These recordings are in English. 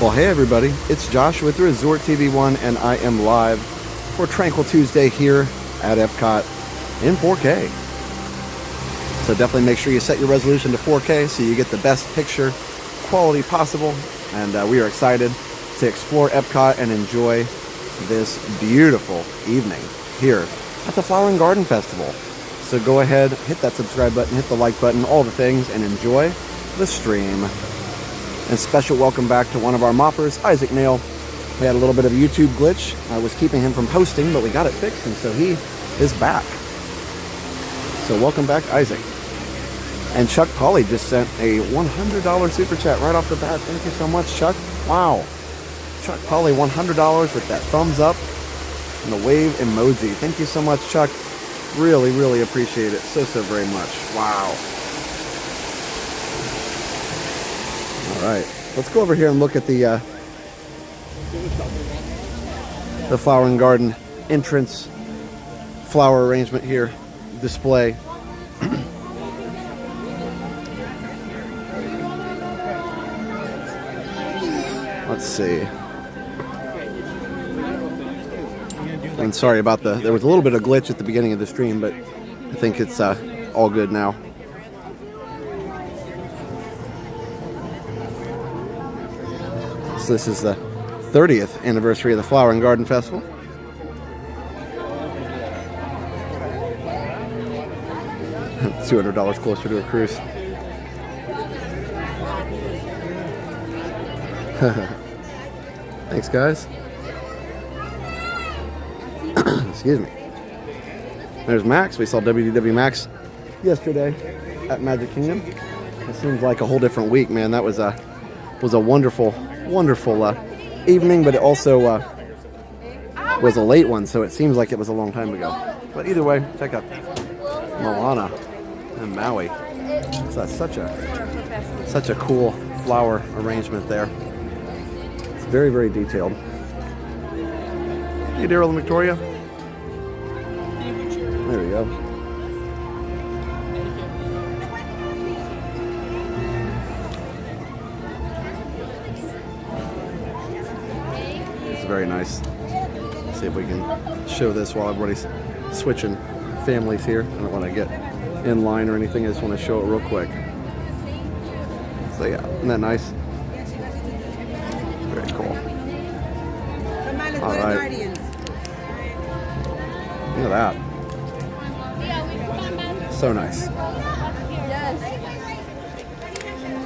Well, hey everybody, it's Josh with Resort TV1 and I am live for Tranquil Tuesday here at Epcot in 4K. So definitely make sure you set your resolution to 4K so you get the best picture quality possible. And we are excited to explore Epcot and enjoy this beautiful evening here at the Flower and Garden Festival. So go ahead, hit that subscribe button, hit the like button, all the things, and enjoy the stream. And special welcome back to one of our moppers, Isaac Nail. We had a little bit of a YouTube glitch. I was keeping him from posting, but we got it fixed, and so he is back. So welcome back, Isaac. And Chuck Polly just sent a $100 super chat right off the bat. Thank you so much, Chuck. Wow. Chuck Polly, $100 with that thumbs up and the wave emoji. Thank you so much, Chuck. Really, really appreciate it so very much. Wow. All right, let's go over here and look at the Flower and Garden entrance flower arrangement here, display. Let's see. And sorry about there was a little bit of glitch at the beginning of the stream, but I think it's all good now. So this is the 30th anniversary of the Flower and Garden Festival. $200 closer to a cruise. Thanks, guys. Excuse me. There's Max. We saw WDW Max yesterday at Magic Kingdom. It seems like a whole different week, man. That was a wonderful evening, but it also was a late one, so it seems like it was a long time ago. But either way, check out Moana and Maui. So that's such a cool flower arrangement there. It's very, very detailed. Hey, Daryl and Victoria. There we go. It's very nice. Let's see if we can show this while everybody's switching families here. I don't want to get in line or anything. I just want to show it real quick. So yeah, isn't that nice? Very cool. All right. Look at that. So nice.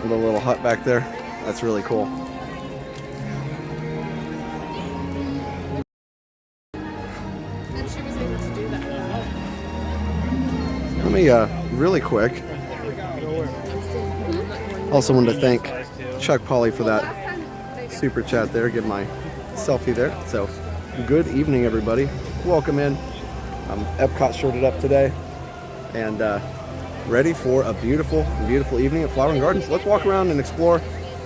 The little hut back there. That's really cool. Let me really quick. Also wanted to thank Chuck Polly for that super chat there. Give my selfie there. So good evening, everybody. Welcome in. Epcot shirted up today and ready for a beautiful evening at Flower and Gardens. Let's walk around and explore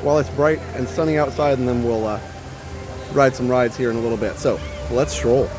while it's bright and sunny outside, and then we'll ride some rides here in a little bit. So let's stroll.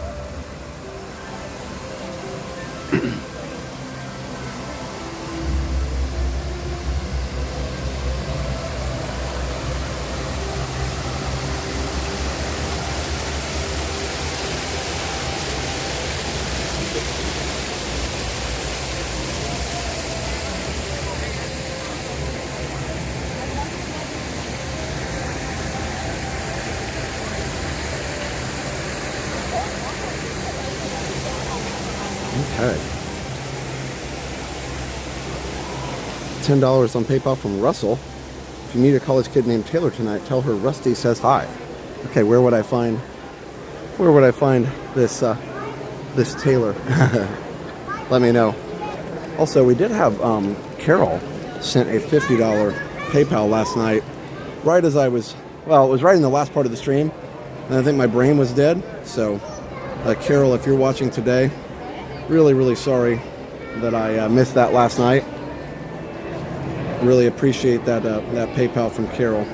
Okay. $10 on PayPal from Russell. If you meet a college kid named Taylor tonight, tell her Rusty says hi. Okay, where would I find this this Taylor? Let me know. Also, we did have Carol sent a $50 PayPal last night, right as it was right in the last part of the stream, and I think my brain was dead. So, Carol, if you're watching today, really sorry that I missed that last night. Really appreciate that PayPal from Carol.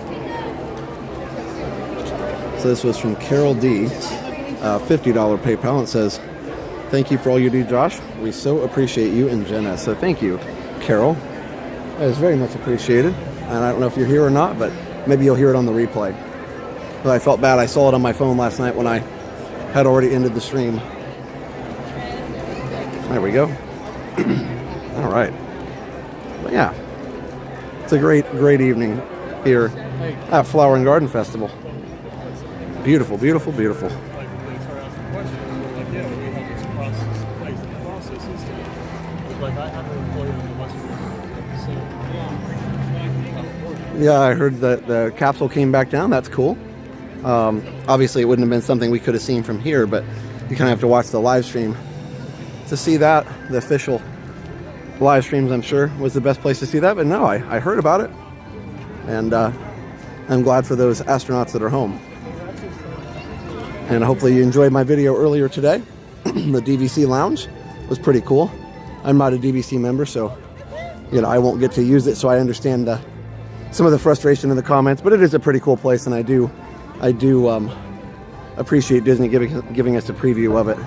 So this was from Carol D, $50 PayPal. It says, "Thank you for all you do, Josh. We so appreciate you and Jenna." So thank you, Carol. That is very much appreciated. And I don't know if you're here or not, but maybe you'll hear it on the replay. But I felt bad. I saw it on my phone last night when I had already ended the stream. There we go. All right. But yeah, it's a great evening here at Flower and Garden Festival. Beautiful, beautiful, beautiful. Yeah, I heard that the capsule came back down. That's cool. Obviously, it wouldn't have been something we could have seen from here, but you kind of have to watch the live stream to see that. The official live streams, I'm sure, was the best place to see that. But no, I heard about it, and I'm glad for those astronauts that are home. And hopefully you enjoyed my video earlier today. The DVC lounge was pretty cool. I'm not a DVC member, so I won't get to use it. So I understand some of the frustration in the comments, but it is a pretty cool place, and I do appreciate Disney giving us a preview of it.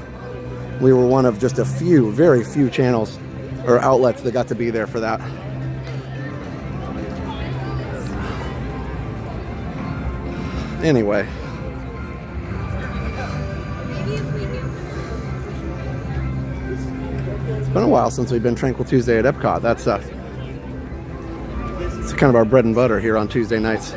We were one of just a few, very few channels or outlets that got to be there for that. Anyway. It's been a while since we've been Tranquil Tuesday at Epcot. It's kind of our bread and butter here on Tuesday nights.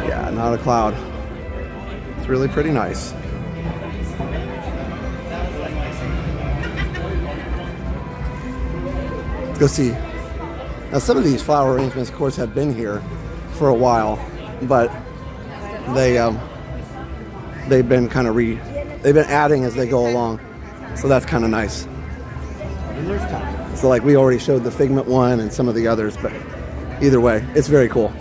Yeah, not a cloud. It's really pretty nice. Let's go see. Now, some of these flower arrangements, of course, have been here for a while, but they've been kind of they've been adding as they go along, so that's kind of nice. So like we already showed the Figment one and some of the others, but either way, it's very cool.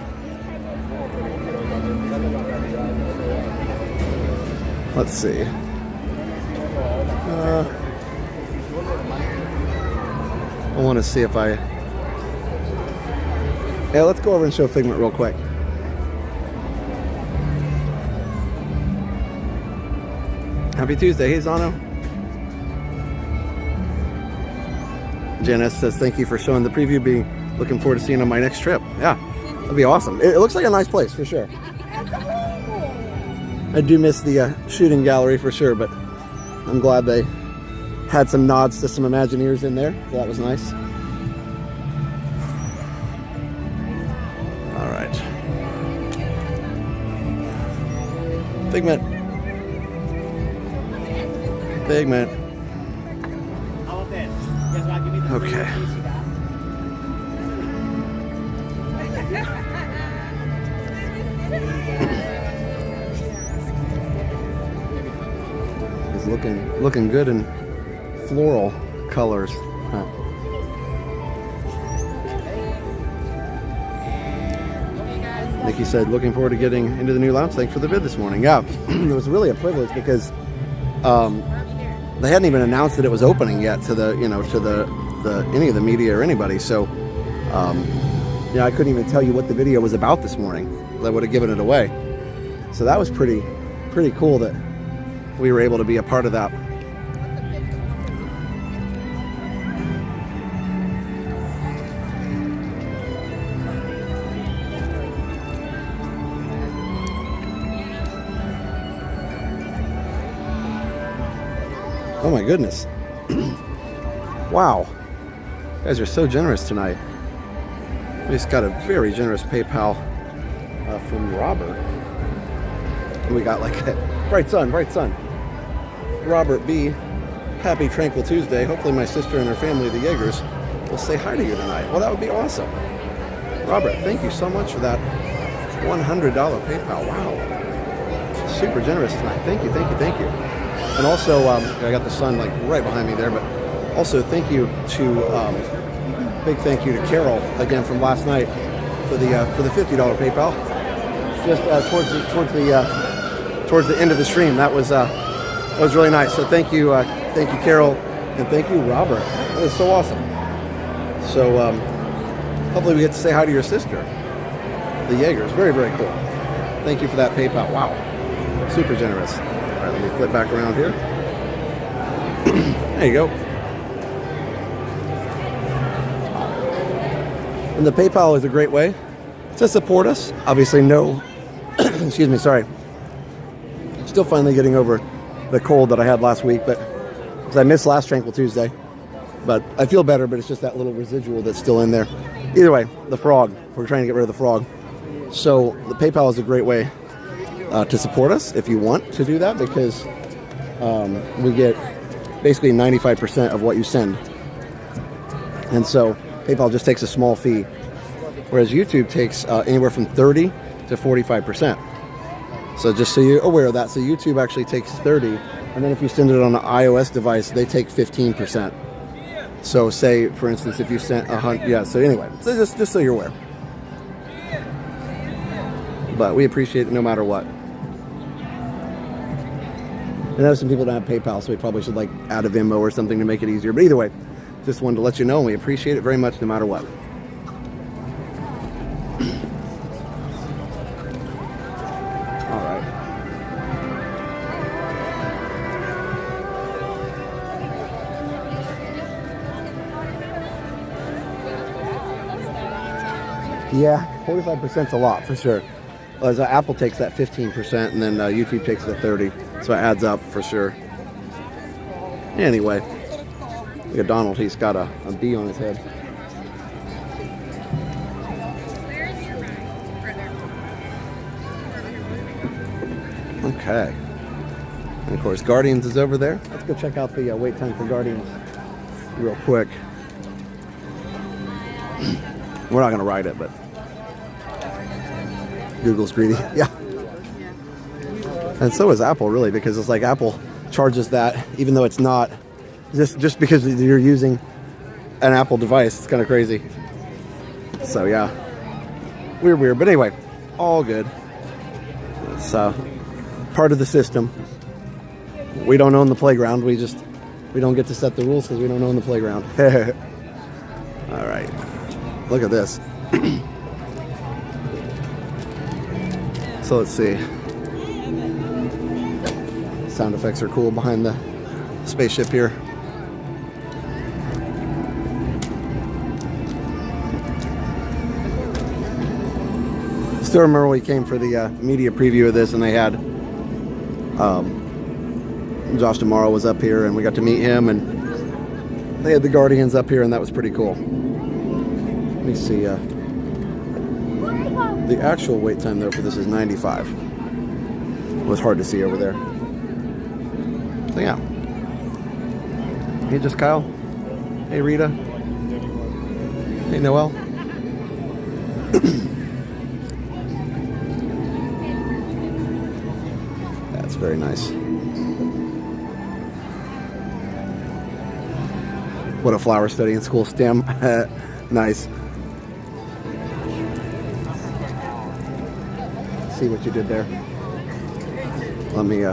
Let's see. I want to see if yeah, let's go over and show Figment real quick. Happy Tuesday. Hey, Zano. Janice says, thank you for showing the preview. Looking forward to seeing on my next trip. Yeah, that'd be awesome. It looks like a nice place for sure. I do miss the shooting gallery for sure, but I'm glad they had some nods to some Imagineers in there. So that was nice. All right. Figment. Figment. Okay. It's looking good in floral colors. Huh. Nikki said, looking forward to getting into the new lounge. Thanks for the vid this morning. Yeah, it was really a privilege because they hadn't even announced that it was opening yet to the any of the media or anybody. So I couldn't even tell you what the video was about this morning. I would have given it away. So that was pretty cool that we were able to be a part of that. Oh my goodness. Wow. You guys are so generous tonight. We just got a very generous PayPal from Robert. We got like a bright sun. Robert B. Happy Tranquil Tuesday. Hopefully my sister and her family, the Jaegers, will say hi to you tonight. Well, that would be awesome. Robert, thank you so much for that $100 PayPal. Wow. Super generous tonight. Thank you. And also, I got the sun like right behind me there, but also thank you to, big thank you to Carol again from last night for the $50 PayPal. Just towards the end of the stream. That was really nice. So thank you Carol, and thank you Robert. That was so awesome. So hopefully we get to say hi to your sister, the Jaegers. Very cool. Thank you for that PayPal. Wow, super generous. All right, let me flip back around here. There you go. And the PayPal is a great way to support us. Obviously, no, excuse me, sorry. Still finally getting over the cold that I had last week, but because I missed last Tranquil Tuesday. But I feel better, but it's just that little residual that's still in there. Either way, the frog. We're trying to get rid of the frog. So the PayPal is a great way to support us if you want to do that, because we get basically 95% of what you send. And so PayPal just takes a small fee, whereas YouTube takes anywhere from 30 to 45%. So just so you're aware of that. So YouTube actually takes 30, and then if you send it on an iOS device, they take 15%. So say, for instance, if you sent 100, yeah, so anyway, so just so you're aware. But we appreciate it no matter what. I know some people don't have PayPal, so we probably should like add a Venmo or something to make it easier. But either way, just wanted to let you know, and we appreciate it very much no matter what. Yeah, 45% is a lot for sure. As Apple takes that 15%, and then YouTube takes the 30%, so it adds up for sure. Anyway, look at Donald. He's got a bee on his head. Okay, and of course Guardians is over there. Let's go check out the wait time for Guardians real quick. We're not going to ride it, but Google's greedy. Yeah. And so is Apple, really, because it's like Apple charges that, even though it's not, just because you're using an Apple device. It's kind of crazy. So, yeah. Weird. But anyway, all good. It's part of the system. We don't own the playground. We don't get to set the rules because we don't own the playground. All right. Look at this. So let's see. Sound effects are cool behind the spaceship here. Still remember we came for the media preview of this, and they had Josh Tomorrow was up here, and we got to meet him, and they had the Guardians up here, and that was pretty cool. Let me see. The actual wait time though for this is 95. It was hard to see over there. So yeah. Hey, just Kyle. Hey, Rita. Hey, Noel. That's very nice. What a flower study in school STEM. Nice. See what you did there. Let me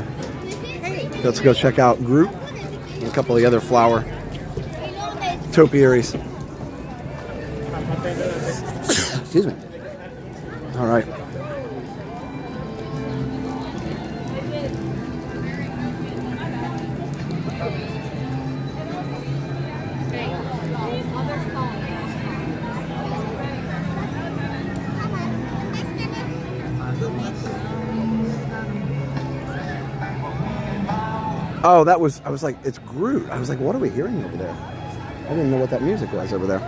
let's go check out Groot and a couple of the other flower topiaries. Excuse me. All right. Oh, I was like, it's Groot. I was like, what are we hearing over there? I didn't know what that music was over there.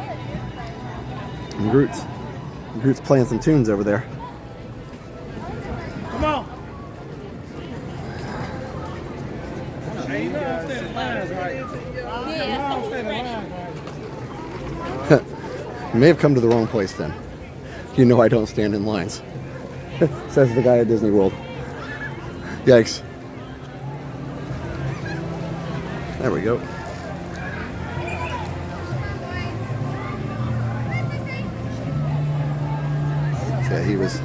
And Groot's playing some tunes over there. Come on. You may have come to the wrong place then. You know I don't stand in lines. Says the guy at Disney World. Yikes. There we go. Yeah, he was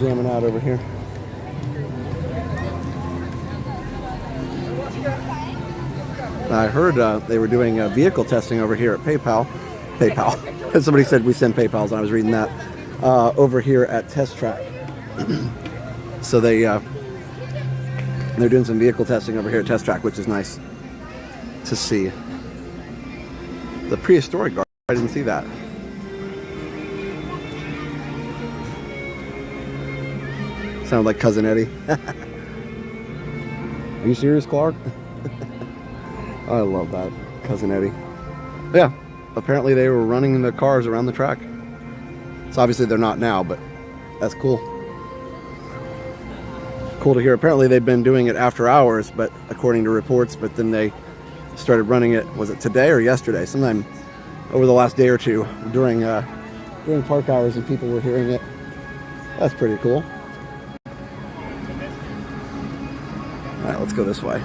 jamming out over here. I heard they were doing vehicle testing over here at PayPal. Somebody said we send PayPals, and I was reading that over here at Test Track. So they're doing some vehicle testing over here at Test Track, which is nice to see. The prehistoric garden, I didn't see that. Sound like Cousin Eddie. Are you serious, Clark? I love that, Cousin Eddie. Yeah, apparently they were running the cars around the track. So obviously they're not now, but that's cool. Cool to hear. Apparently they've been doing it after hours, but according to reports, but then they started running it, was it today or yesterday? Sometime over the last day or two during park hours, and people were hearing it. That's pretty cool. All right, let's go this way.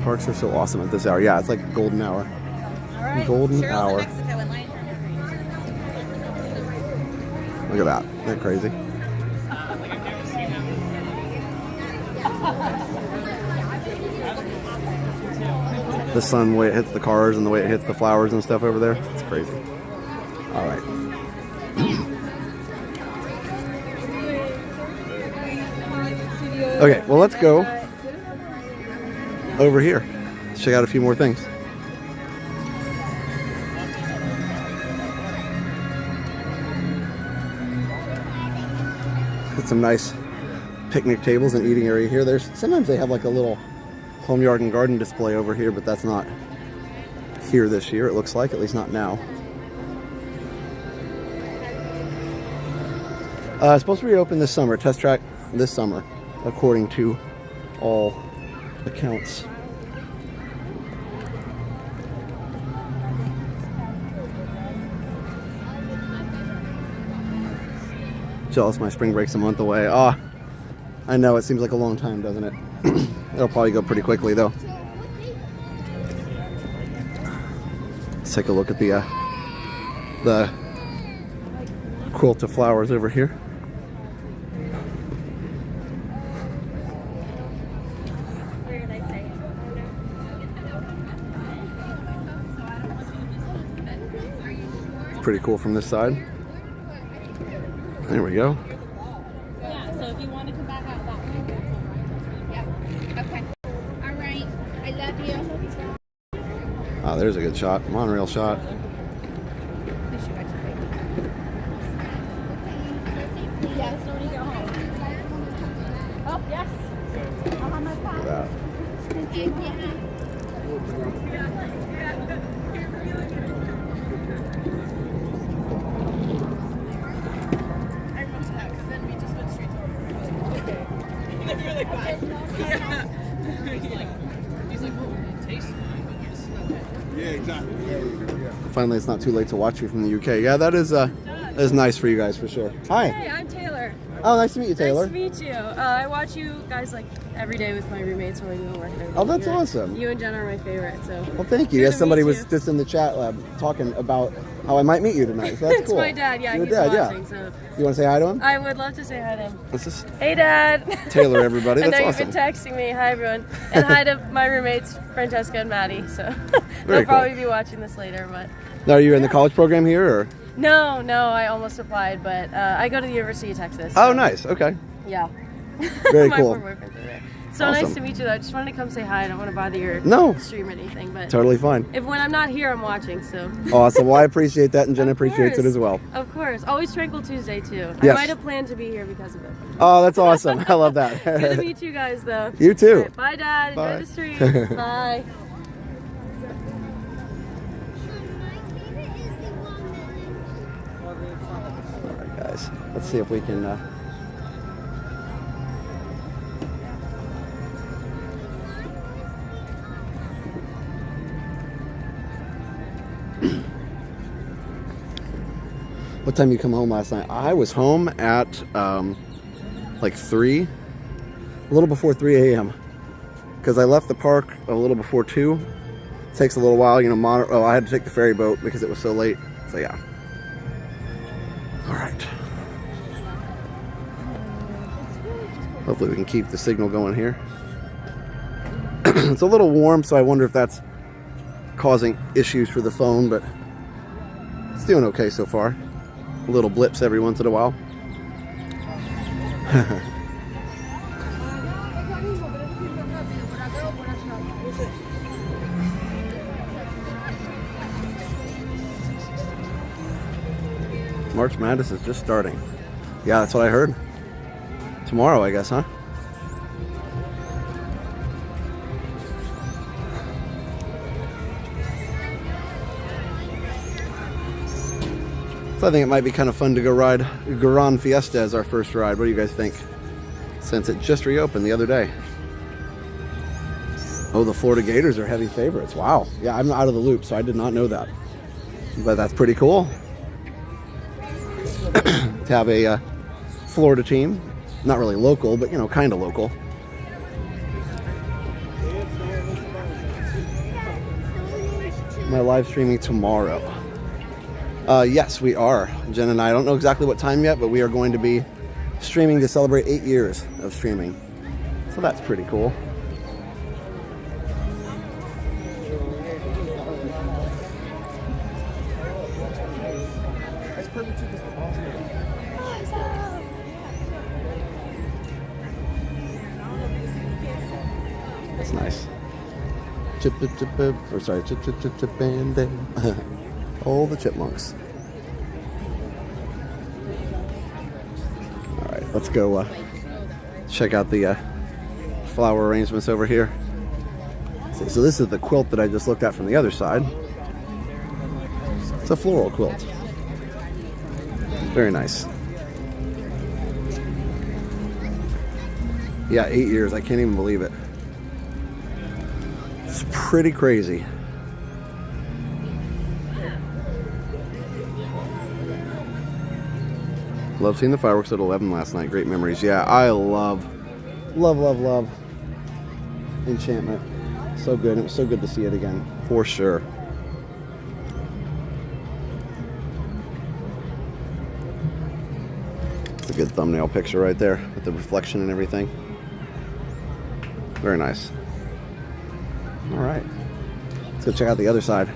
Parks are so awesome at this hour. Yeah, it's like a golden hour. All right. Golden Cheryl's hour. in Mexico in line. Look at that. Isn't that crazy? The sun, the way it hits the cars and the way it hits the flowers and stuff over there. It's crazy. All right. Okay, well, let's go over here. Check out a few more things. Got some nice picnic tables and eating area here. Sometimes they have like a little home yard and garden display over here, but that's not here this year, it looks like, at least not now. It's supposed to reopen this summer, test track this summer, according to all accounts. Jealous my spring break's a month away. Ah, I know, it seems like a long time, doesn't it? It'll probably go pretty quickly though. Let's take a look at the quilt of flowers over here. Pretty cool from this side. There we go. Yeah, so if you want to come back out that way. Yeah. Okay. All right. I love you. Ah, there's a good shot. Monorail shot. Yes, when you go home. Oh, yes. I'll have my phone. Look at that. Finally, it's not too late to watch you from the UK. Yeah, that is nice for you guys for sure. Hi. Hey, I'm Taylor. Oh, nice to meet you, Taylor. Nice to meet you. I watch you guys like every day with my roommates when we go to work. Oh, that's awesome. You and Jen are my favorite. So. Well, thank you. Good Yes, to somebody meet was you. just in the chat lab talking about how I might meet you tonight. So that's It's cool. my dad. Yeah, Your he's dad, watching. yeah. So You want to say hi to him? I would love to say hi to him. This is Hey, Dad. Taylor, everybody. I know That's you've awesome. been texting me. Hi, everyone, and hi to my roommates Francesca and Maddie. So Very they'll cool. probably be watching this later, but. Now, are you in the college program here, or? No, I almost applied, but I go to the University of Texas. Oh, so, nice. Okay. Yeah. Very my cool. poor boyfriends are there. So Awesome. nice to meet you, though. I just wanted to come say hi. I don't want to bother your No. stream or anything, but Totally fine. if when I'm not here, I'm watching. So. Awesome. Well, I appreciate that, and Jen Of appreciates it course. as well. Of course. Always Tranquil Tuesday, too. Yes. I might have planned to be here because of it. Oh, that's awesome. I love that. Good to meet you guys, though. You too. All right, bye, Dad. Bye. Enjoy the stream. Bye. All right, guys. Let's see if we can. What time you come home last night? I was home at like 3, a little before 3 a.m. because I left the park a little before 2. It takes a little while, you know. I had to take the ferry boat because it was so late. So yeah. All right. Hopefully we can keep the signal going here. It's a little warm, so I wonder if that's causing issues for the phone, but It's doing okay so far. Little blips every once in a while. March Madness is just starting. Yeah, that's what I heard. Tomorrow, I guess, huh? So I think it might be kind of fun to go ride Grand Fiesta as our first ride. What do you guys think? Since it just reopened the other day. Oh, the Florida Gators are heavy favorites. Wow. Yeah, I'm out of the loop, so I did not know that. But that's pretty cool. To have a Florida team. Not really local, but, you know, kind of local. Am I live streaming tomorrow? Yes, we are. Jen and I don't know exactly what time yet, but we are going to be streaming to celebrate 8 years of streaming. So that's pretty cool. That's nice. Chip, chip, chip, chip. Or sorry, chip, chip, chip, chip, and all the chipmunks. All right, let's go check out the flower arrangements over here. So this is the quilt that I just looked at from the other side. It's a floral quilt. Very nice. Yeah, 8 years. I can't even believe it. It's pretty crazy. Love seeing the fireworks at 11 last night. Great memories. Yeah, I love Enchantment. So good. It was so good to see it again, for sure. It's a good thumbnail picture right there with the reflection and everything. Very nice. All right, let's go check out the other side.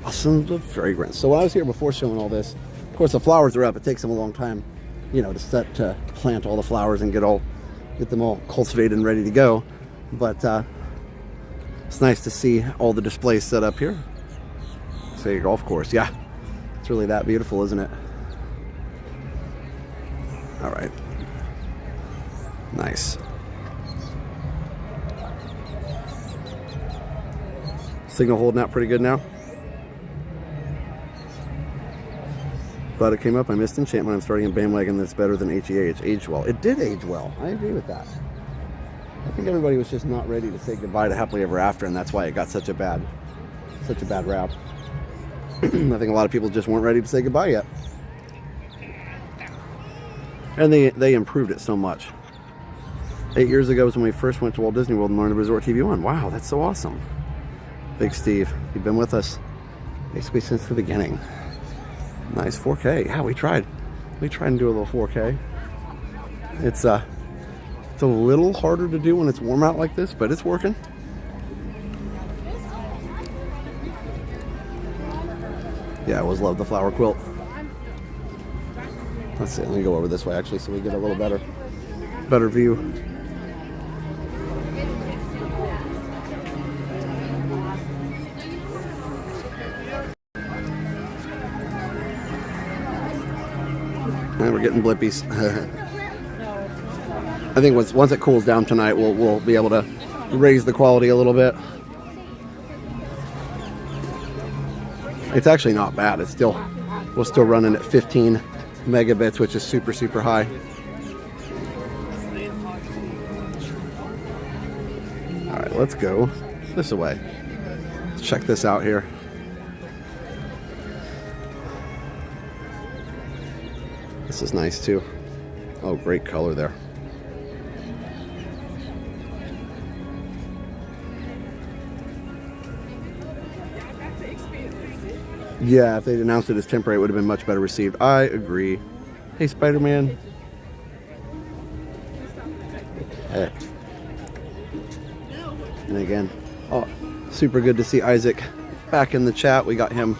Blossoms of fragrance. So when I was here before showing all this, of course the flowers are up. It takes them a long time, you know, to plant all the flowers and get them all cultivated and ready to go. But it's nice to see all the displays set up here. Say golf course, yeah, it's really that beautiful, isn't it? All right, nice. Signal holding out pretty good now. Glad it came up. I missed Enchantment. I'm starting a bandwagon that's better than HEA. It's aged well. It did age well. I agree with that. I think everybody was just not ready to say goodbye to Happily Ever After, and that's why it got such a bad rap. I think a lot of people just weren't ready to say goodbye yet. And they improved it so much. 8 years ago was when we first went to Walt Disney World and learned Resort TV 1. Wow, that's so awesome. Big Steve, you've been with us basically since the beginning. Nice 4K. Yeah, we tried and do a little 4K. It's a little harder to do when it's warm out like this, but it's working. Yeah, I always love the flower quilt. Let's see, let me go over this way actually so we get a little better view. And we're getting blippies. I think once it cools down tonight, we'll be able to raise the quality a little bit. It's actually not bad. We're still running at 15 megabits, which is super high. All right, let's go this way. Let's check this out here. This is nice too. Oh, great color there. Yeah, if they'd announced it as temporary, it would have been much better received. I agree. Hey, Spider-Man. Hey. And again, oh, super good to see Isaac back in the chat. We got him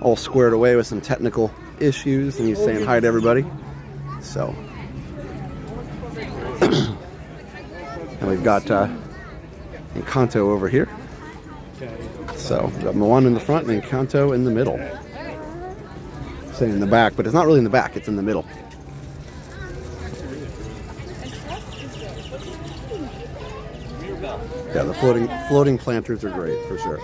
all squared away with some technical issues, and he's saying hi to everybody. So, and we've got Encanto over here. So, we've got Moana in the front and Encanto in the middle. Saying in the back, but it's not really in the back, it's in the middle. Yeah, the floating planters are great for sure.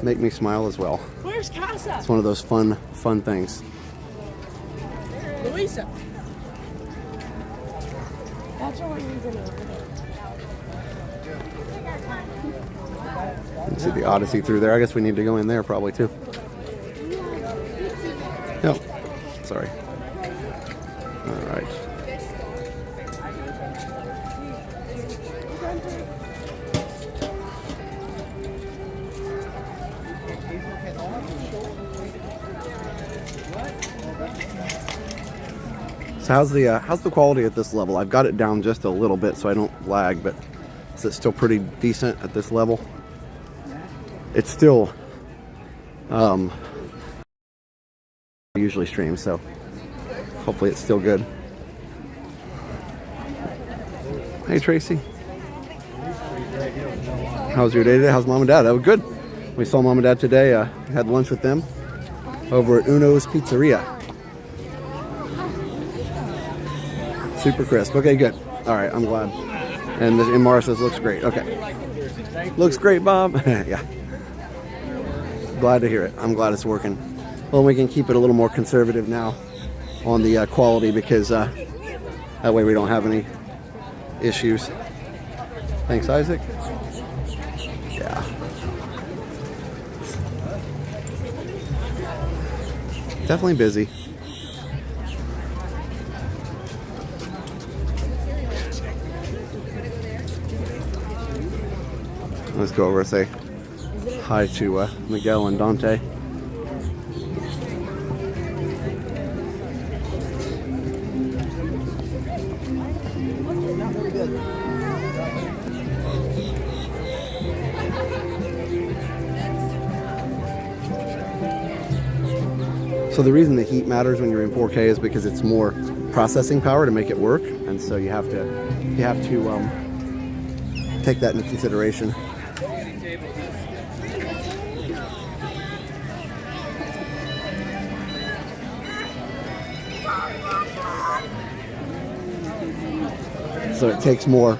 Make me smile as well. Where's Casa? It's one of those fun things. Louisa. That's what we're using over there. You can see the Odyssey through there. I guess we need to go in there probably too. Yep. Sorry. All right. So how's the quality at this level? I've got it down just a little bit so I don't lag, but is it still pretty decent at this level? It's still usually stream, so hopefully it's still good. Hey Tracy. How's your day today? How's mom and dad? Oh, good. We saw mom and dad today. Had lunch with them over at Uno's Pizzeria. Super crisp. Okay, good. All right, I'm glad. And Mara says looks great. Okay. Looks great, Bob. Yeah. Glad to hear it. I'm glad it's working. Well, we can keep it a little more conservative now on the quality because that way we don't have any issues. Thanks, Isaac. Yeah. Definitely busy. Let's go over and say hi to Miguel and Dante. So the reason the heat matters when you're in 4K is because it's more processing power to make it work, and so you have to take that into consideration. So it takes more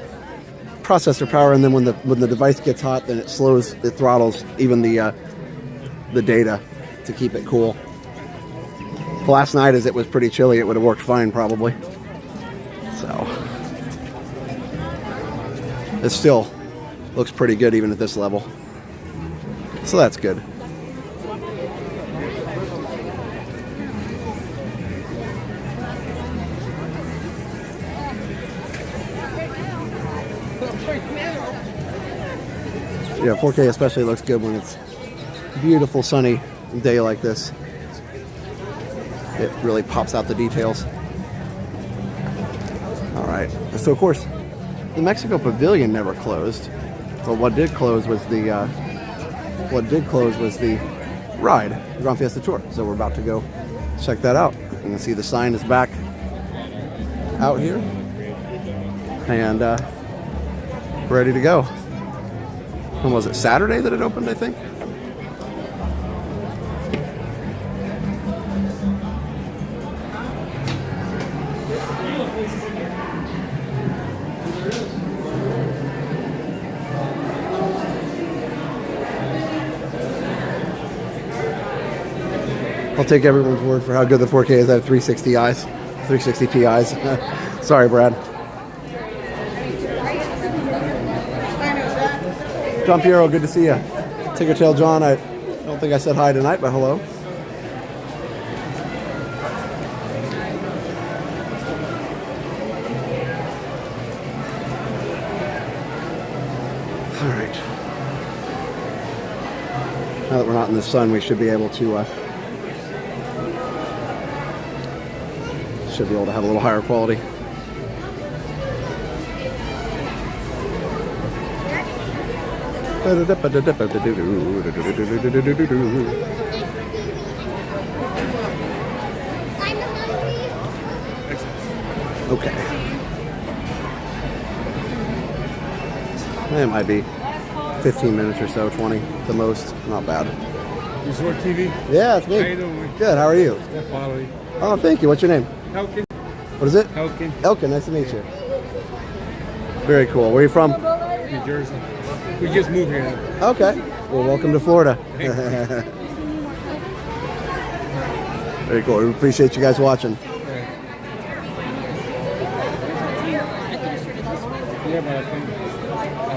processor power, and then when the device gets hot, then it throttles even the data to keep it cool. Last night, as it was pretty chilly, it would have worked fine probably. So it still looks pretty good even at this level. So that's good. Yeah, 4K especially looks good when it's a beautiful sunny day like this. It really pops out the details. All right. So of course, the Mexico Pavilion never closed, but what did close was the ride, the Grand Fiesta Tour. So we're about to go check that out. You can see the sign is back out here, and ready to go. When was it? Saturday that it opened, I think. I'll take everyone's word for how good the 4K is. I have 360 eyes. Sorry, Brad. John Piero, good to see you. Tinkertail John, I don't think I said hi tonight, but hello. All right. Now that we're not in the sun, we should be able to Should be able to have a little higher quality. Okay. It might be 15 minutes or so, 20 the most. Not bad. Resort TV? Yeah, it's me. How you doing? Good, how are you? I follow you. Oh, thank you. What's your name? Elkin. What is it? Elkin. Elkin, nice to meet you. Very cool. Where are you from? New Jersey. We just moved here. Okay. Well, welcome to Florida. Very cool. We appreciate you guys watching. Yeah, but I think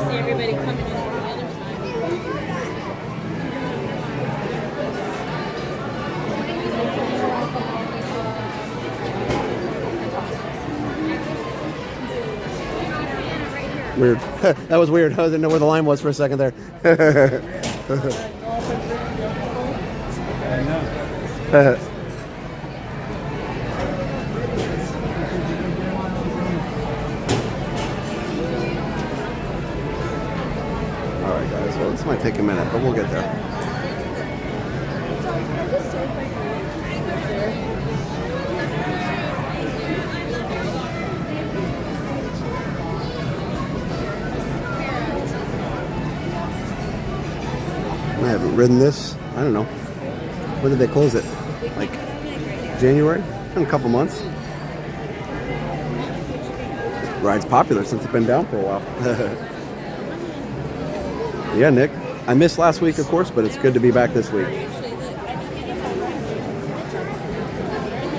See everybody coming in from the other side. Weird. That was weird. I didn't know where the line was for a second there. I know. All right, guys. Well, this might take a minute, but we'll get there. I haven't ridden this. I don't know. When did they close it? Like January? In a couple months. Ride's popular since it's been down for a while. Yeah, Nick. I missed last week, of course, but it's good to be back this week.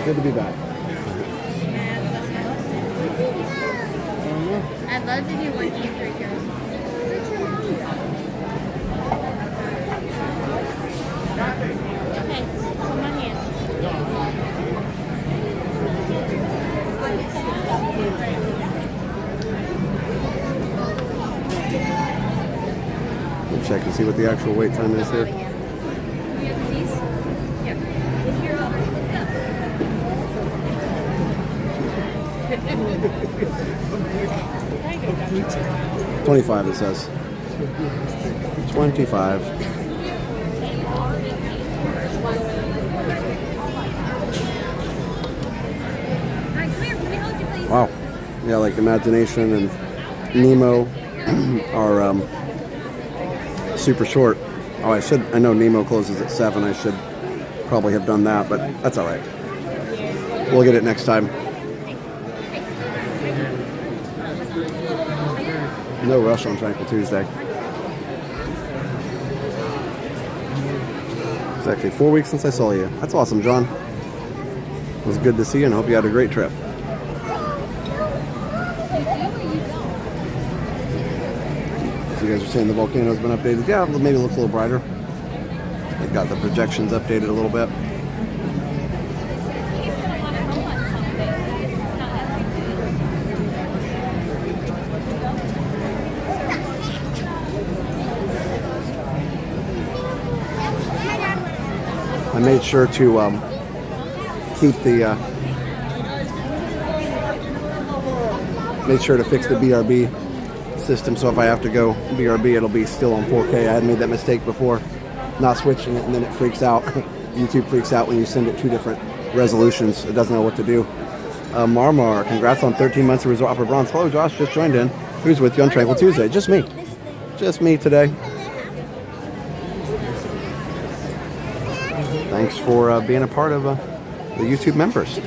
Good to be back. I'd love to do 1, 2, 3 here. Okay, hold my hand. We'll check and see what the actual wait time is here. You have these? Yep. 25 it says. 25. Wow. Yeah, like Imagination and Nemo are super short. Oh, I know Nemo closes at 7. I should probably have done that, but that's all right. We'll get it next time. No rush on Tranquil Tuesday. It's actually 4 weeks since I saw you. That's awesome, John. It was good to see you and I hope you had a great trip. So you guys are saying the volcano's been updated? Yeah, maybe it looks a little brighter. They got the projections updated a little bit. I made sure to keep the made sure to fix the BRB system, so if I have to go BRB, it'll be still on 4K. I had made that mistake before, not switching it, and then it freaks out. YouTube freaks out when you send it 2 different resolutions. It doesn't know what to do. Marmar, congrats on 13 months of Resort Opera Bronze. Hello, Josh, just joined in. Who's with you on Tranquil Tuesday? Just me. Just me today. Thanks for being a part of the YouTube members.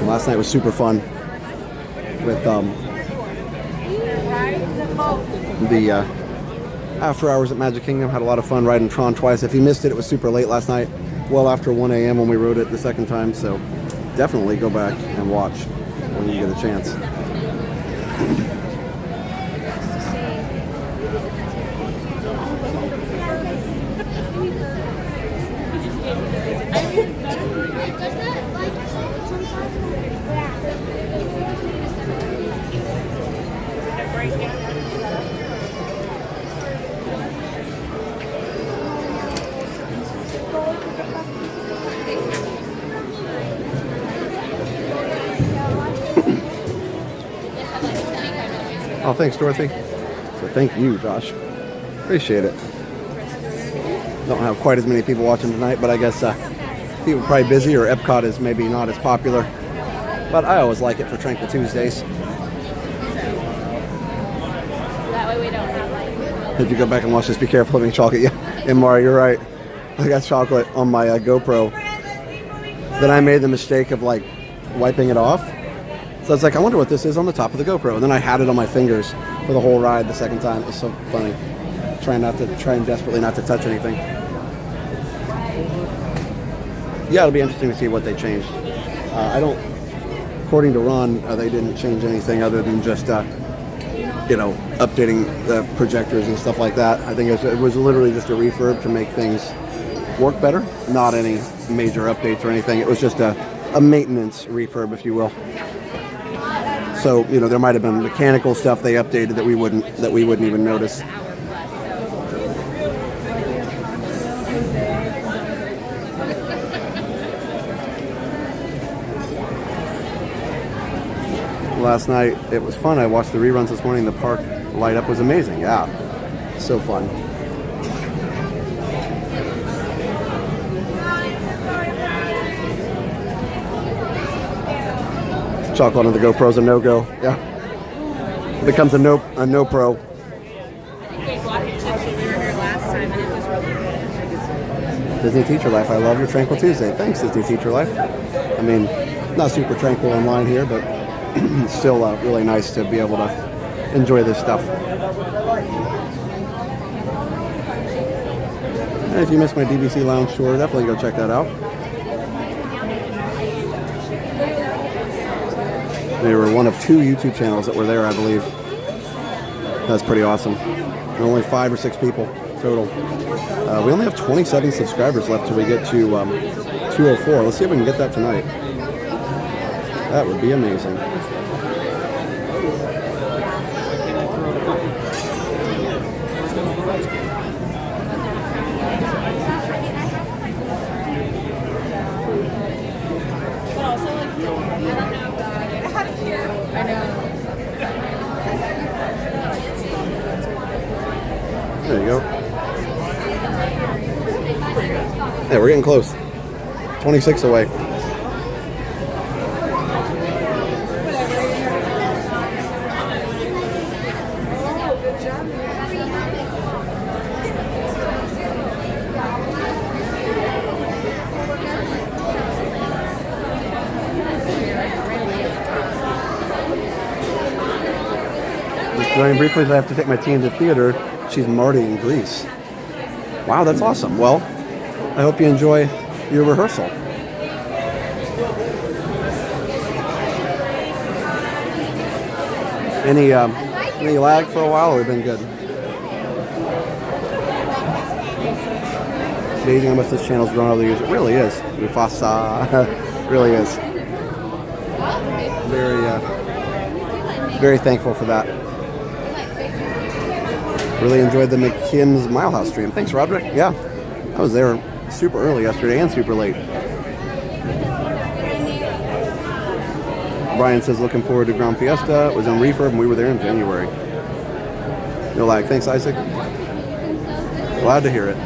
Last night was super fun with the after hours at Magic Kingdom. Had a lot of fun riding Tron twice. If you missed it, it was super late last night, well after 1 a.m. when we rode it the second time, so definitely go back and watch when you get a chance. Oh, thanks, Dorothy. So thank you, Josh. Appreciate it. Don't have quite as many people watching tonight, but I guess people are probably busy, or Epcot is maybe not as popular. But I always like it for Tranquil Tuesdays. That way we don't have like. If you go back and watch this, be careful having chocolate. Yeah, and Mara, you're right. I got chocolate on my GoPro. Then I made the mistake of like wiping it off. So I was like, I wonder what this is on the top of the GoPro. And then I had it on my fingers for the whole ride the second time. It was so funny. Trying desperately not to touch anything. Yeah, it'll be interesting to see what they changed. According to Ron, they didn't change anything other than just, updating the projectors and stuff like that. I think it was literally just a refurb to make things work better. Not any major updates or anything. It was just a maintenance refurb, if you will. So, there might have been mechanical stuff they updated that we wouldn't even notice. Last night, it was fun. I watched the reruns this morning. The park light up was amazing. Yeah, so fun. Chocolate on the GoPro's a no-go. Yeah, it becomes a no pro. Disney Teacher Life. I love your Tranquil Tuesday. Thanks, Disney Teacher Life. I mean, not super tranquil online here, but still really nice to be able to enjoy this stuff. And if you missed my DVC Lounge tour, definitely go check that out. They were one of 2 YouTube channels that were there, I believe. That's pretty awesome. Only 5 or 6 people total. We only have 27 subscribers left till we get to 204. Let's see if we can get that tonight. That would be amazing. There you go. Yeah, we're getting close. 26 away. Joining briefly, I have to take my team to theater. She's Marty in Greece. Wow, that's awesome. Well, I hope you enjoy your rehearsal. Any lag for a while, or we've been good? It's amazing how much this channel's grown over the years. It really is. Mufasa. Really is. Very thankful for that. Really enjoyed the McKim's Mile House stream. Thanks, Roderick. Yeah, I was there super early yesterday and super late. Brian says, looking forward to Grand Fiesta. It was on refurb and we were there in January. No lag. Thanks, Isaac. Glad to hear it.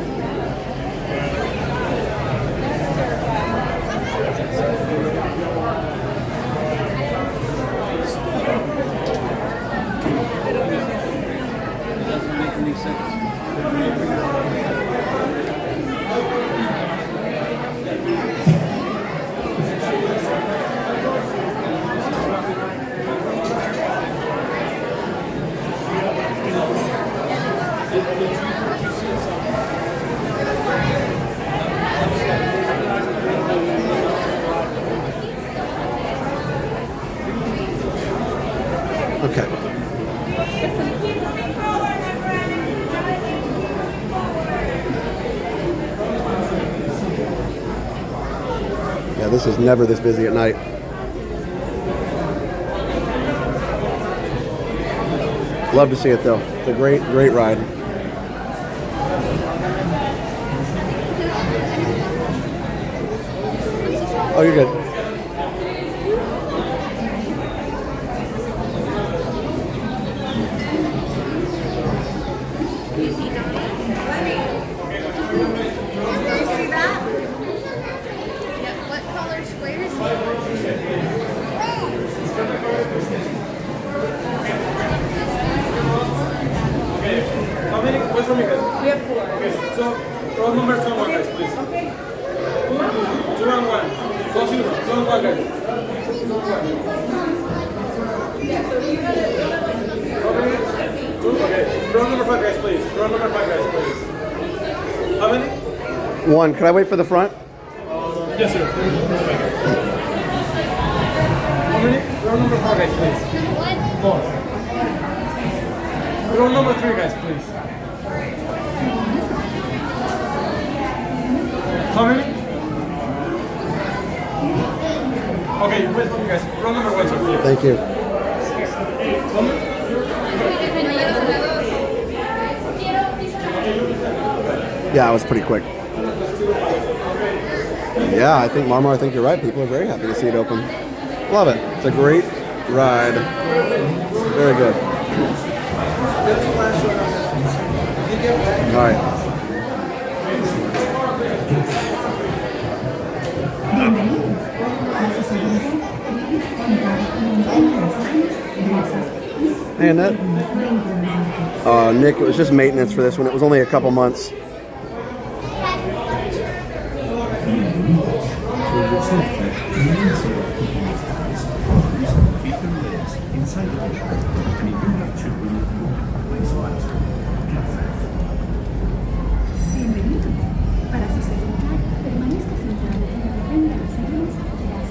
Okay. Yeah, this is never this busy at night. Love to see it though. It's a great ride. Oh, you're good. You see that? Yeah, what color square is it? How many? What's from you guys? We have 4. Okay, so roll number 2 and 1, guys, please. 2 and 1. Go shoot. 2 and 1, guys. Okay, roll number 5, guys, please. Roll number 5, guys, please. How many? 1. Could I wait for the front? Yes, sir. How many? Roll number 4, guys, please. 4. Roll number 3, guys, please. How many? Okay, wait for you guys. Roll number 1, sir, please. Thank you. Yeah, it was pretty quick. Yeah, I think, Marmar, I think you're right. People are very happy to see it open. Love it. It's a great ride. Very good. All right. Hey, Annette. Nick, it was just maintenance for this one. It was only a couple months. Para su seguridad, permanezca sentado y retenga las manos atrás.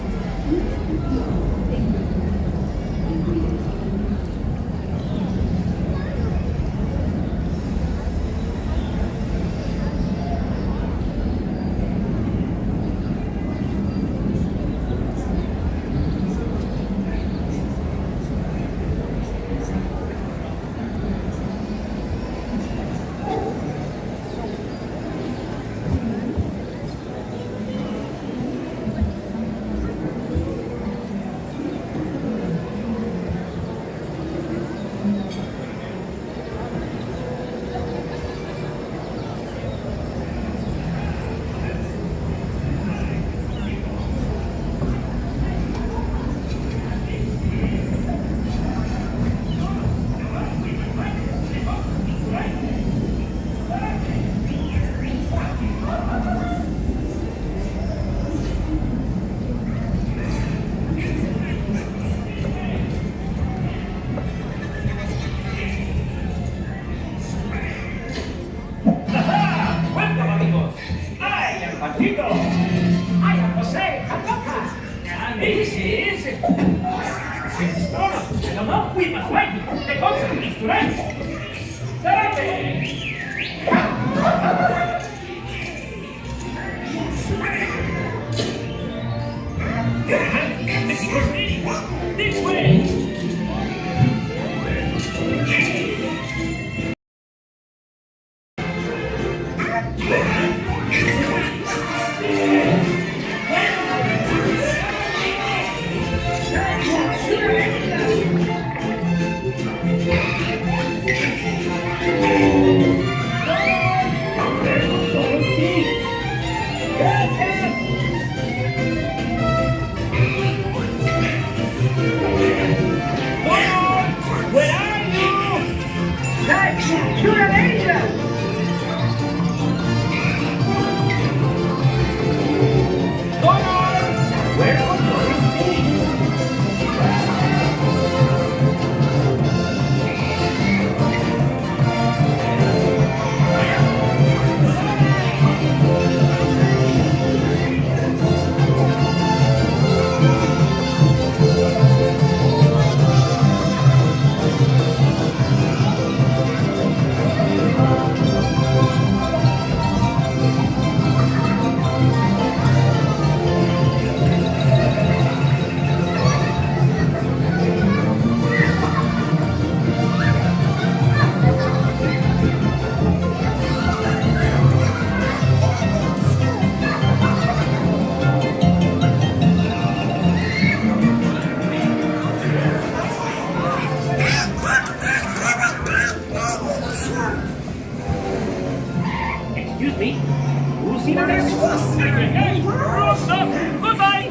Excuse me. Who's the next bus? Hey, stop! Goodbye!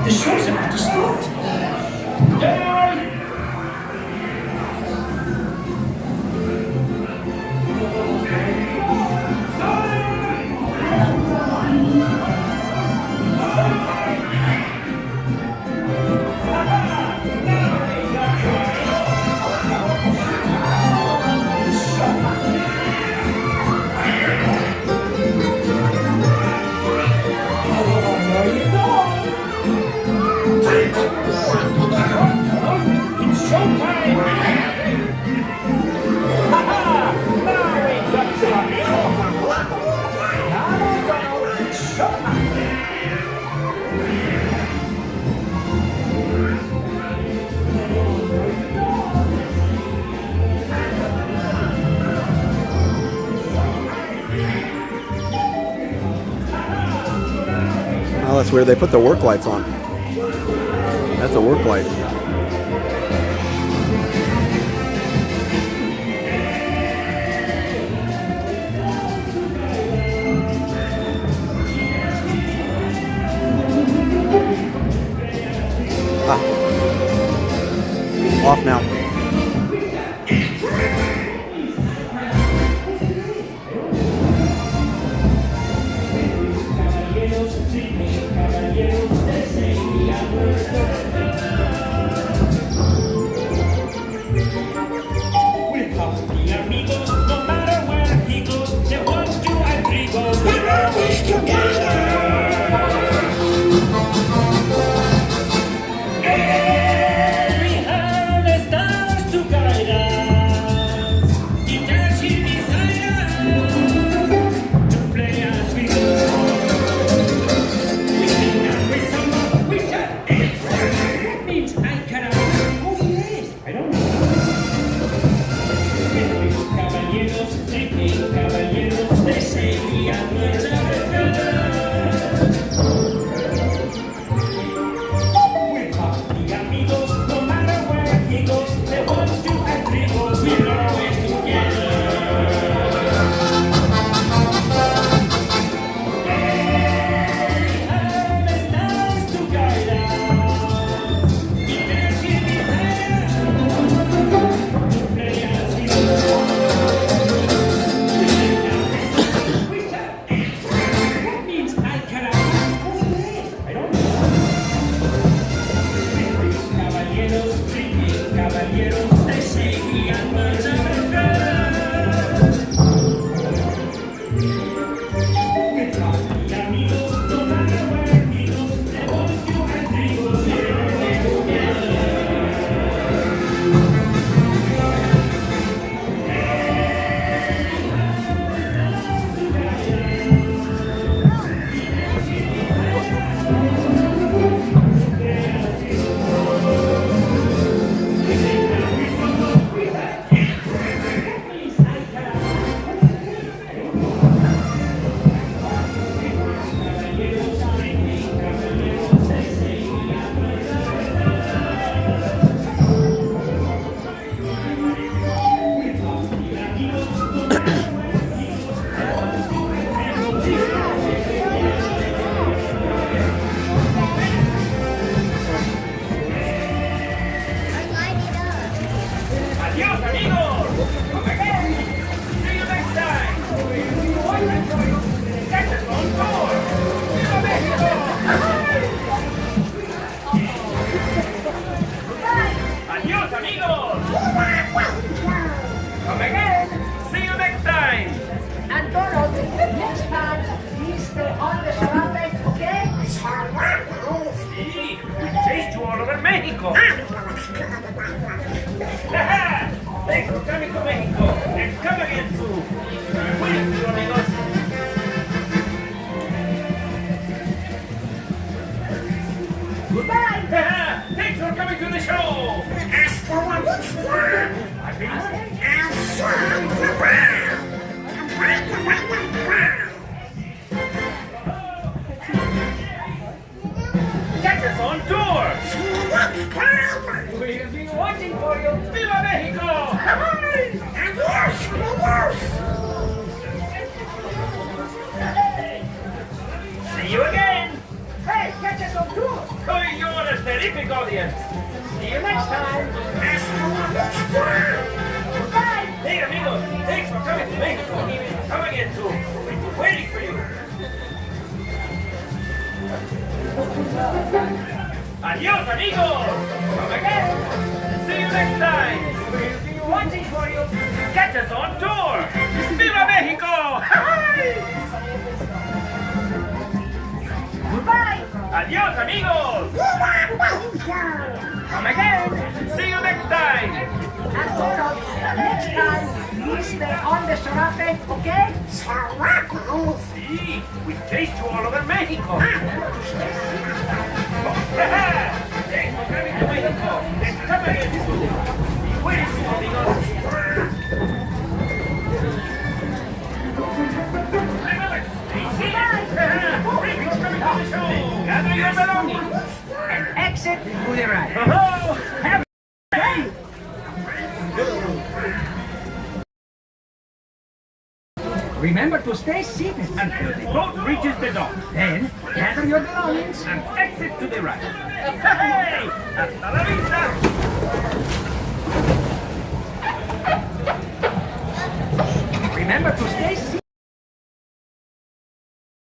The show's about to start. Oh, that's weird. They put the work lights on. That's a work light. Off now. México. Thanks for coming to Mexico. And come again soon. Cuídense, amigos. Catch us on tour! We'll be watching for you! Viva Mexico! See you again! Hey, catch us on tour! Oh, you're a terrific audience! See you next time! Bye! Hey, amigos! Thanks for coming to Mexico! Come again soon! We're waiting for you! Adios, amigos! Come again! See you next time! We'll be watching for you! Catch us on tour! Viva Mexico! Goodbye! Adios, amigos! Come again! See you next time! Arturo, next time, please stay on the serape, okay? See, we chased you all over Mexico! Thanks for coming to Mexico! And come again soon! Be waiting soon, amigos! Remember, stay safe! Everything's coming to the show! Gather your belongings! And exit to the right. Oh, have a day! Remember to stay seated Until the boat reaches the dock. Then gather your belongings. And exit to the right. Hey! Hasta la vista! Remember to stay seated.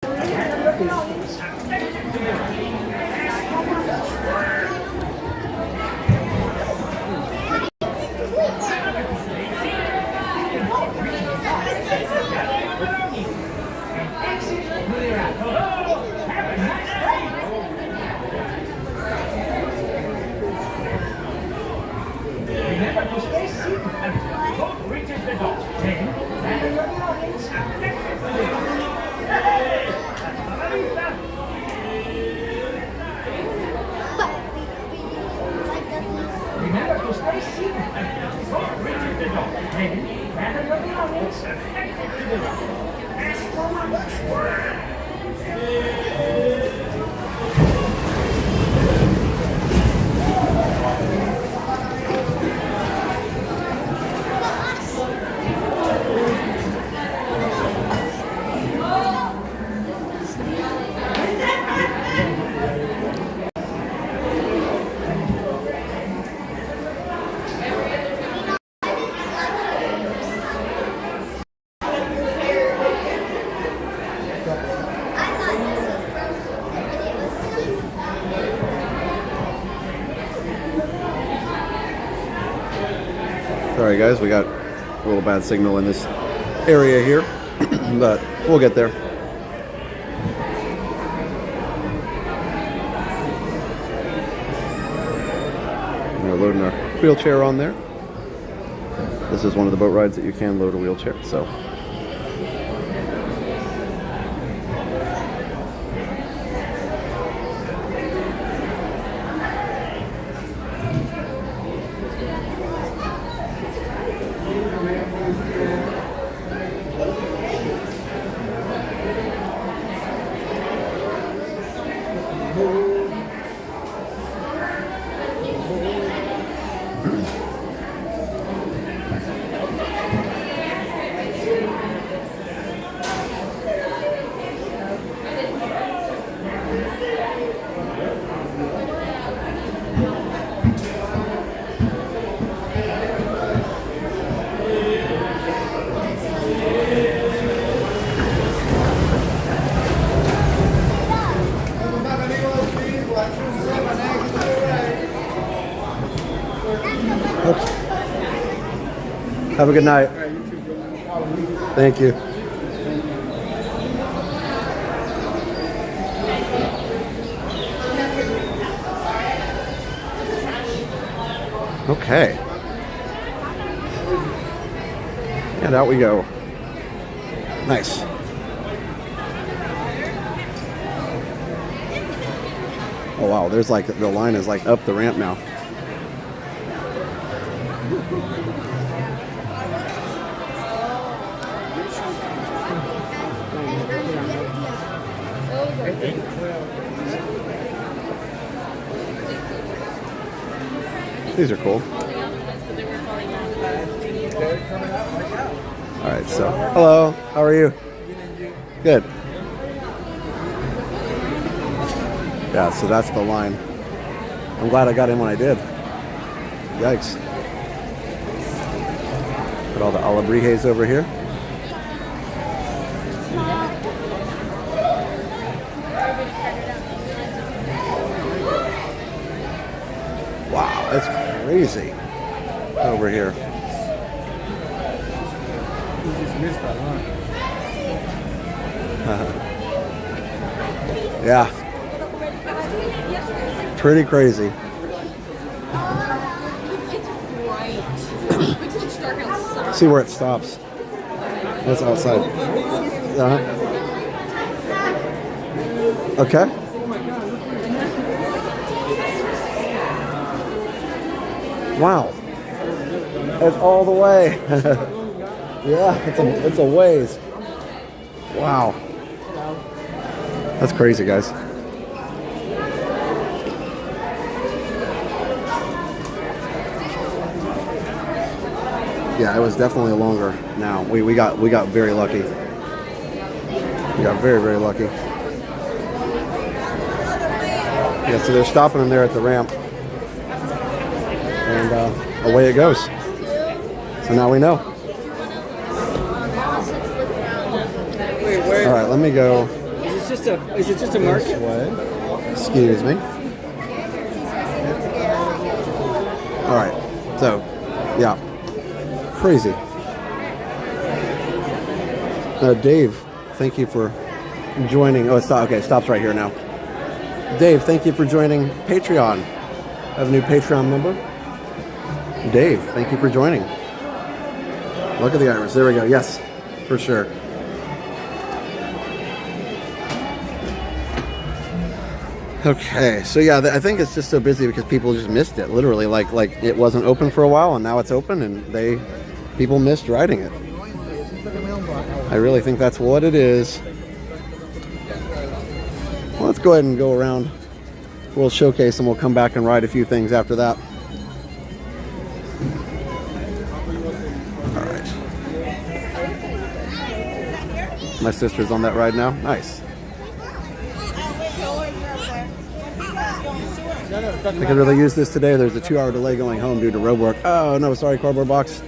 Gather your belongings. And exit to the right. Exit to the right. Have a nice day! Remember to stay seated. Until the boat reaches the dock. Then gather your belongings. And exit to the right. Hey! Hasta la vista! Remember to stay seated. Until the boat reaches the dock. Then gather your belongings. And exit to the right. Sorry guys, we got a little bad signal in this area here, but we'll get there. We're loading our wheelchair on there. This is one of the boat rides that you can load a wheelchair, so. Have a good night. Thank you. Okay. And out we go. Nice. Oh wow, there's like the line is like up the ramp now. These are cool. All right, so hello, how are you? Good. Yeah, so that's the line. I'm glad I got in when I did. Yikes. Put all the alebrijes over here. Wow, that's crazy over here. You just missed that, huh? Yeah. Pretty crazy. See where it stops. What's outside? Okay. Wow. It's all the way. Yeah, it's a ways. Wow. That's crazy, guys. Yeah, it was definitely longer now. We got very lucky. We got very, very lucky. Yeah, so they're stopping them there at the ramp. And away it goes. So now we know. All right, let me go. Is it just a market? Excuse me. All right, so yeah, crazy. Dave, thank you for joining. Oh, it stops right here now. Dave, thank you for joining Patreon. I have a new Patreon member. Dave, thank you for joining. Look at the iris. There we go. Yes, for sure. Okay, so yeah, I think it's just so busy because people just missed it. Literally, like it wasn't open for a while, and now it's open, and people missed riding it. I really think that's what it is. Well, let's go ahead and go around World Showcase, and we'll come back and ride a few things after that. All right. My sister's on that ride now. Nice. I could really use this today. There's a 2-hour delay going home due to road work. Oh no, sorry, cardboard box.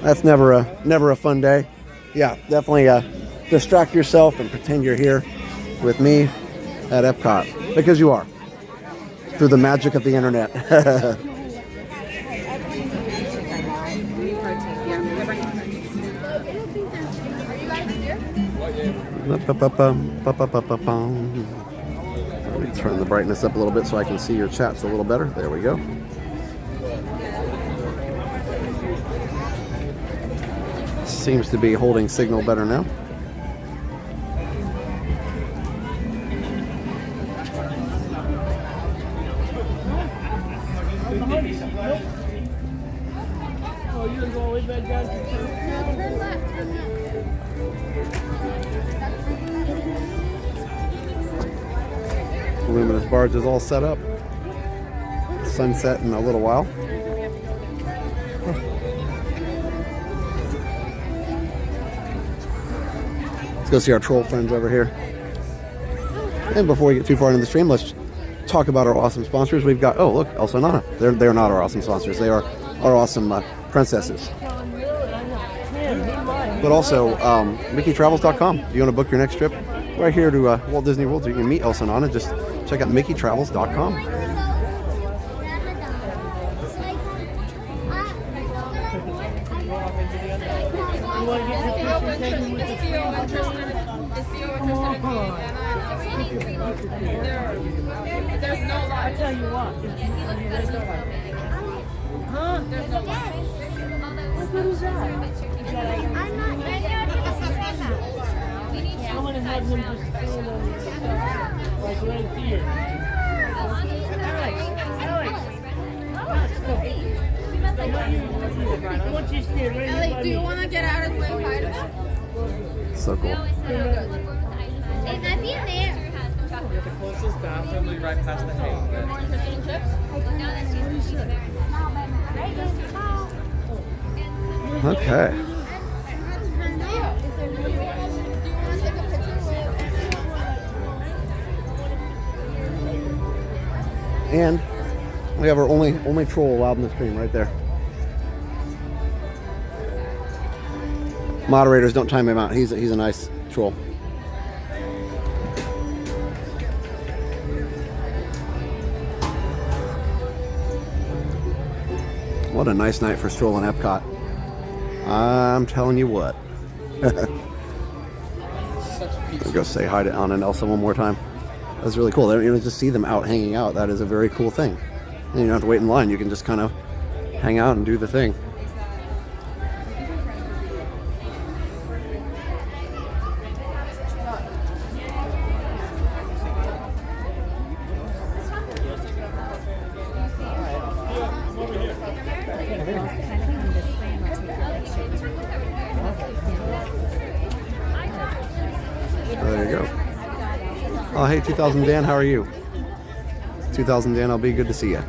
That's never a fun day. Yeah, definitely distract yourself and pretend you're here with me at Epcot, because you are, through the magic of the internet. Let me turn the brightness up a little bit so I can see your chats a little better. There we go. Seems to be holding signal better now. Luminous barge is all set up. Sunset in a little while. Let's go see our troll friends over here. And before we get too far into the stream, let's talk about our awesome sponsors. We've got, oh look, Elsa and Anna. They're not our awesome sponsors. They are our awesome princesses. But also, MickeyTravels.com. If you want to book your next trip right here to Walt Disney World, so you can meet Elsa and Anna, just check out MickeyTravels.com. There's no lie. I tell you what. Huh? There's no lie. What is that? I'm not. I'm gonna have them just stand on the like right here. Alex. I want you to stand right here. Do you want to get out of the way, Spider-Man? So cool. It might be in there. Probably right past the hay. More fish and chips? Okay. And we have our only troll allowed in the stream right there. Moderators, don't time him out. He's a nice troll. What a nice night for strolling Epcot. I'm telling you what. I'll go say hi to Anna and Elsa one more time. That's really cool. You don't just see them out hanging out. That is a very cool thing. And you don't have to wait in line. You can just kind of hang out and do the thing. There you go. Oh, hey, 2000 Dan, how are you? 2000 Dan, I'll be good to see you.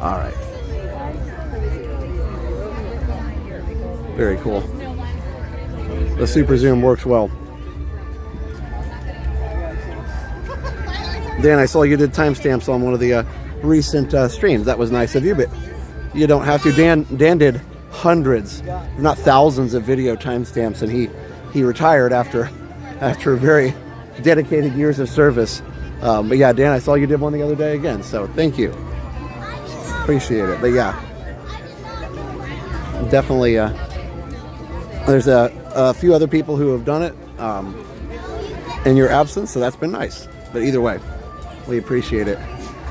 All right. Very cool. The super zoom works well. Dan, I saw you did timestamps on one of the recent streams. That was nice of you, but you don't have to. Dan did hundreds, if not thousands, of video timestamps, and he retired after very dedicated years of service. But yeah, Dan, I saw you did one the other day again, so thank you. Appreciate it. But yeah, definitely. There's a few other people who have done it in your absence, so that's been nice. But either way, we appreciate it.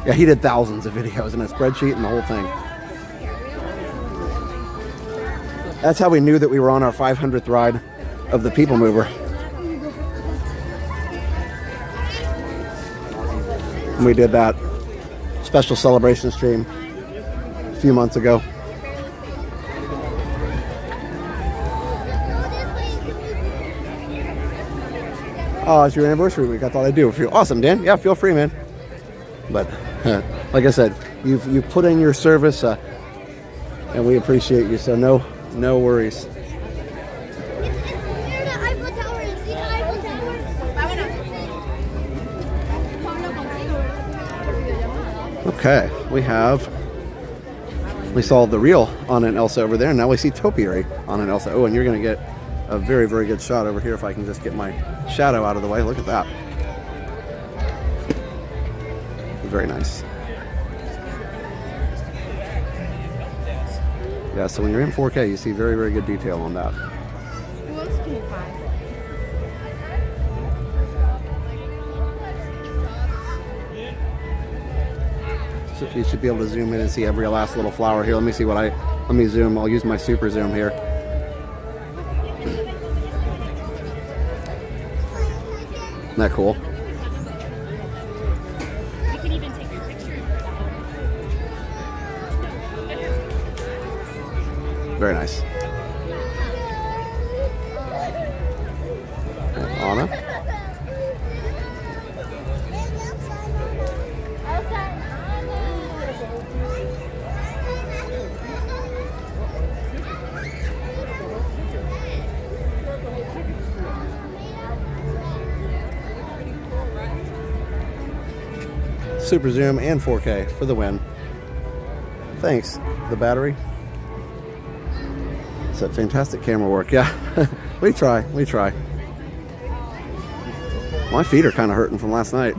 Yeah, he did thousands of videos in a spreadsheet and the whole thing. That's how we knew that we were on our 500th ride of the People Mover. And we did that special celebration stream a few months ago. Oh, it's your anniversary week. I thought I'd do it for you. Awesome, Dan. Yeah, feel free, man. But like I said, you've put in your service, and we appreciate you. So no worries. Okay, we saw the real Anna and Elsa over there, and now we see Topiary Anna and Elsa. Oh, and you're going to get a very, very good shot over here if I can just get my shadow out of the way. Look at that. Very nice. Yeah, so when you're in 4K, you see very, very good detail on that. Who else can you find? So you should be able to zoom in and see every last little flower here. Let me see let me zoom. I'll use my super zoom here. Isn't that cool? You can even take your picture. Very nice. Anna? Super zoom and 4K for the win. Thanks, the battery. It's a fantastic camera work. Yeah, we try. My feet are kind of hurting from last night,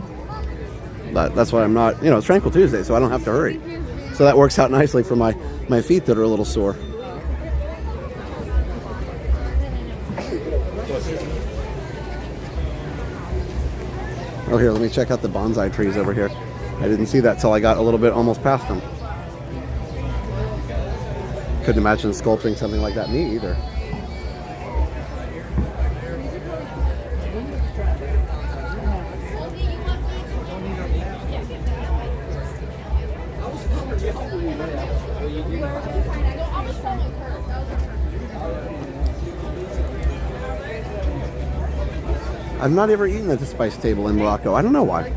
but that's why I'm not, it's Tranquil Tuesday, so I don't have to hurry. So that works out nicely for my feet that are a little sore. Oh, here, let me check out the bonsai trees over here. I didn't see that till I got a little bit almost past them. Couldn't imagine sculpting something like that, me either. I've not ever eaten at the spice table in Morocco. I don't know why.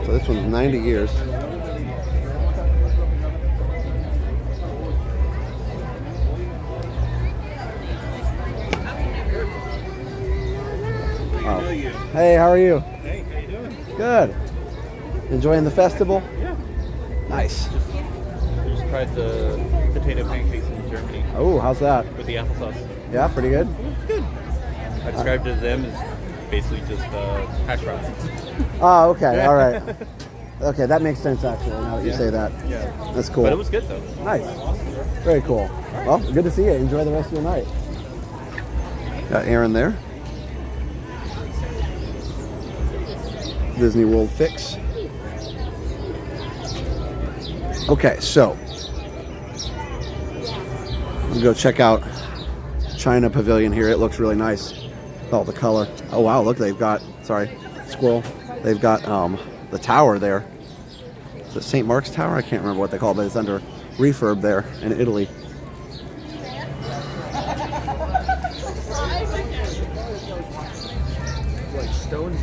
So this one's 90 years. Oh. Hey, how are you? Hey, how you doing? Good. Enjoying the festival? Yeah. Nice. I just tried the potato pancakes in Germany Oh, how's that? with the applesauce. Yeah, pretty good. I described to them as basically just hash browns. Oh, okay. All right. Okay, that makes sense actually. Now that you say that, Yeah. that's cool. But it was good though. Nice. Very cool. Well, good to see you. Enjoy the rest of your night. Got Aaron there. Disney World fix. Okay, so we'll go check out China Pavilion here. It looks really nice. Oh, the color. Oh wow, look, they've got, sorry, squirrel. They've got the tower there. Is it St. Mark's Tower? I can't remember what they call it, but it's under refurb there in Italy. Like stones.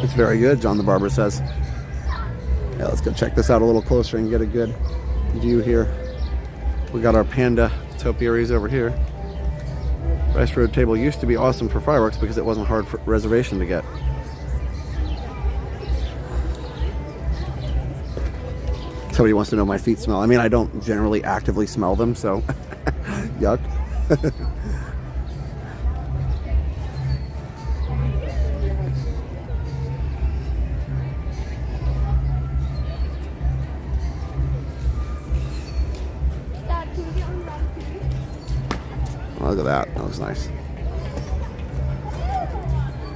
It's very good, John the Barber says. Yeah, let's go check this out a little closer and get a good view here. We got our panda topiaries over here. Rice Road table used to be awesome for fireworks because it wasn't hard for reservation to get. Somebody wants to know my feet smell. I mean, I don't generally actively smell them, so yuck. Look at that. That looks nice.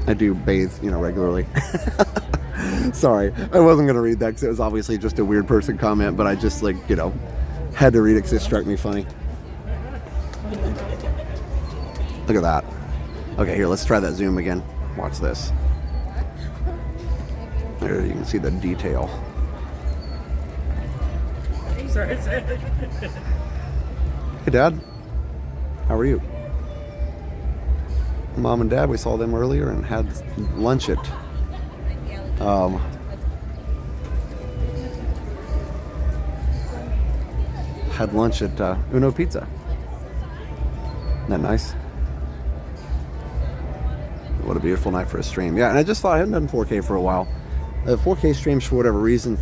I do bathe, regularly. Sorry, I wasn't going to read that because it was obviously just a weird person comment, but I just, had to read it because it struck me funny. Look at that. Okay, here, let's try that zoom again. Watch this. There, you can see the detail. Hey, Dad. How are you? Mom and Dad, we saw them earlier and had lunch at Uno Pizza. Isn't that nice? What a beautiful night for a stream. Yeah, and I just thought I hadn't done 4K for a while. 4K streams, for whatever reason,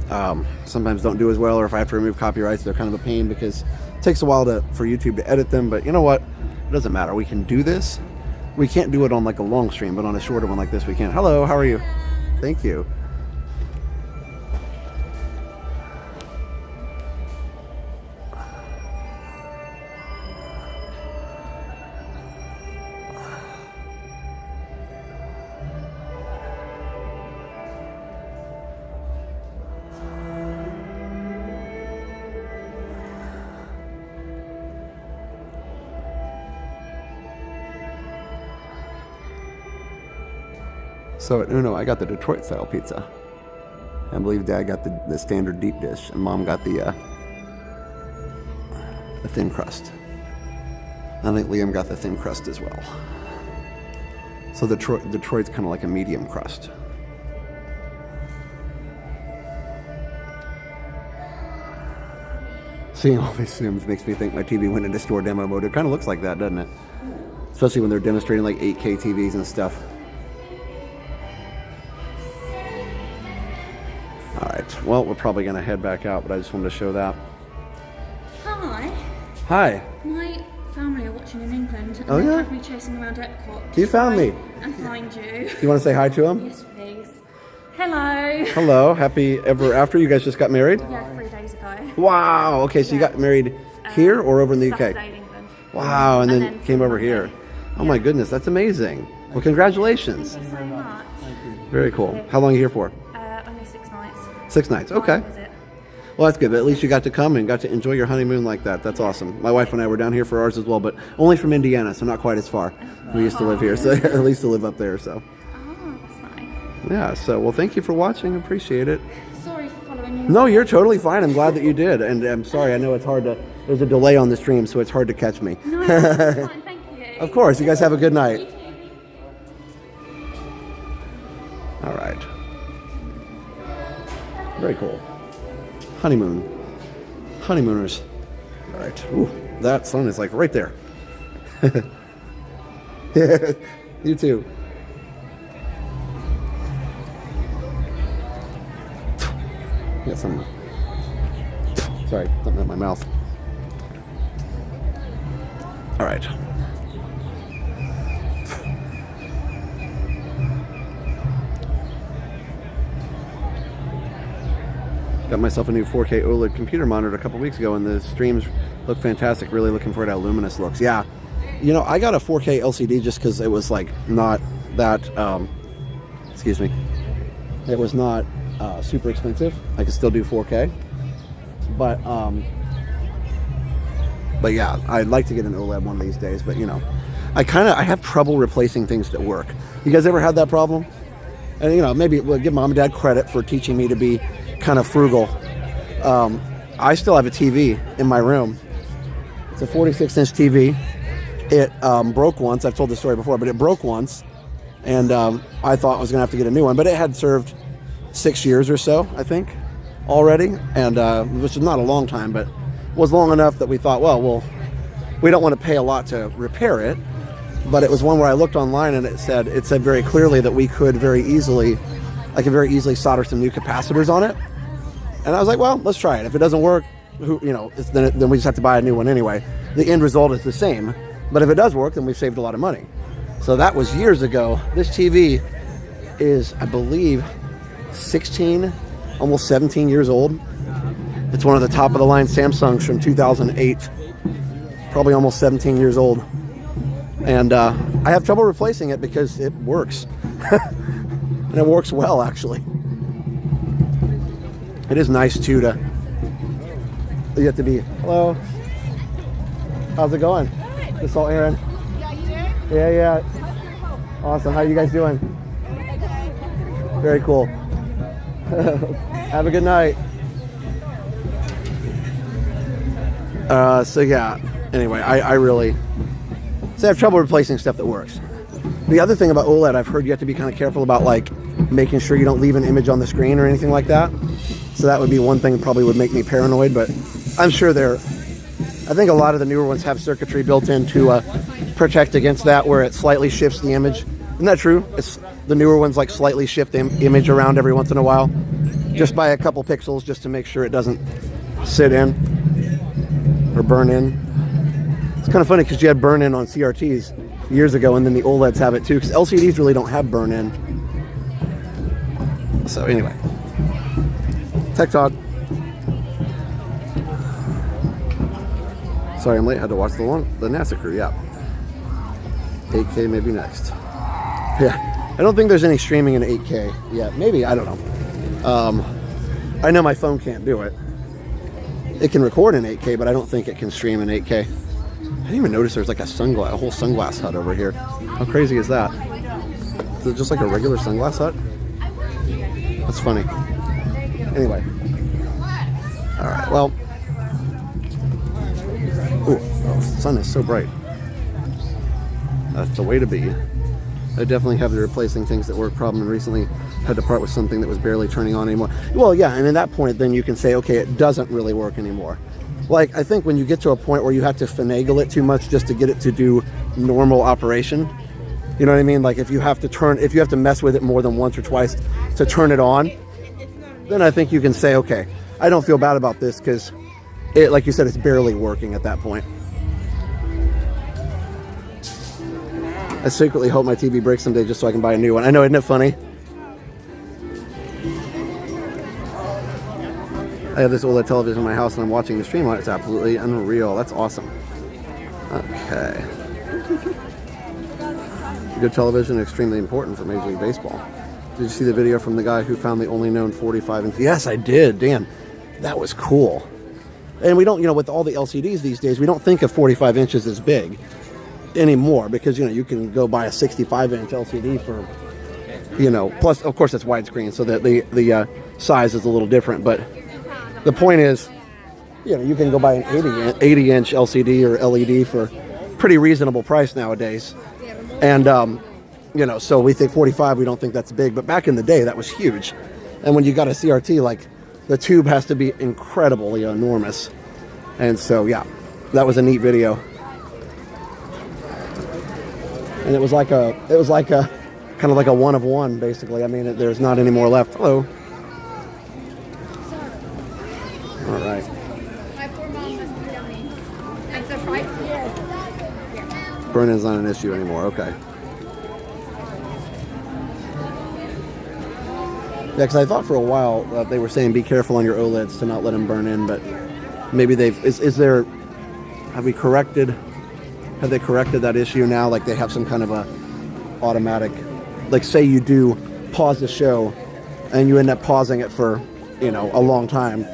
sometimes don't do as well, or if I have to remove copyrights, they're kind of a pain because it takes a while for YouTube to edit them. But you know what? It doesn't matter. We can do this. We can't do it on a long stream, but on a shorter one like this, we can. Hello, how are you? Thank you. So at Uno, I got the Detroit style pizza. I believe Dad got the standard deep dish, and Mom got the thin crust. I think Liam got the thin crust as well. So Detroit's kind of like a medium crust. Seeing all these Sims makes me think my TV went into store demo mode. It kind of looks like that, doesn't it? Especially when they're demonstrating 8K TVs and stuff. Alright, well, we're probably going to head back out, but I just wanted to show that. Hi. Hi. My family are watching in England and Oh, they yeah? have me chasing around Epcot. You found me. And find you. You want to say hi to them? Yes, please. Hello. Hello, happy ever after. You guys just got married? Yeah, 3 days ago. Wow, okay, so you got married here or over in the UK? Saturday in England. Wow, and then came over Monday. here. Oh my goodness, that's amazing. Well, congratulations. Thank you so much. Very cool. How long are you here for? Only 6 nights. 6 nights, okay. Was it? Well, that's good. But at least you got to come and got to enjoy your honeymoon like that. That's awesome. My wife and I were down here for ours as well, but only from Indiana, so not quite as far. We used to live here, so at least to live up there. So. Oh, that's nice. Yeah. So, well, thank you for watching. Appreciate it. Sorry for following you. No, you're totally fine. I'm glad that you did, and I'm sorry. I know it's hard to. There's a delay on the stream, so it's hard to catch me. No, that's fine. Thank you. Of course. You guys have a good night. All right. Very cool. Honeymoon. Honeymooners. All right. Ooh, that sun is like right there. You too. Got some. Sorry, something in my mouth. All right. Got myself a new 4K OLED computer monitor a couple weeks ago, and the streams look fantastic. Really looking forward to how Luminous looks. Yeah, you know, I got a 4K LCD just because it was like not that. Excuse me. It was not super expensive. I could still do 4K, but yeah, I'd like to get an OLED one of these days. But you know, I have trouble replacing things that work. You guys ever had that problem? And you know, maybe we'll give mom and dad credit for teaching me to be kind of frugal. I still have a TV in my room. It's a 46-inch TV. It broke once. I've told this story before, but it broke once, and I thought I was gonna have to get a new one. But it had served 6 years or so, I think, already, and which is not a long time, but was long enough that we thought, well, we don't want to pay a lot to repair it. But it was one where I looked online, and it said very clearly that we could very easily solder some new capacitors on it. And I was like, well, let's try it. If it doesn't work, then we just have to buy a new one anyway. The end result is the same. But if it does work, then we've saved a lot of money. So that was years ago. This TV is, I believe, 16, almost 17 years old. It's one of the top of the line Samsungs from 2008. Probably almost 17 years old. And I have trouble replacing it because it works. And it works well, actually. It is nice, too, you have to be, hello. How's it going? This all Aaron? Yeah. Awesome. How you guys doing? Very cool. Have a good night. So yeah, anyway, I really have trouble replacing stuff that works. The other thing about OLED, I've heard you have to be kind of careful about like making sure you don't leave an image on the screen or anything like that. So that would be one thing that probably would make me paranoid, but I'm sure I think a lot of the newer ones have circuitry built in to protect against that, where it slightly shifts the image. Isn't that true? The newer ones like slightly shift the image around every once in a while, just by a couple pixels, just to make sure it doesn't sit in or burn in. It's kind of funny because you had burn in on CRTs years ago, and then the OLEDs have it too, because LCDs really don't have burn in. So anyway, Tech Talk. Sorry I'm late, had to watch the NASA crew, yeah. 8K maybe next. Yeah, I don't think there's any streaming in 8K yet. Maybe, I don't know. I know my phone can't do it. It can record in 8K, but I don't think it can stream in 8K. I didn't even notice there's like a whole sunglass hut over here. How crazy is that? Is it just like a regular sunglass hut? That's funny. Anyway. All right, well. Ooh, the sun is so bright. That's the way to be. I definitely have the replacing things that work problem, and recently had to part with something that was barely turning on anymore. Well, yeah, and at that point, then you can say, okay, it doesn't really work anymore. Like, I think when you get to a point where you have to finagle it too much just to get it to do normal operation, you know what I mean? Like, if you have to mess with it more than once or twice to turn it on, then I think you can say, okay, I don't feel bad about this because like you said, it's barely working at that point. I secretly hope my TV breaks someday just so I can buy a new one. I know, isn't it funny? I have this OLED television in my house and I'm watching the stream on it. It's absolutely unreal. That's awesome. Okay. Good television is extremely important for Major League Baseball. Did you see the video from the guy who found the only known 45 inch? Yes, I did. Dan, That was cool. And we don't, you know, with all the LCDs these days, we don't think of 45 inches as big anymore because, you know, you can go buy a 65-inch LCD for, you know, plus, of course, it's widescreen, so that the size is a little different. But the point is, you know, you can go buy an 80-inch LCD or LED for pretty reasonable price nowadays. And, you know, so we think 45, we don't think that's big. But back in the day, that was huge. And when you got a CRT, like, the tube has to be incredibly enormous. And so, yeah, that was a neat video. And it was like a kind of like a one of one, basically. I mean, there's not any more left. Hello. All right. My poor mom must be yummy. That's a fright. Burn-in's not an issue anymore. Okay. Yeah, because I thought for a while they were saying be careful on your OLEDs to not let them burn in, but maybe they've. Have they corrected that issue now? Like they have some kind of a automatic. Like say you do pause the show, and you end up pausing it for, you know, a long time,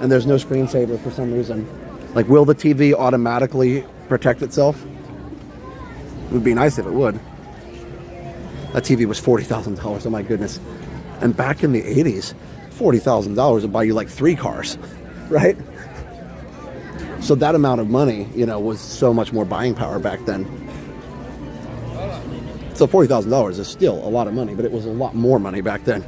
and there's no screensaver for some reason. Like, will the TV automatically protect itself? It would be nice if it would. That TV was $40,000. Oh my goodness. And back in the 80s, $40,000 would buy you like 3 cars, right? So that amount of money, you know, was so much more buying power back then. So $40,000 is still a lot of money, but it was a lot more money back then.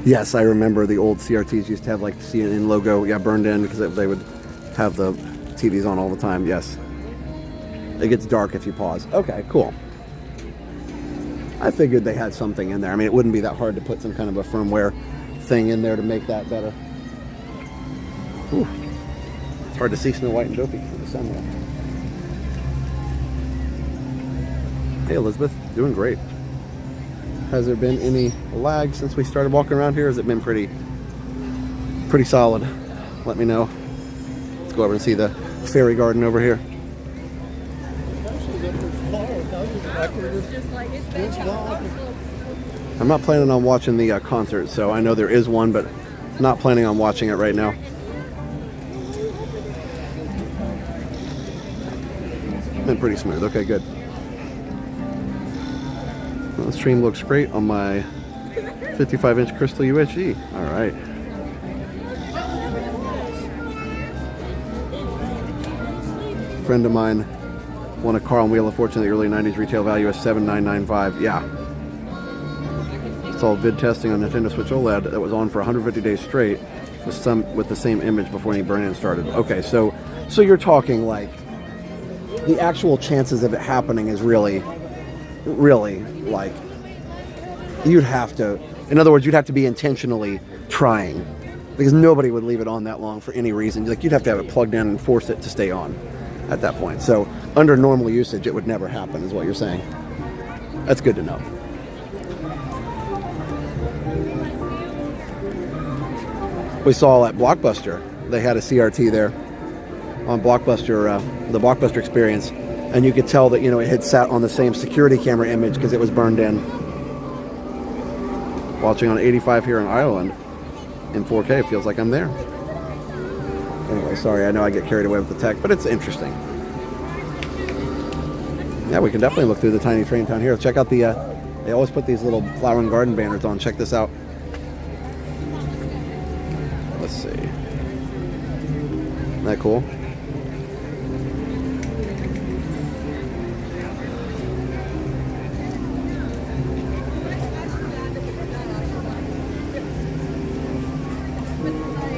Yes, I remember the old CRTs used to have like the CNN logo, yeah, burned in because they would have the TVs on all the time. Yes. It gets dark if you pause. Okay, cool. I figured they had something in there. I mean, it wouldn't be that hard to put some kind of a firmware thing in there to make that better. Whew. It's hard to see Snow White and Dopey through the sunlight. Hey, Elizabeth, doing great. Has there been any lag since we started walking around here? Has it been pretty solid? Let me know. Let's go over and see the fairy garden over here. I'm not planning on watching the concert, so I know there is one, but not planning on watching it right now. Been pretty smooth. Okay, good. Well, the stream looks great on my 55-inch crystal UHD. All right. A friend of mine won a car on Wheel of Fortune in the early 90s. Retail value is $7,995. Yeah. Installed vid testing on Nintendo Switch OLED that was on for 150 days straight with the same image before any burn-in started. Okay, so you're talking like the actual chances of it happening is really like you'd have to, in other words, you'd have to be intentionally trying because nobody would leave it on that long for any reason. Like you'd have to have it plugged in and force it to stay on at that point. So under normal usage, it would never happen is what you're saying. That's good to know. We saw at Blockbuster, they had a CRT there on Blockbuster, the Blockbuster experience. And you could tell that, you know, it had sat on the same security camera image because it was burned in. Watching on 85 here in Ireland in 4K feels like I'm there. Anyway, sorry, I know I get carried away with the tech, but it's interesting. Yeah, we can definitely look through the tiny train town here. Check out the, they always put these little flower and garden banners on. Check this out. Let's see. Isn't that cool?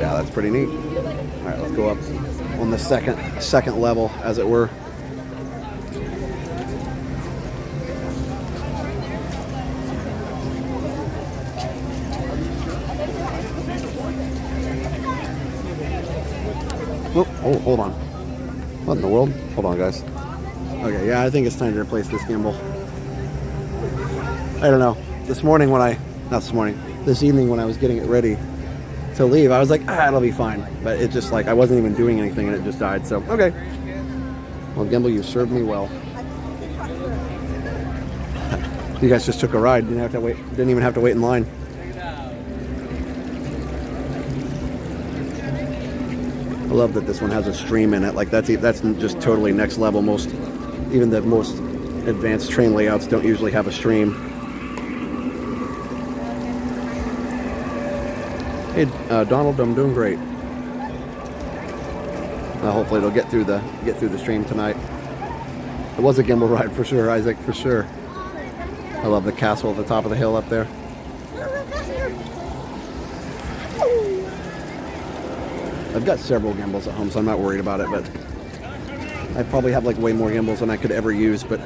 Yeah, that's pretty neat. All right, let's go up on the second level, as it were. Oh, hold on. What in the world? Hold on, guys. Okay, yeah, I think it's time to replace this gimbal. I don't know. This evening when I was getting it ready to leave. I was like, it'll be fine. But it just like, I wasn't even doing anything and it just died. So, okay. Well, Gimbal, you served me well. You guys just took a ride. Didn't have to wait. Didn't even have to wait in line. I love that this one has a stream in it. Like that's just totally next level. Even the most advanced train layouts don't usually have a stream. Hey, Donald, I'm doing great. Hopefully it'll get through the stream tonight. It was a gimbal ride for sure, Isaac, for sure. I love the castle at the top of the hill up there. I've got several gimbals at home, so I'm not worried about it, but I probably have like way more gimbals than I could ever use, but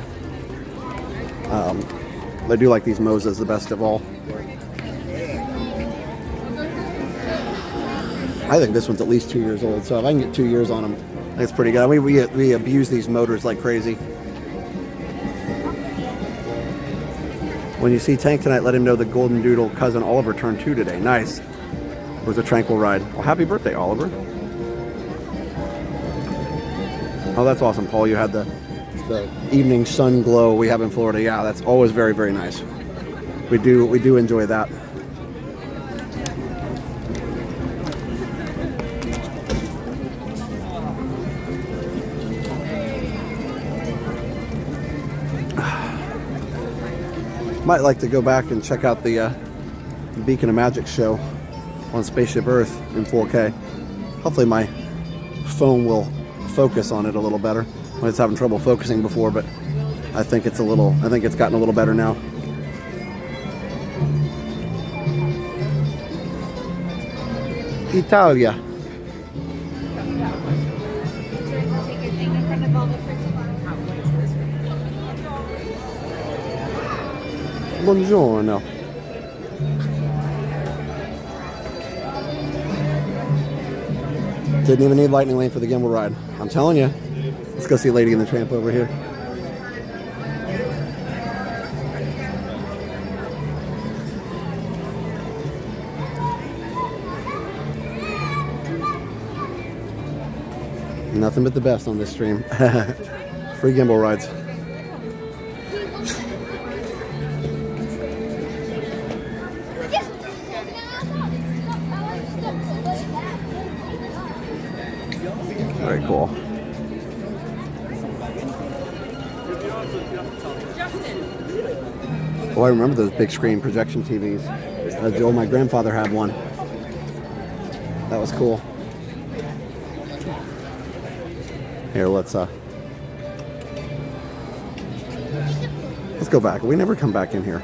I do like these Mosas the best of all. I think this one's at least 2 years old, so if I can get 2 years on them, I think it's pretty good. I mean, we abuse these motors like crazy. When you see Tank tonight, let him know the Golden Doodle cousin Oliver turned 2 today. Nice. It was a tranquil ride. Well, happy birthday, Oliver. Oh, that's awesome, Paul. You had the evening sun glow we have in Florida. Yeah, that's always very, very nice. We do enjoy that. Might like to go back and check out the Beacon of Magic show on Spaceship Earth in 4K. Hopefully my phone will focus on it a little better. I was having trouble focusing before, but I think it's gotten a little better now. Italia. Buongiorno. Didn't even need lightning lane for the gimbal ride. I'm telling you. Let's go see Lady and the Tramp over here. Nothing but the best on this stream. Free gimbal rides. Very cool. Oh, I remember those big screen projection TVs. My grandfather had one. That was cool. Here, let's go back. We never come back in here.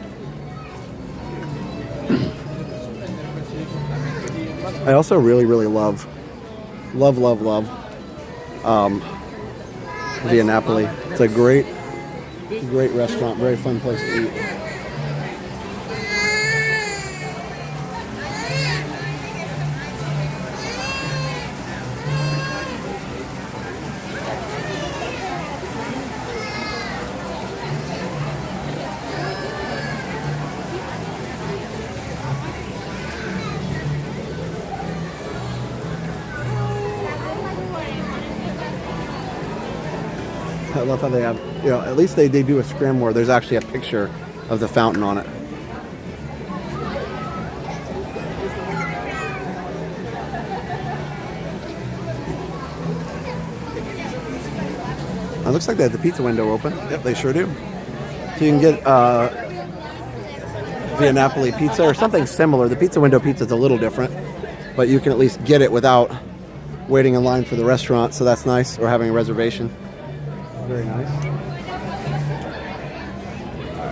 I also really, really love Via Napoli. It's a great restaurant, very fun place to eat. I love how they have, at least they do a scrim where there's actually a picture of the fountain on it. It looks like they have the pizza window open. Yep, they sure do. So you can get Via Napoli pizza or something similar. The pizza window pizza is a little different, but you can at least get it without waiting in line for the restaurant, so that's nice, or having a reservation. Very nice.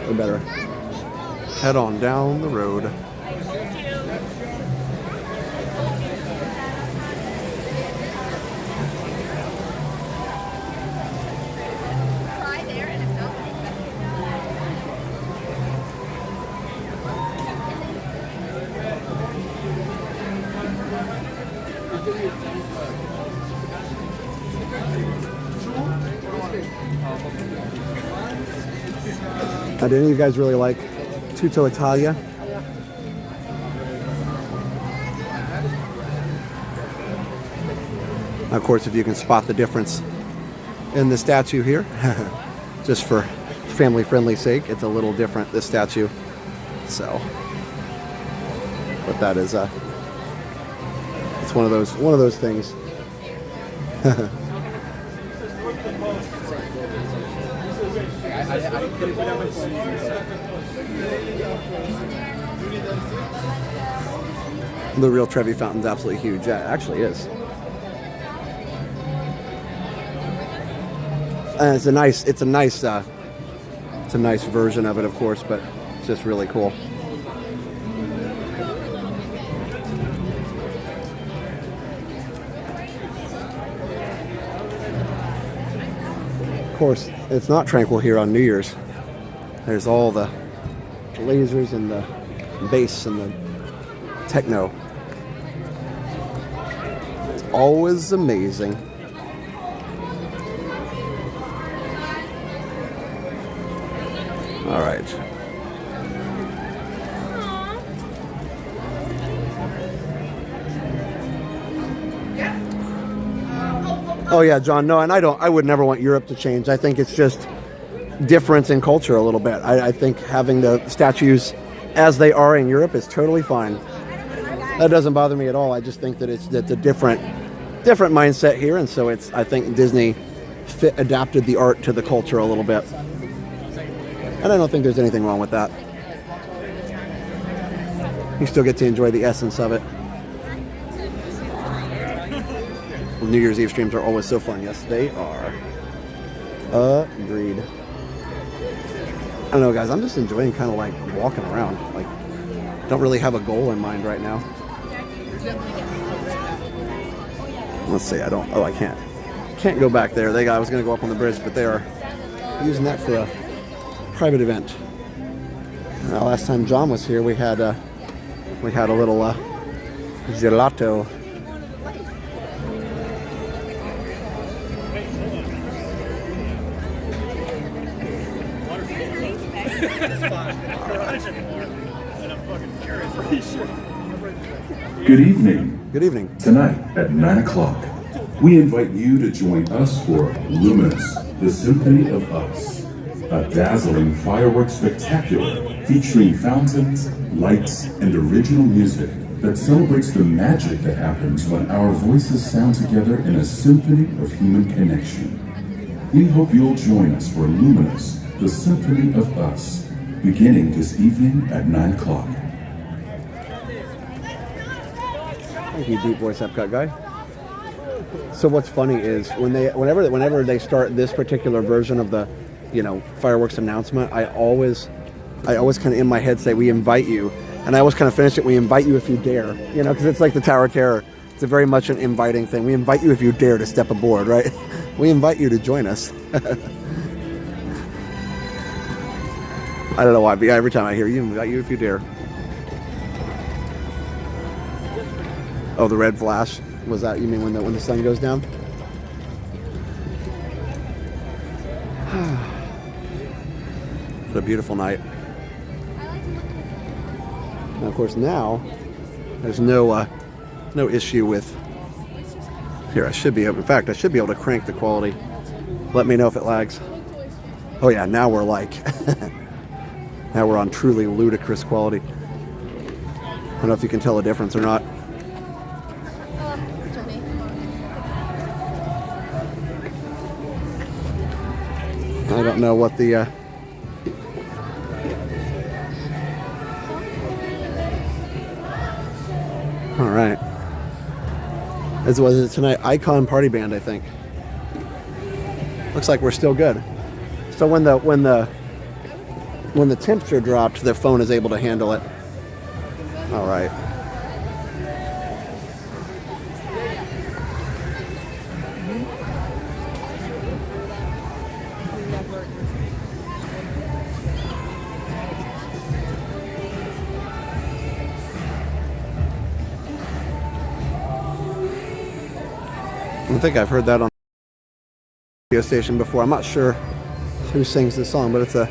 We better head on down the road. Did any of you guys really like Tutto Italia? Of course, if you can spot the difference in the statue here, just for family-friendly sake, it's a little different, this statue. So, but that is it's one of those things. The real Trevi Fountain's absolutely huge. Yeah, it actually is. And it's a nice version of it, of course, but it's just really cool. Of course, it's not tranquil here on New Year's. There's all the lasers and the bass and the techno. It's always amazing. All right. Oh yeah, John. No, and I would never want Europe to change. I think it's just difference in culture a little bit. I think having the statues as they are in Europe is totally fine. That doesn't bother me at all. I just think that it's a different mindset here, and so I think Disney adapted the art to the culture a little bit. And I don't think there's anything wrong with that. You still get to enjoy the essence of it. New Year's Eve streams are always so fun. Yes, they are. Agreed. I don't know, guys. I'm just enjoying kind of like walking around. Like, don't really have a goal in mind right now. Let's see. I can't go back there. I was going to go up on the bridge, but they are using that for a private event. Last time John was here, we had a little gelato. Good evening. Good evening. Tonight at 9 o'clock, we invite you to join us for Luminous, the Symphony of Us, a dazzling fireworks spectacular featuring fountains, lights, and original music that celebrates the magic that happens when our voices sound together in a symphony of human connection. We hope you'll join us for Luminous, the Symphony of Us, beginning this evening at 9 o'clock. Thank you, deep voice Epcot guy. So what's funny is whenever they start this particular version of the, fireworks announcement, I always kind of in my head say, we invite you, and I always kind of finish it, we invite you if you dare, because it's like the Tower of Terror. It's a very much an inviting thing. We invite you if you dare to step aboard, right? We invite you to join us. I don't know why, but every time I hear you, invite you if you dare. Oh, the red flash. Was that, you mean when the sun goes down? What a beautiful night. And of course now, there's no issue with, here I should be able to crank the quality. Let me know if it lags. Oh yeah, now we're now we're on truly ludicrous quality. I don't know if you can tell the difference or not. I don't know what the all right. As was it tonight? Icon Party Band, I think. Looks like we're still good. So when the temperature dropped, the phone is able to handle it. All right. I think I've heard that on the radio station before. I'm not sure who sings this song, but it's a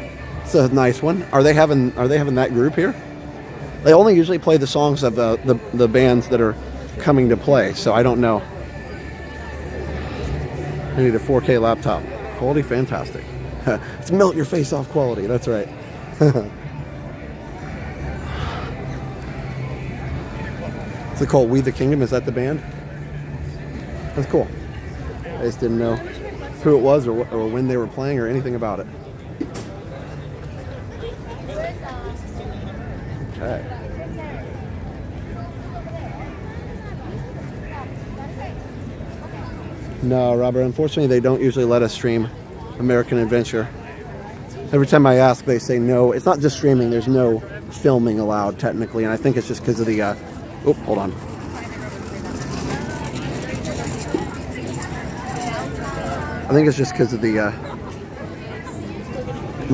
nice one. Are they having that group here? They only usually play the songs of the bands that are coming to play, so I don't know. I need a 4K laptop. Quality fantastic. It's melt your face off quality. That's right. Is it called We the Kingdom? Is that the band? That's cool. I just didn't know who it was or when they were playing or anything about it. Okay. No, Robert, unfortunately they don't usually let us stream American Adventure. Every time I ask, they say no. It's not just streaming, there's no filming allowed technically, and I think it's just because of the, oh, hold on. I think it's just because of the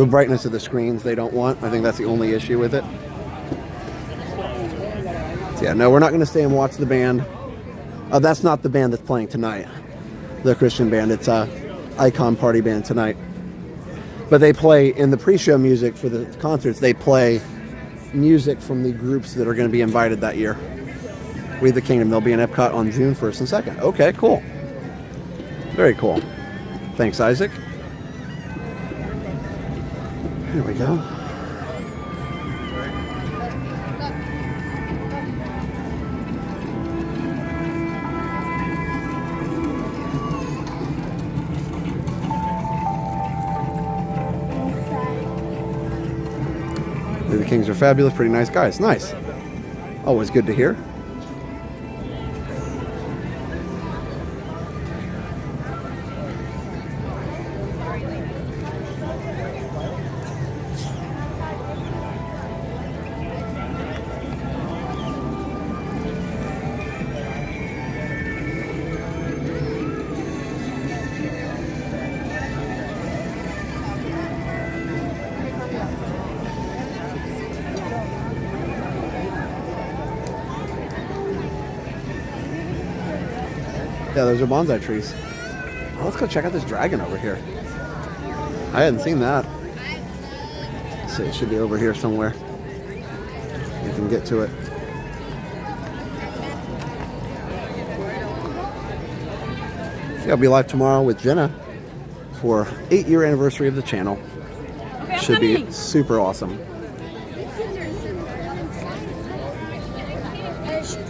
brightness of the screens they don't want. I think that's the only issue with it. So yeah, no, we're not going to stay and watch the band. That's not the band that's playing tonight. The Christian band. It's a Icon Party band tonight. But they play in the pre-show music for the concerts. They play music from the groups that are going to be invited that year. We the Kingdom. They'll be in Epcot on June 1st and 2nd. Okay, cool. Very cool. Thanks, Isaac. Here we go. The Kings are fabulous, pretty nice guys. Nice. Always good to hear. Yeah, those are bonsai trees. Oh, let's go check out this dragon over here. I hadn't seen that. Let's see, it should be over here somewhere. We can get to it. Yeah, I'll be live tomorrow with Jenna for 8-year anniversary of the channel. Okay, Should be super awesome.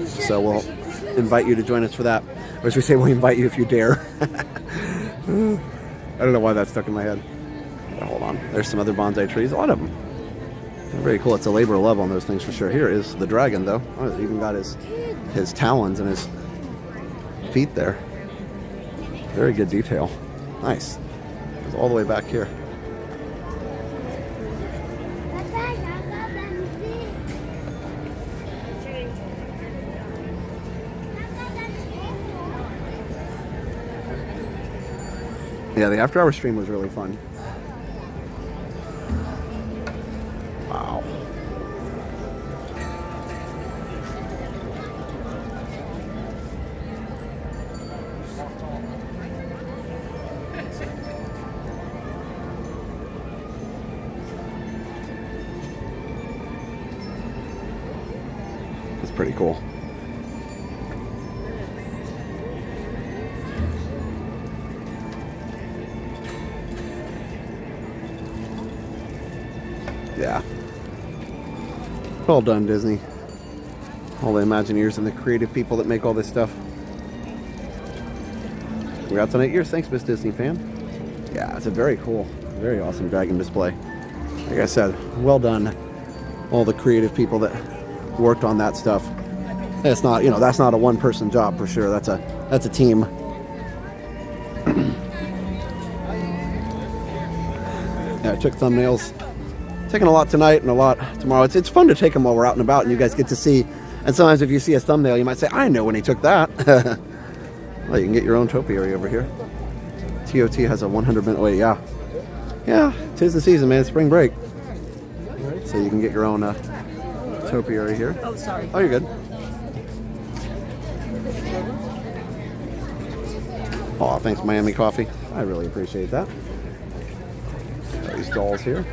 So we'll invite you to join us for that. Or as we say, we'll invite you if you dare. I don't know why that stuck in my head. But hold on. There's some other bonsai trees. A lot of them. They're very cool. It's a labor of love on those things for sure. Here is the dragon, though. Oh, it's even got his talons and his feet there. Very good detail. Nice. It's all the way back here. Yeah, the after-hour stream was really fun. Wow. That's pretty cool. Yeah. Well done, Disney. All the Imagineers and the creative people that make all this stuff. Congrats on 8 years. Thanks, Miss Disney fan. Yeah, it's a very cool, very awesome dragon display. Like I said, well done. All the creative people that worked on that stuff. It's not, that's not a one-person job for sure. That's a team. Yeah, I took thumbnails. Taking a lot tonight and a lot tomorrow. It's fun to take them while we're out and about and you guys get to see. And sometimes if you see a thumbnail, you might say, I know when he took that. Well, you can get your own topiary over here. TOT has a 100-minute wait. Yeah. Yeah, 'tis the season, man. It's spring break. So you can get your own topiary here. Oh, sorry. Oh, you're good. Oh, thanks, Miami Coffee. I really appreciate that. Got these dolls here.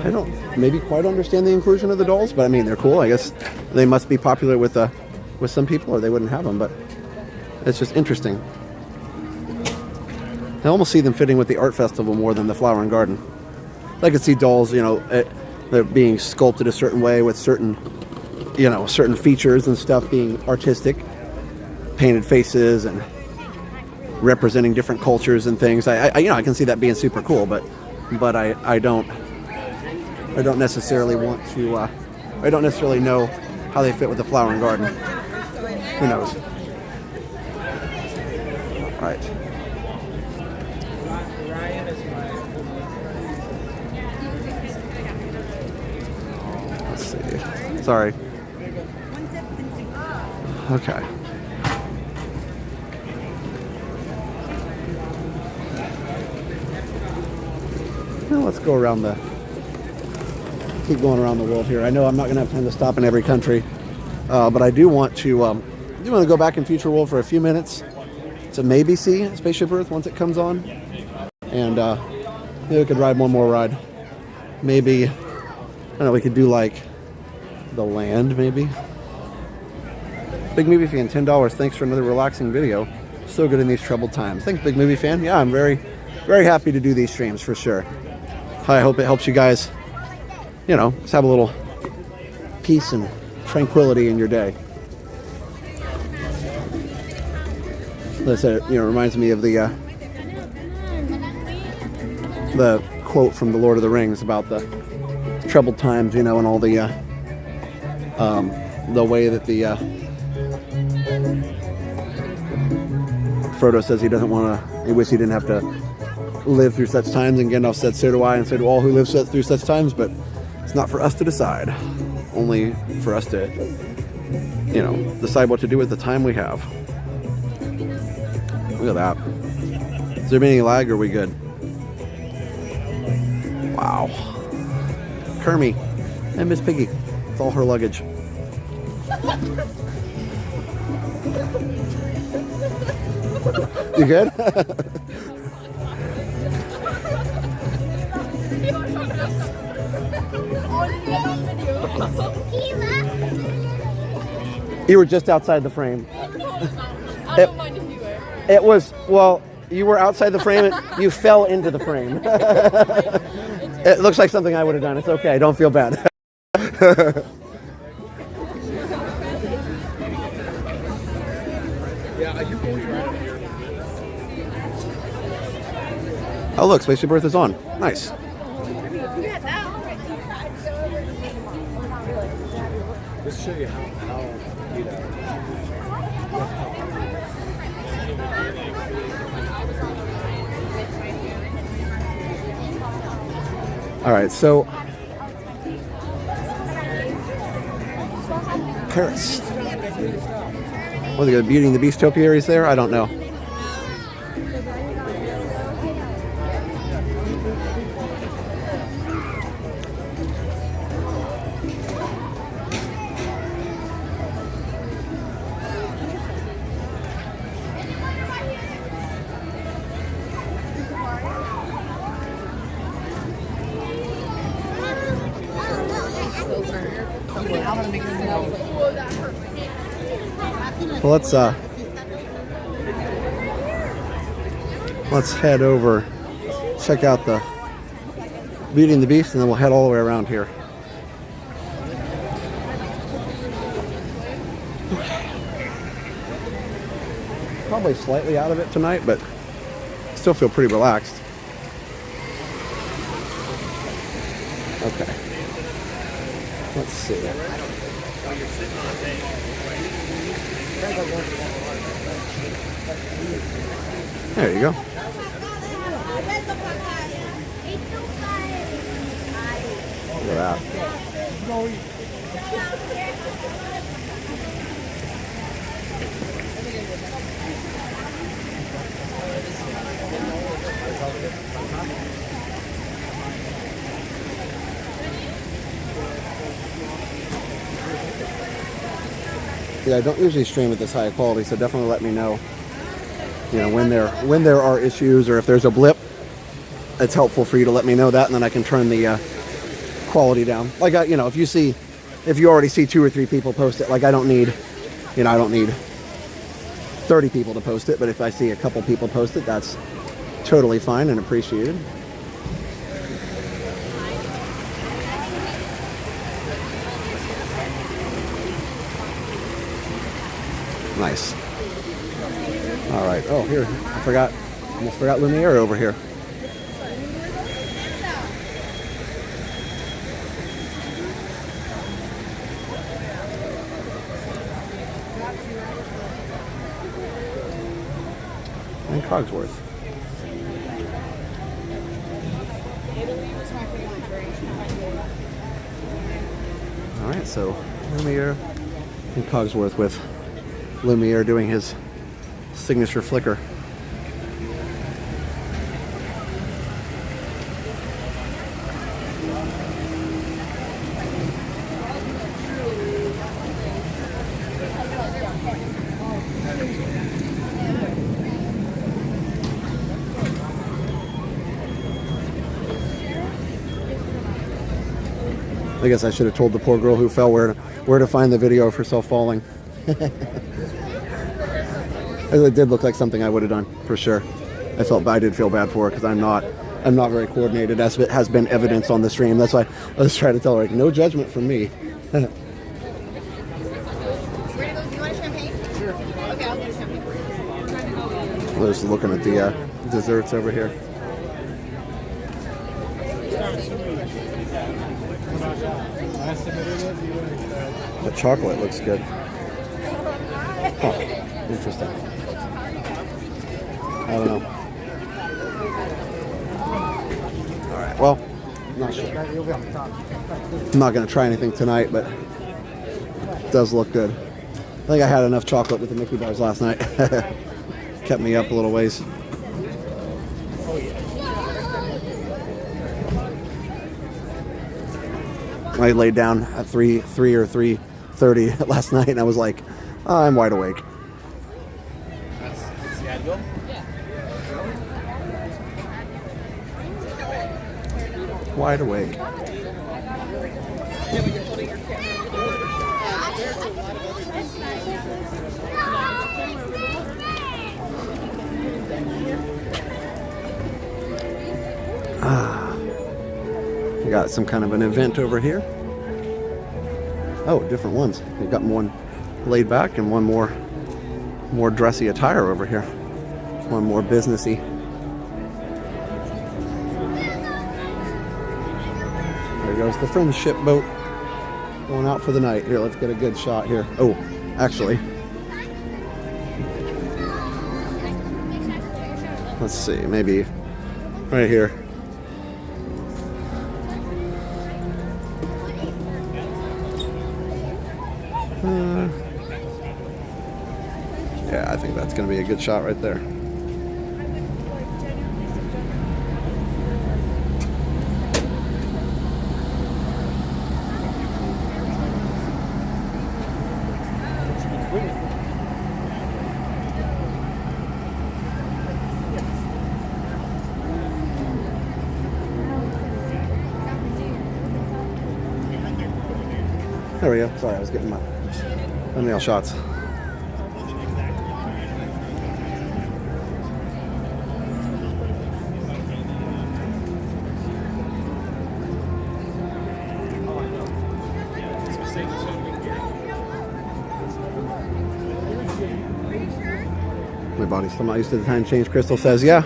I don't maybe quite understand the inclusion of the dolls, but I mean, they're cool. I guess they must be popular with with some people, or they wouldn't have them. But it's just interesting. I almost see them fitting with the art festival more than the Flower and Garden. I could see dolls, you know, they're being sculpted a certain way with certain, you know, certain features and stuff being artistic, painted faces and representing different cultures and things. I you know, I can see that being super cool, but I don't necessarily want to. I don't necessarily know how they fit with the Flower and Garden. Who knows? All right. Let's see. Sorry. Okay. Now let's go around keep going around the world here. I know I'm not going to have time to stop in every country, but I do want to go back in Future World for a few minutes to maybe see Spaceship Earth once it comes on, and maybe we could ride one more ride. Maybe, I don't know, we could do like the land, maybe. Big Movie Fan, $10. Thanks for another relaxing video. So good in these troubled times. Thanks, Big Movie Fan. Yeah, I'm very, very happy to do these streams for sure. I hope it helps you guys, you know, just have a little peace and tranquility in your day. As I said, you know, it reminds me of the quote from The Lord of the Rings about the troubled times, you know, and all the way that Frodo says he doesn't want to, he wishes he didn't have to live through such times, and Gandalf said, so do I, and so do all who live through such times, but it's not for us to decide, only for us to, you know, decide what to do with the time we have. Look at that. Is there any lag, or are we good? Wow. Kermie and Miss Piggy. It's all her luggage. You good? You were just outside the frame. I don't mind if you were. It was, well, you were outside the frame and you fell into the frame. It looks like something I would have done. It's okay. Don't feel bad. Oh, look, Spaceship Earth is on. Nice. Just to show you how you know. All right, so Paris. What are the Beauty and the Beast topiaries there? I don't know. Well, let's head over, check out the Beauty and the Beast, and then we'll head all the way around here. Probably slightly out of it tonight, but still feel pretty relaxed. Okay. Let's see. There you go. Look at that. Yeah, I don't usually stream at this high quality, so definitely let me know, you know, when there are issues or if there's a blip. It's helpful for you to let me know that, and then I can turn the quality down. Like, you know, if you already see 2 or 3 people post it, like I don't need You know, I don't need 30 people to post it, but if I see a couple people post it, that's totally fine and appreciated. Nice. All right. Oh, here. Almost forgot Luminere over here. And Cogsworth. All right, so Luminere and Cogsworth with Luminere doing his signature flicker. I guess I should have told the poor girl who fell where to find the video of herself falling. It did look like something I would have done for sure. I did feel bad for her because I'm not very coordinated, as it has been evidenced on the stream. That's why I was trying to tell her, like, no judgment from me. Where to go? Do you want a champagne? Sure. Okay, I'll get a champagne. I was looking at the desserts over here. The chocolate looks good. Huh. Interesting. I don't know. Alright, well, not sure. I'm not going to try anything tonight, but it does look good. I think I had enough chocolate with the Mickey bars last night. Kept me up a little ways. I laid down at 3 or 3:30 last night, and I was like, oh, I'm wide awake. That's the Advil? Wide awake. We got some kind of an event over here. Oh, different ones. We've got one laid back and one more dressy attire over here. One more businessy. There goes the friendship boat going out for the night. Here, let's get a good shot here. Oh, actually, let's see, maybe right here. Yeah, I think that's going to be a good shot right there. There we go. Sorry, I was getting my thumbnail shots. My body's still not used to the time change. Crystal says, yeah,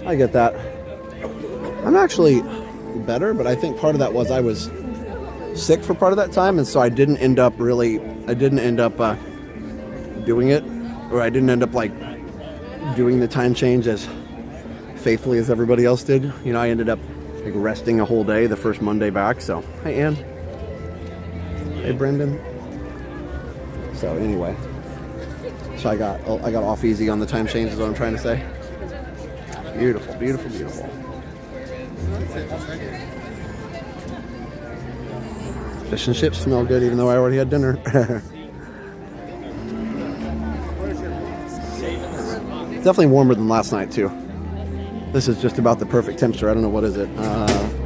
I get that. I'm actually better, but I think part of that was I was sick for part of that time, and so I didn't end up doing it, or I didn't end up like doing the time change as faithfully as everybody else did. You know, I ended up like resting a whole day the first Monday back. So, hey Ann, hey Brendan. So anyway, so I got off easy on the time change is what I'm trying to say. Beautiful, beautiful, beautiful. Fish and chips smell good, even though I already had dinner. Definitely warmer than last night too. This is just about the perfect temperature. I don't know, what is it?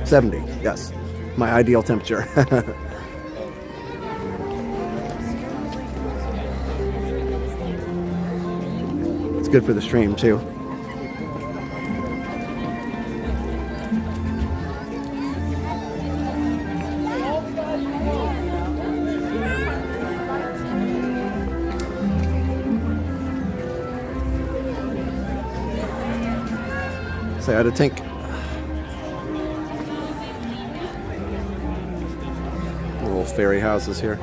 70. Yes, my ideal temperature. good for the stream too. Say hi to Tink. Little fairy houses here.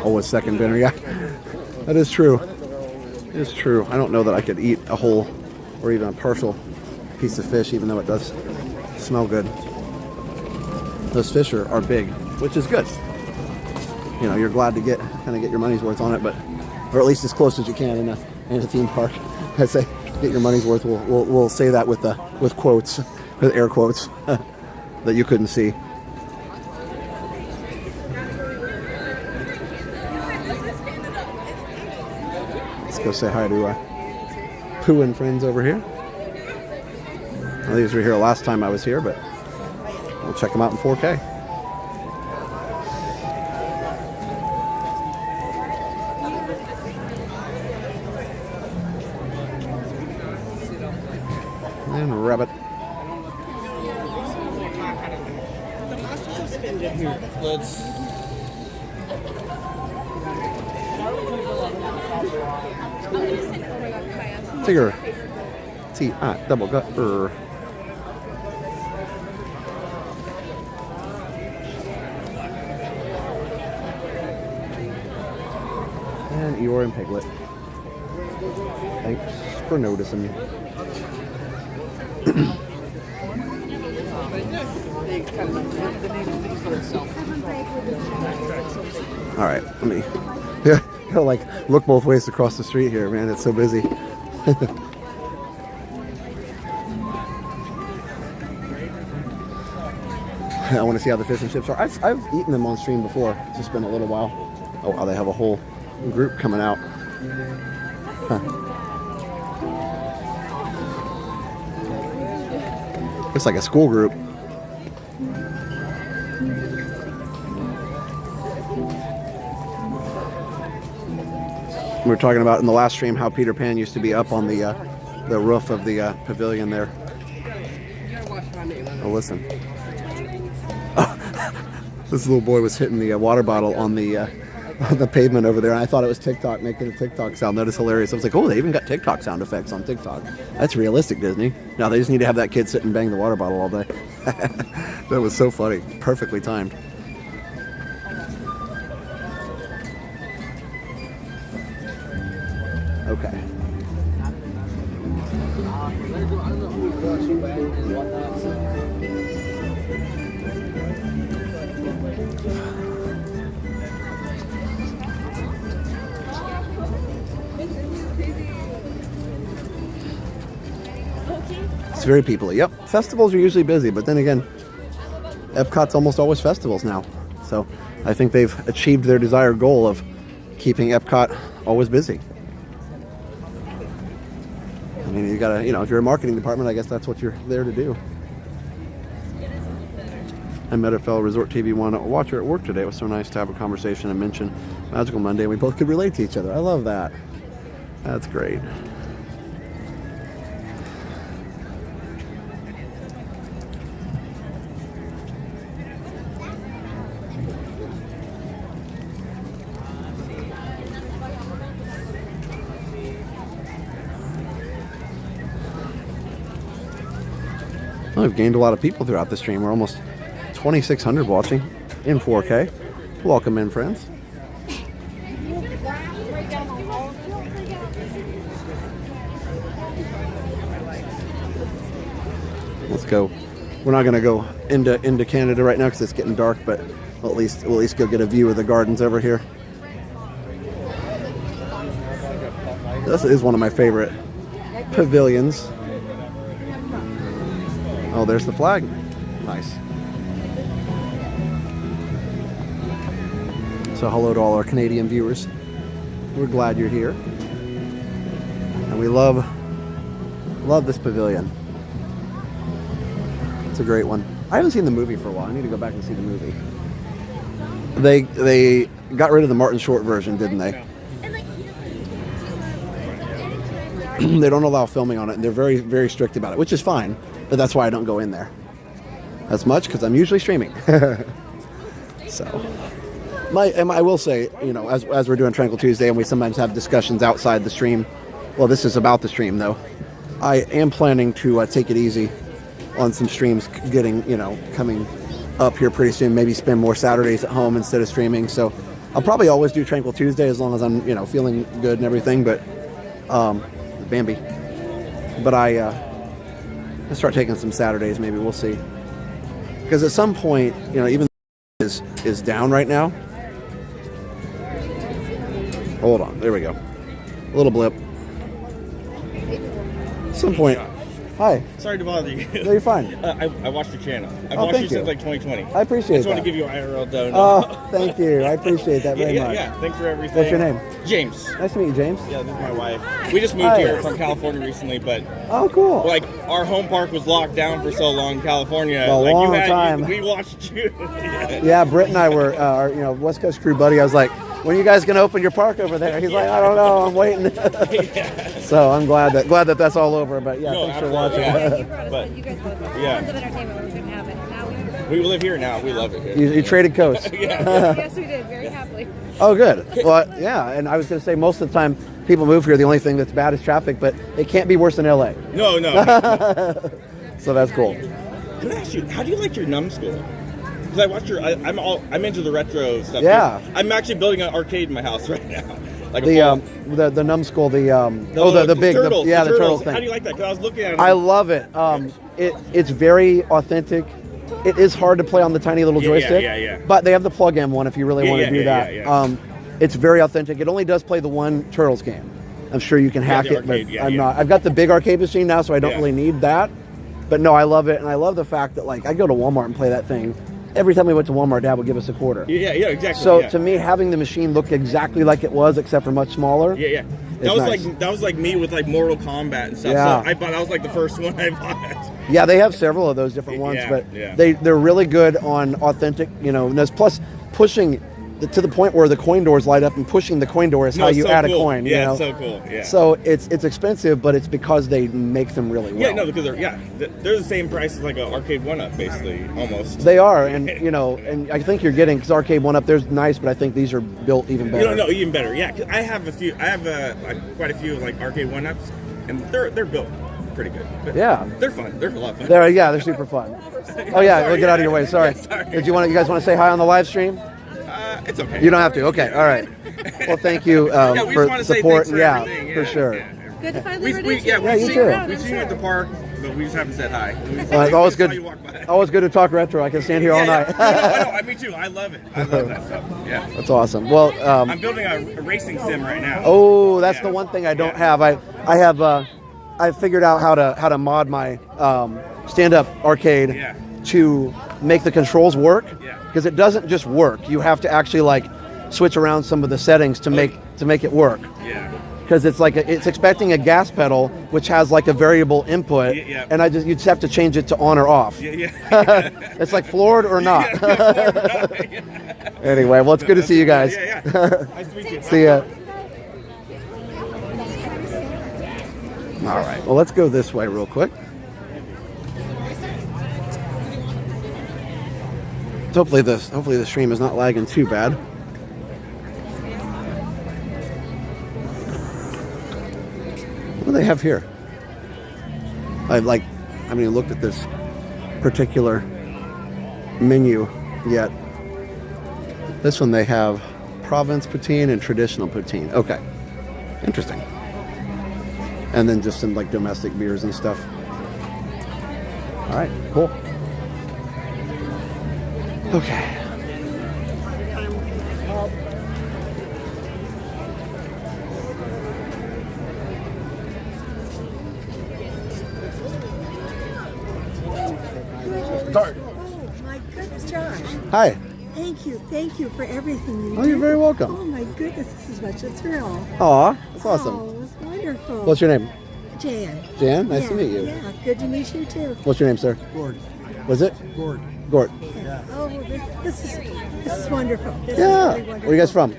Oh, a second dinner, yeah. That is true. It is true. I don't know that I could eat a whole or even a partial piece of fish, even though it does smell good. Those fish are big, which is good. You know, you're glad to get your money's worth on it, but or at least as close as you can in a theme park. I say get your money's worth. We'll say that with quotes, with air quotes that you couldn't see. Let's go say hi to Pooh and friends over here. Well, these were here last time I was here, but we'll check them out in 4K. And rabbit. Let's. Tigger. Double gut. And Eeyore and Piglet. Thanks for noticing. All right, let me gotta like look both ways across the street here, man. It's so busy. I want to see how the fish and chips are. I've eaten them on stream before. It's just been a little while. Oh wow, they have a whole group coming out. Huh. Looks like a school group. We were talking about in the last stream how Peter Pan used to be up on the roof of the pavilion there. Oh, listen. Oh, this little boy was hitting the water bottle on the pavement over there, and I thought it was TikTok making a TikTok sound. That is hilarious. I was like, oh, they even got TikTok sound effects on TikTok. That's realistic, Disney. No, they just need to have that kid sit and bang the water bottle all day. That was so funny. Perfectly timed. Okay. It's very people-y. Yep, festivals are usually busy, but then again, Epcot's almost always festivals now. So I think they've achieved their desired goal of keeping Epcot always busy. I mean, you gotta, if you're a marketing department, I guess that's what you're there to do. I met a fellow Resort TV One watcher at work today. It was so nice to have a conversation and mention Magical Monday. We both could relate to each other. I love that. That's great. Well, we've gained a lot of people throughout the stream. We're almost 2,600 watching in 4K. Welcome in, friends. Let's go. We're not going to go into Canada right now because it's getting dark, but we'll at least go get a view of the gardens over here. This is one of my favorite pavilions. Oh, there's the flag. Nice. So hello to all our Canadian viewers. We're glad you're here. And we love this pavilion. It's a great one. I haven't seen the movie for a while. I need to go back and see the movie. They got rid of the Martin Short version, didn't they? They don't allow filming on it, and they're very, very strict about it, which is fine. But that's why I don't go in there as much, because I'm usually streaming. So, I will say, you know, as we're doing Tranquil Tuesday, and we sometimes have discussions outside the stream. Well, this is about the stream, though. I am planning to take it easy on some streams, coming up here pretty soon. Maybe spend more Saturdays at home instead of streaming. So, I'll probably always do Tranquil Tuesday as long as I'm, feeling good and everything. But, Bambi. But I'll start taking some Saturdays. Maybe we'll see. Because at some point, even is down right now. Hold on, there we go. A little blip. At some point. Hi. Sorry to bother you. No, you're fine. I watched your channel. I've watched you since like 2020. I appreciate that. I just want to give you an IRL donut. Oh, thank you. I appreciate that very much. Yeah, thanks for everything. What's your name? James. Nice to meet you, James. Yeah, this is my wife. We just moved here from California recently, but oh, cool. Like our home park was locked down for so long in California. A long time. We watched you. Yeah, Britt and I were, our West Coast crew buddy. I was like, when are you guys going to open your park over there? He's like, I don't know. I'm waiting. So I'm glad that that's all over. But yeah, thanks for watching. But, you guys both have tons of entertainment. We couldn't have it. Now we live here now. We love it here. You traded coast. Yes, we did. Very happily. Oh, good. Well, yeah. And I was going to say, most of the time people move here, the only thing that's bad is traffic, but it can't be worse than LA. No. So that's cool. Can I ask you, how do you like your numbskull? Because I watched I'm into the retro stuff. Yeah. I'm actually building an arcade in my house right now. Like the numbskull, the big turtles, the turtles thing. How do you like that? Because I was looking at it. I love it. It's very authentic. It is hard to play on the tiny little joystick. Yeah. But they have the plug-in one if you really want to do that. Yeah. It's very authentic. It only does play the one Turtles game. I'm sure you can hack it, arcade, but I'm not. I've got the big arcade machine now, so I don't really need that. But no, I love it, and I love the fact that I go to Walmart and play that thing. Every time we went to Walmart, Dad would give us a quarter. Yeah, exactly. So to me, having the machine look exactly like it was, except for much smaller. Yeah. That was like me with Mortal Kombat and stuff. Yeah. So that was like the first one I bought. Yeah, they have several of those different ones, but yeah. they're really good on authentic, plus pushing to the point where the coin doors light up, and pushing the coin door is how you add a coin. Yeah, it's so cool. Yeah. So it's expensive, but it's because they make them really well. Yeah, no, because they're the same price as like an arcade 1-up, basically, almost. They are, and and I think you're getting, because arcade 1-up, there's nice, but I think these are built even better. No, even better. Yeah, 'cause I have quite a few arcade 1-ups, and they're built pretty good. But yeah, they're fun. They're a lot of fun. They're super fun. Oh yeah, we'll get out of your way. Sorry. Sorry. You guys want to say hi on the live stream? It's okay. You don't have to. Okay, all right. Well, thank you for support. For sure. Good to finally you too. We've seen you at the park, but we just haven't said hi. Always good to talk retro. I can stand here all night. No, me too. I love it. I love that stuff. Yeah. That's awesome. Well, I'm building a racing sim right now. Oh, that's the one thing I don't have. I figured out how to mod my stand-up arcade to make the controls work, because it doesn't just work. You have to actually switch around some of the settings to make it work. Yeah. Because it's expecting a gas pedal which has a variable input, and you just have to change it to on or off. It's like floored or not. Anyway, well, it's good to see you guys. Nice to meet you. See ya. All right. Well, let's go this way real quick. Hopefully the stream is not lagging too bad. What do they have here? I haven't even looked at this particular menu yet. This one they have province poutine and traditional poutine. Okay, interesting. And then just some domestic beers and stuff. All right, cool. Okay. Start. Oh my goodness, Josh. Hi. Thank you. Thank you for everything you do. Oh, you're very welcome. Oh my goodness, this is such a thrill. Aw, that's awesome. Oh, it's wonderful. What's your name? Jan. Jan, nice to meet you. Yeah, good to meet you too. What's your name, sir? Gord. Was it? Gord. Gort. Oh, this is wonderful. This Yeah. is really wonderful. Where are you guys from?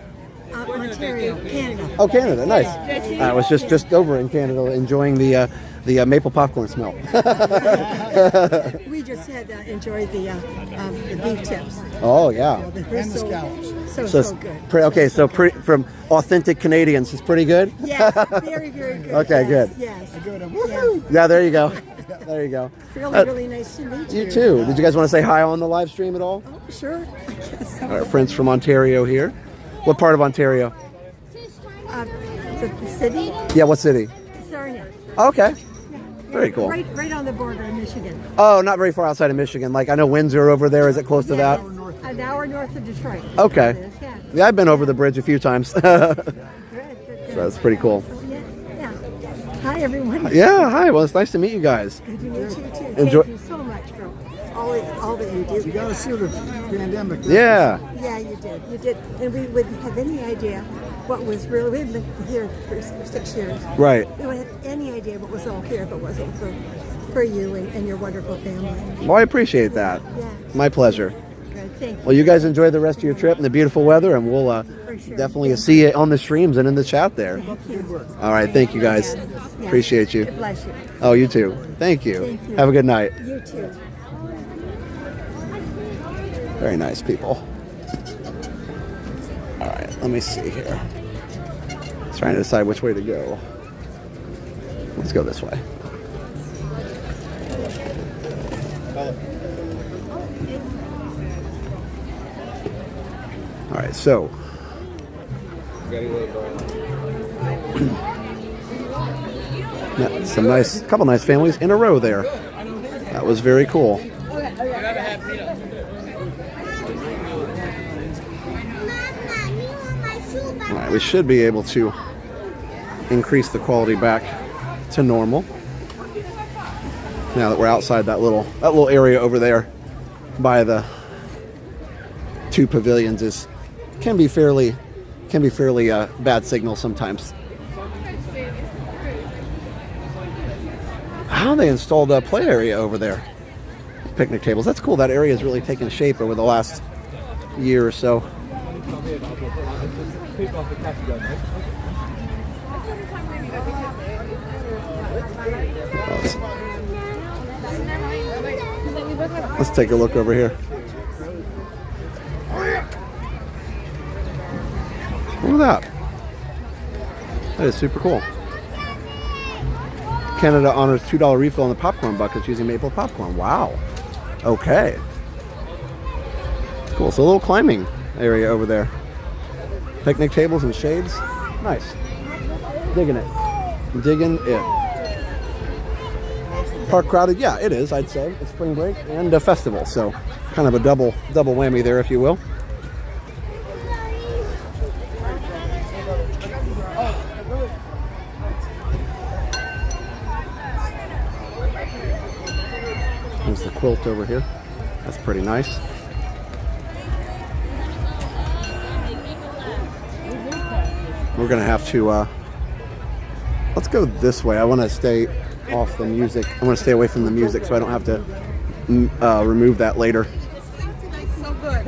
Ontario, Canada. Oh, Canada, nice. I was just over in Canada enjoying the maple popcorn smell. We just had enjoyed the beef tips. Oh yeah. They're And the scallops. So good. Okay, so from authentic Canadians, it's pretty good. Yes, very, very good. Okay, yes, good. Yes. Woohoo! Yeah, there you go. There you go. Really, really nice to meet you. You too. Did you guys want to say hi on the live stream at all? Oh, sure. I guess so. All right, friends from Ontario here. What part of Ontario? The city? Yeah, what city? Sarnia. Okay. Very cool. Right on the border of Michigan. Oh, not very far outside of Michigan. Like, I know Windsor over there. Is it close to that? An hour north of Detroit. Okay. Yeah. Yeah, I've been over the bridge a few times. So Good. that's pretty cool. Yeah. Hi, everyone. Yeah, hi. Well, it's nice to meet you guys. Good to meet you, too. Enjoy- Thank you so much for all that you do. You got to see the pandemic. Yeah. Yeah, you did. You did. And we wouldn't have any idea what was really, we've been here for 6 years. Right. We wouldn't have any idea what was all here if it wasn't for you and your wonderful family. Well, I appreciate that. Yeah. My pleasure. Good. Thank you. Well, you guys enjoy the rest of your trip and the beautiful weather, and we'll sure. definitely see you on the streams and in the chat there. Thank you. All right. Thank you, guys. Yeah. Appreciate you. God bless you. Oh, you too. Thank you. Thank you. Have a good night. You too. Very nice people. All right. Let me see here. Trying to decide which way to go. Let's go this way. All right, so met some couple nice families in a row there. That was very cool. All right, we should be able to increase the quality back to normal now that we're outside that little area over there by the two pavilions can be fairly bad signal sometimes. How they installed a play area over there, picnic tables. That's cool. That area has really taken shape over the last year or so. Let's take a look over here. Look at that. That is super cool. Canada honors $2 refill on the popcorn buckets using maple popcorn. Wow. Okay. Cool. So a little climbing area over there. Picnic tables and shades. Nice. Digging it. Digging it. Park crowded. Yeah, it is, I'd say. It's spring break and a festival. So kind of a double whammy there, if you will. There's the quilt over here. That's pretty nice. We're gonna have to let's go this way. I want to stay off the music. I want to stay away from the music so I don't have to remove that later. So good.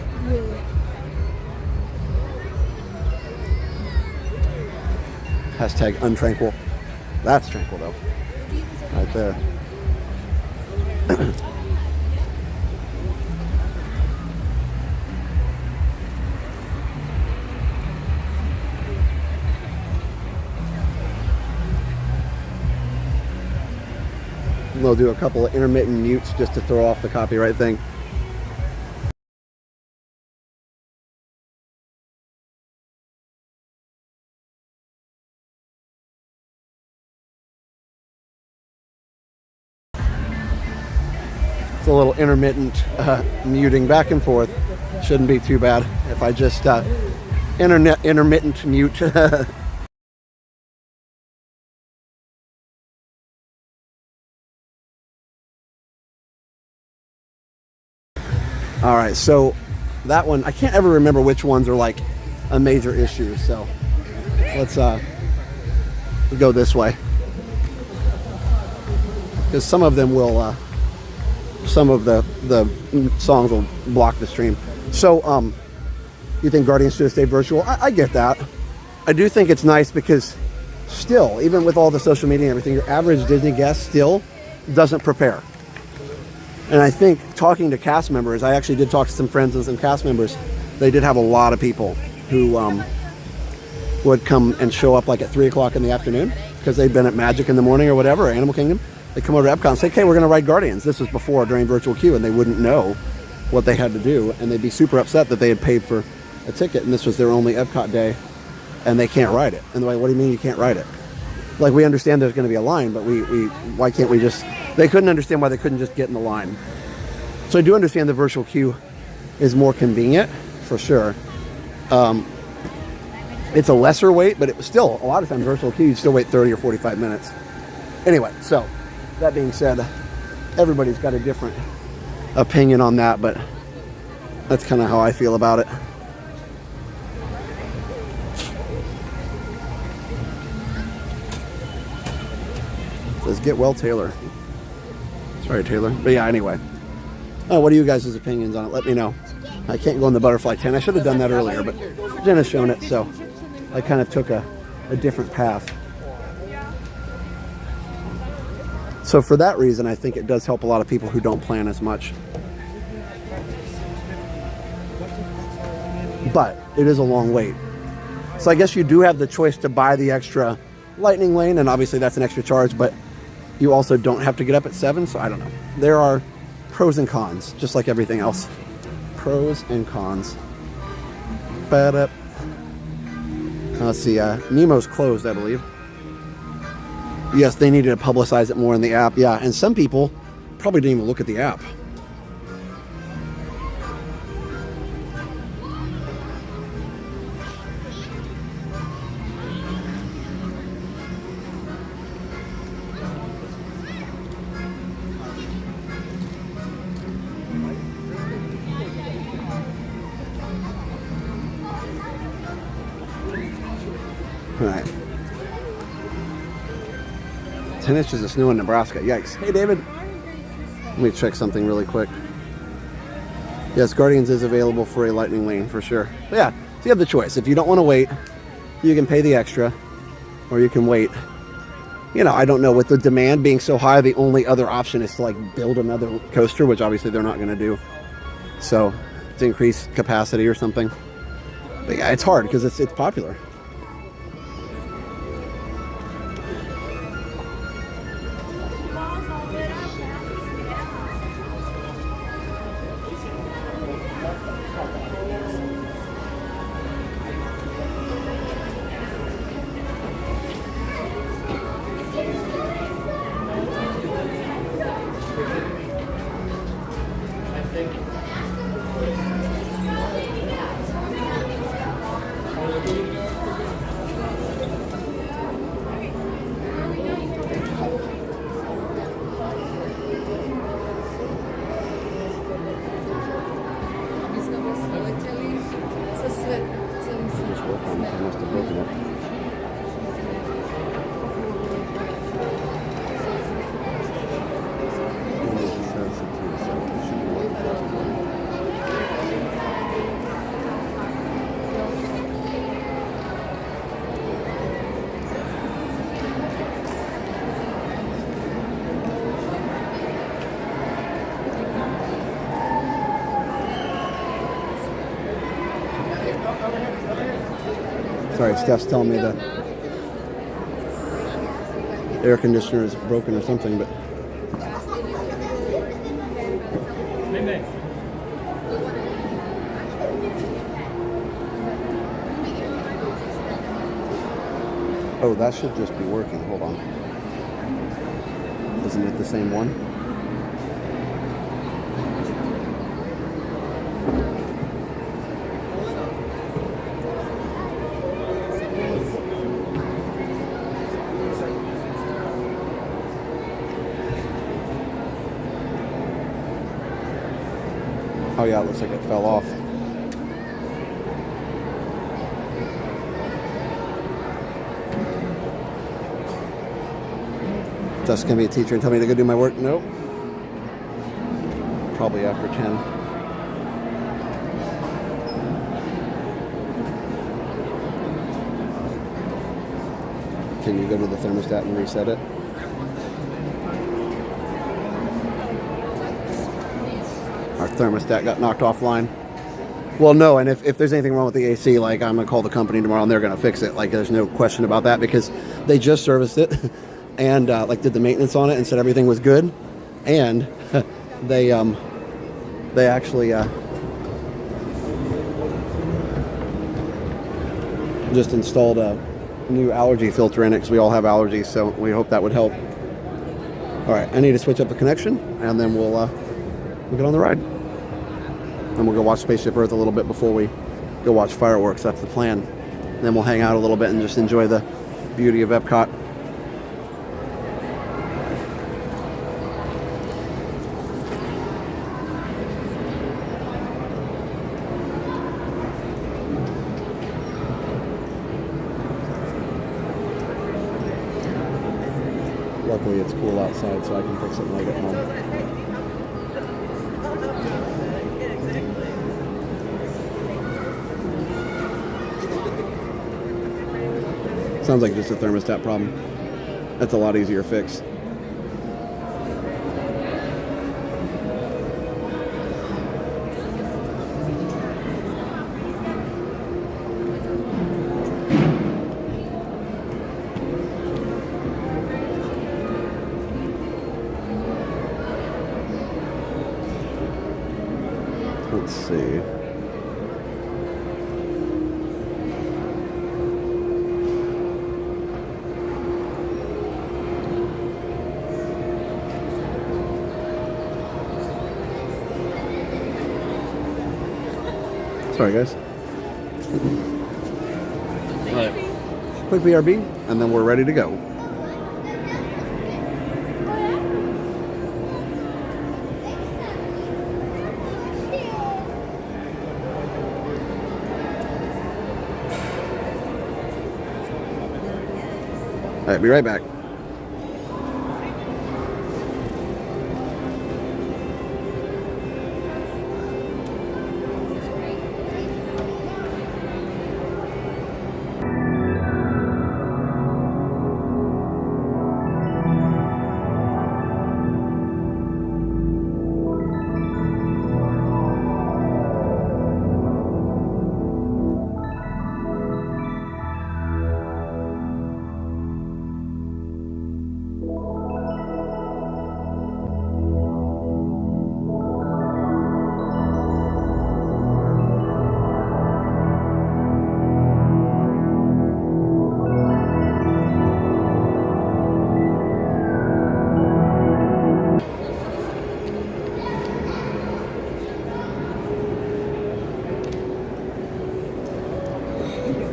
Hashtag untranquil. That's tranquil though. Right there. We'll do a couple of intermittent mutes just to throw off the copyright thing. It's a little intermittent muting back and forth. Shouldn't be too bad if I just intermittent mute. All right, so that one, I can't ever remember which ones are like a major issue. So let's go this way, because some of them will, some of the songs will block the stream. So you think Guardians should have stayed virtual? I get that. I do think it's nice because still, even with all the social media and everything, your average Disney guest still doesn't prepare. And I think talking to cast members, I actually did talk to some friends and some cast members. They did have a lot of people who would come and show up like at 3 o'clock in the afternoon because they'd been at Magic in the morning or whatever, or Animal Kingdom. They come over to Epcot and say, "Okay, we're going to ride Guardians." This was before, during virtual queue, and they wouldn't know what they had to do, and they'd be super upset that they had paid for a ticket and this was their only Epcot day and they can't ride it. And they're like, "What do you mean you can't ride it?" Like, we understand there's going to be a line, but why can't we just... They couldn't understand why they couldn't just get in the line. So I do understand the virtual queue is more convenient, for sure. It's a lesser wait, but it was still, a lot of times virtual queue, you'd still wait 30 or 45 minutes. Anyway, so that being said, everybody's got a different opinion on that, but that's kind of how I feel about it. Says get well, Taylor. Sorry, Taylor. But yeah, anyway. What are you guys' opinions on it? Let me know. I can't go in the butterfly tent. I should have done that earlier, but Jenna's shown it, so I kind of took a different path. So for that reason, I think it does help a lot of people who don't plan as much. But it is a long wait. So I guess you do have the choice to buy the extra lightning lane, and obviously that's an extra charge, but you also don't have to get up at 7, so I don't know. There are pros and cons, just like everything else. Pros and cons. Let's see, Nemo's closed, I believe. Yes, they needed to publicize it more in the app. Yeah, and some people probably didn't even look at the app. All right. 10 inches of snow in Nebraska. Yikes. Hey, David. Let me check something really quick. Yes, Guardians is available for a lightning lane for sure. But yeah, so you have the choice. If you don't want to wait, you can pay the extra, or you can wait. You know, I don't know, with the demand being so high, the only other option is to like build another coaster, which obviously they're not going to do. So to increase capacity or something. But yeah, it's hard because it's popular. Sorry, Steph's telling me the air conditioner is broken or something, but... Oh, that should just be working. Hold on. Isn't it the same one? Oh yeah, it looks like it fell off. Just gonna be a teacher and tell me to go do my work? Nope. Probably after 10. Can you go to the thermostat and reset it? Our thermostat got knocked offline. Well, no, and if there's anything wrong with the AC, like, I'm gonna call the company tomorrow and they're gonna fix it. Like, there's no question about that, because they just serviced it and like did the maintenance on it and said everything was good, and they actually just installed a new allergy filter in it, because we all have allergies, so we hope that would help. All right, I need to switch up the connection, and then we'll get on the ride. And we'll go watch Spaceship Earth a little bit before we go watch fireworks. That's the plan. And then we'll hang out a little bit and just enjoy the beauty of Epcot. Luckily it's cool outside, so I can fix it when I get home. Sounds like just a thermostat problem. That's a lot easier to fix. Let's see. Sorry, guys. All right. Quick BRB, and then we're ready to go. All right, be right back.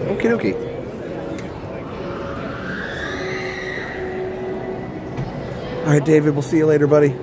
Okie dokie. All right, David, we'll see you later, buddy.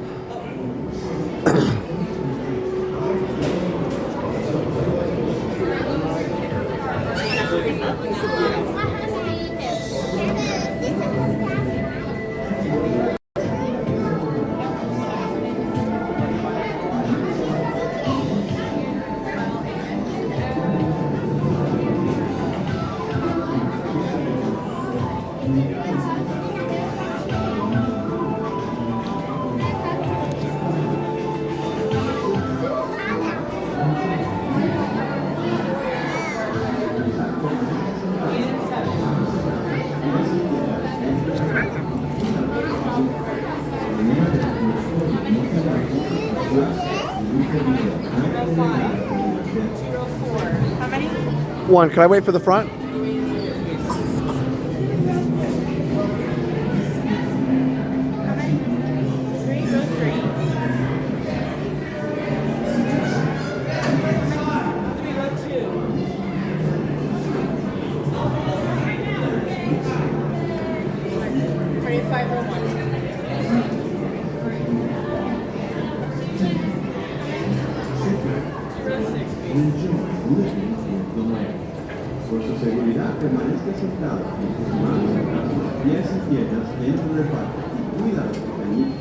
One, can I wait for the front? Por su seguridad, permanezca sentado con sus manos atrás, pies y piernas dentro del parque. Cuídalo, pequeñito.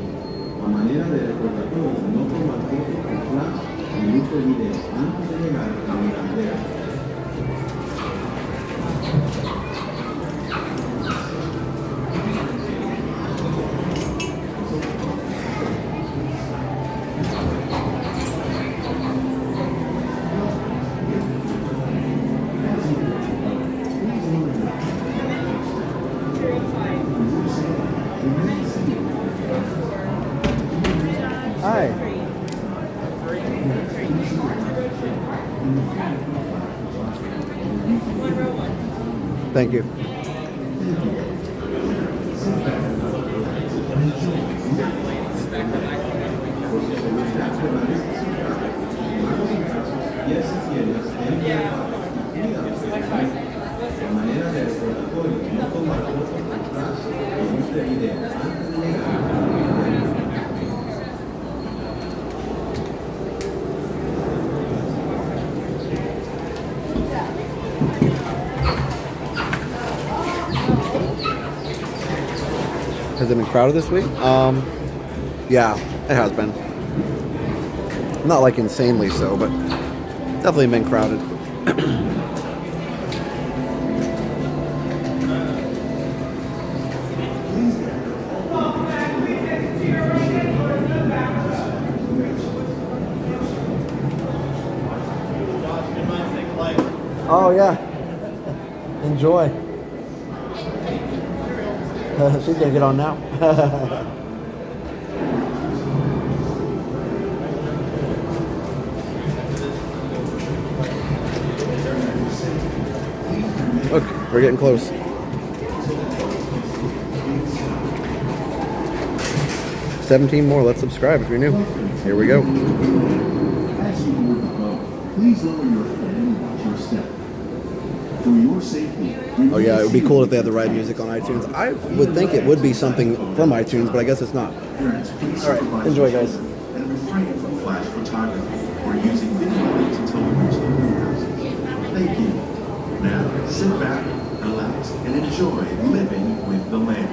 A manera de recordatorio, no tomar fotos con flash y luz de video antes de llegar a mi caldera. Hi. Thank you. A manera de recordatorio, no tomar fotos con flash y luz de video antes de llegar a mi caldera. Has it been crowded this week? Yeah, it has been. Not like insanely so, but definitely been crowded. Oh yeah. Enjoy. She's gonna get on now. Look, we're getting close. $17 more. Let's subscribe if you're new. Here we go. As you board the boat, please lower your head and watch your step. For your safety. Oh yeah, it would be cool if they had the right music on iTunes. I would think it would be something from iTunes, but I guess it's not. All right, enjoy, guys. And refrain from flash photography or using video links until we reach the greenhouse. Thank you. Now, sit back, relax, and enjoy living with the land.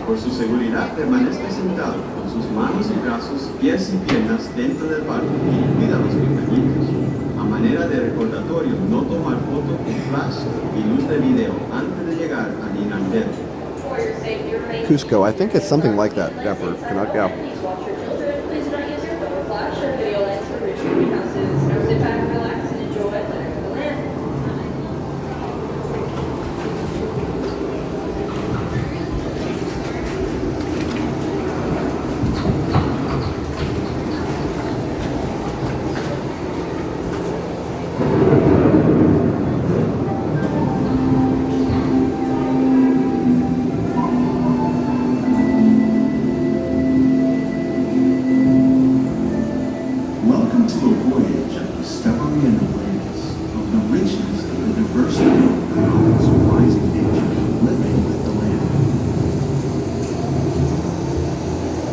Por su seguridad, permanezca sentado con sus manos y brazos, pies y piernas dentro del barco y cuida a los pequeñitos. A manera de recordatorio, no tomar foto con flash y luz de video antes de llegar a Guinardero. Cusco, I think it's something like that. Dapper, cannot go. Please do not use your phone flash or video lens for reaching greenhouses. Now sit back, relax, and enjoy living with the land. Welcome to a voyage of discovery and awareness of the richness and the diversity of the surprising nature of living with the land.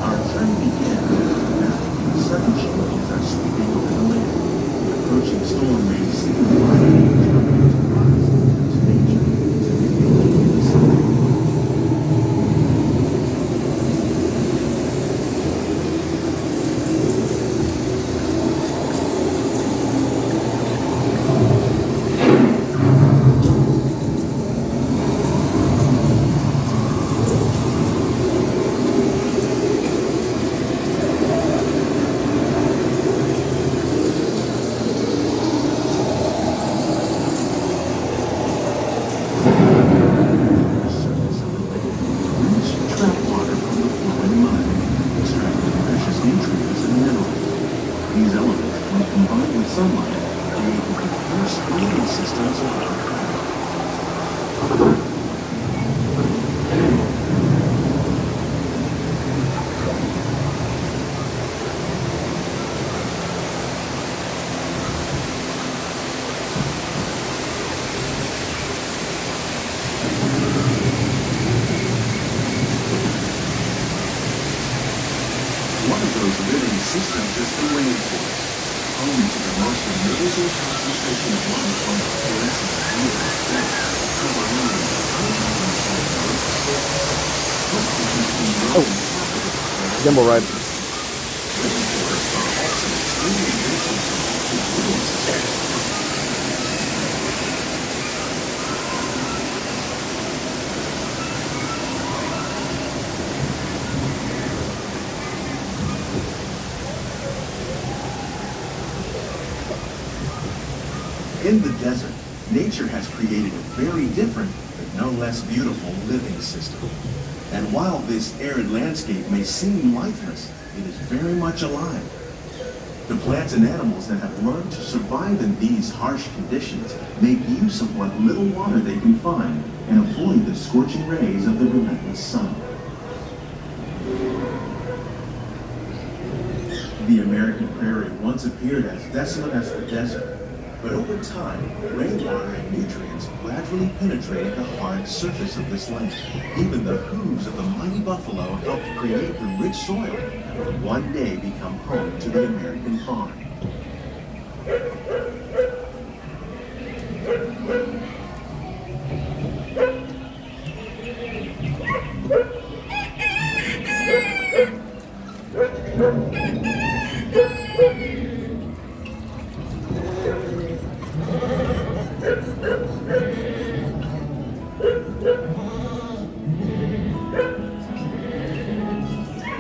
Our journey begins now. Sudden changes are sweeping over the land. The approaching storm may signify a change to nature, to the sun. These elements, when combined with sunlight, create the diverse breathing systems of Earth. One of those living systems is the rainforest, home to the most amazing concentration of life on the face of the planet. Oh. gimbal ride. In the desert, nature has created a very different, but no less beautiful living system. And while this arid landscape may seem lifeless, it is very much alive. The plants and animals that have learned to survive in these harsh conditions make use of what little water they can find and avoid the scorching rays of the relentless sun. The American prairie once appeared as desolate as the desert. But over time, rainwater and nutrients gradually penetrated the hard surface of this land. Even the hooves of the mighty buffalo helped create the rich soil that would one day become home to the American farm.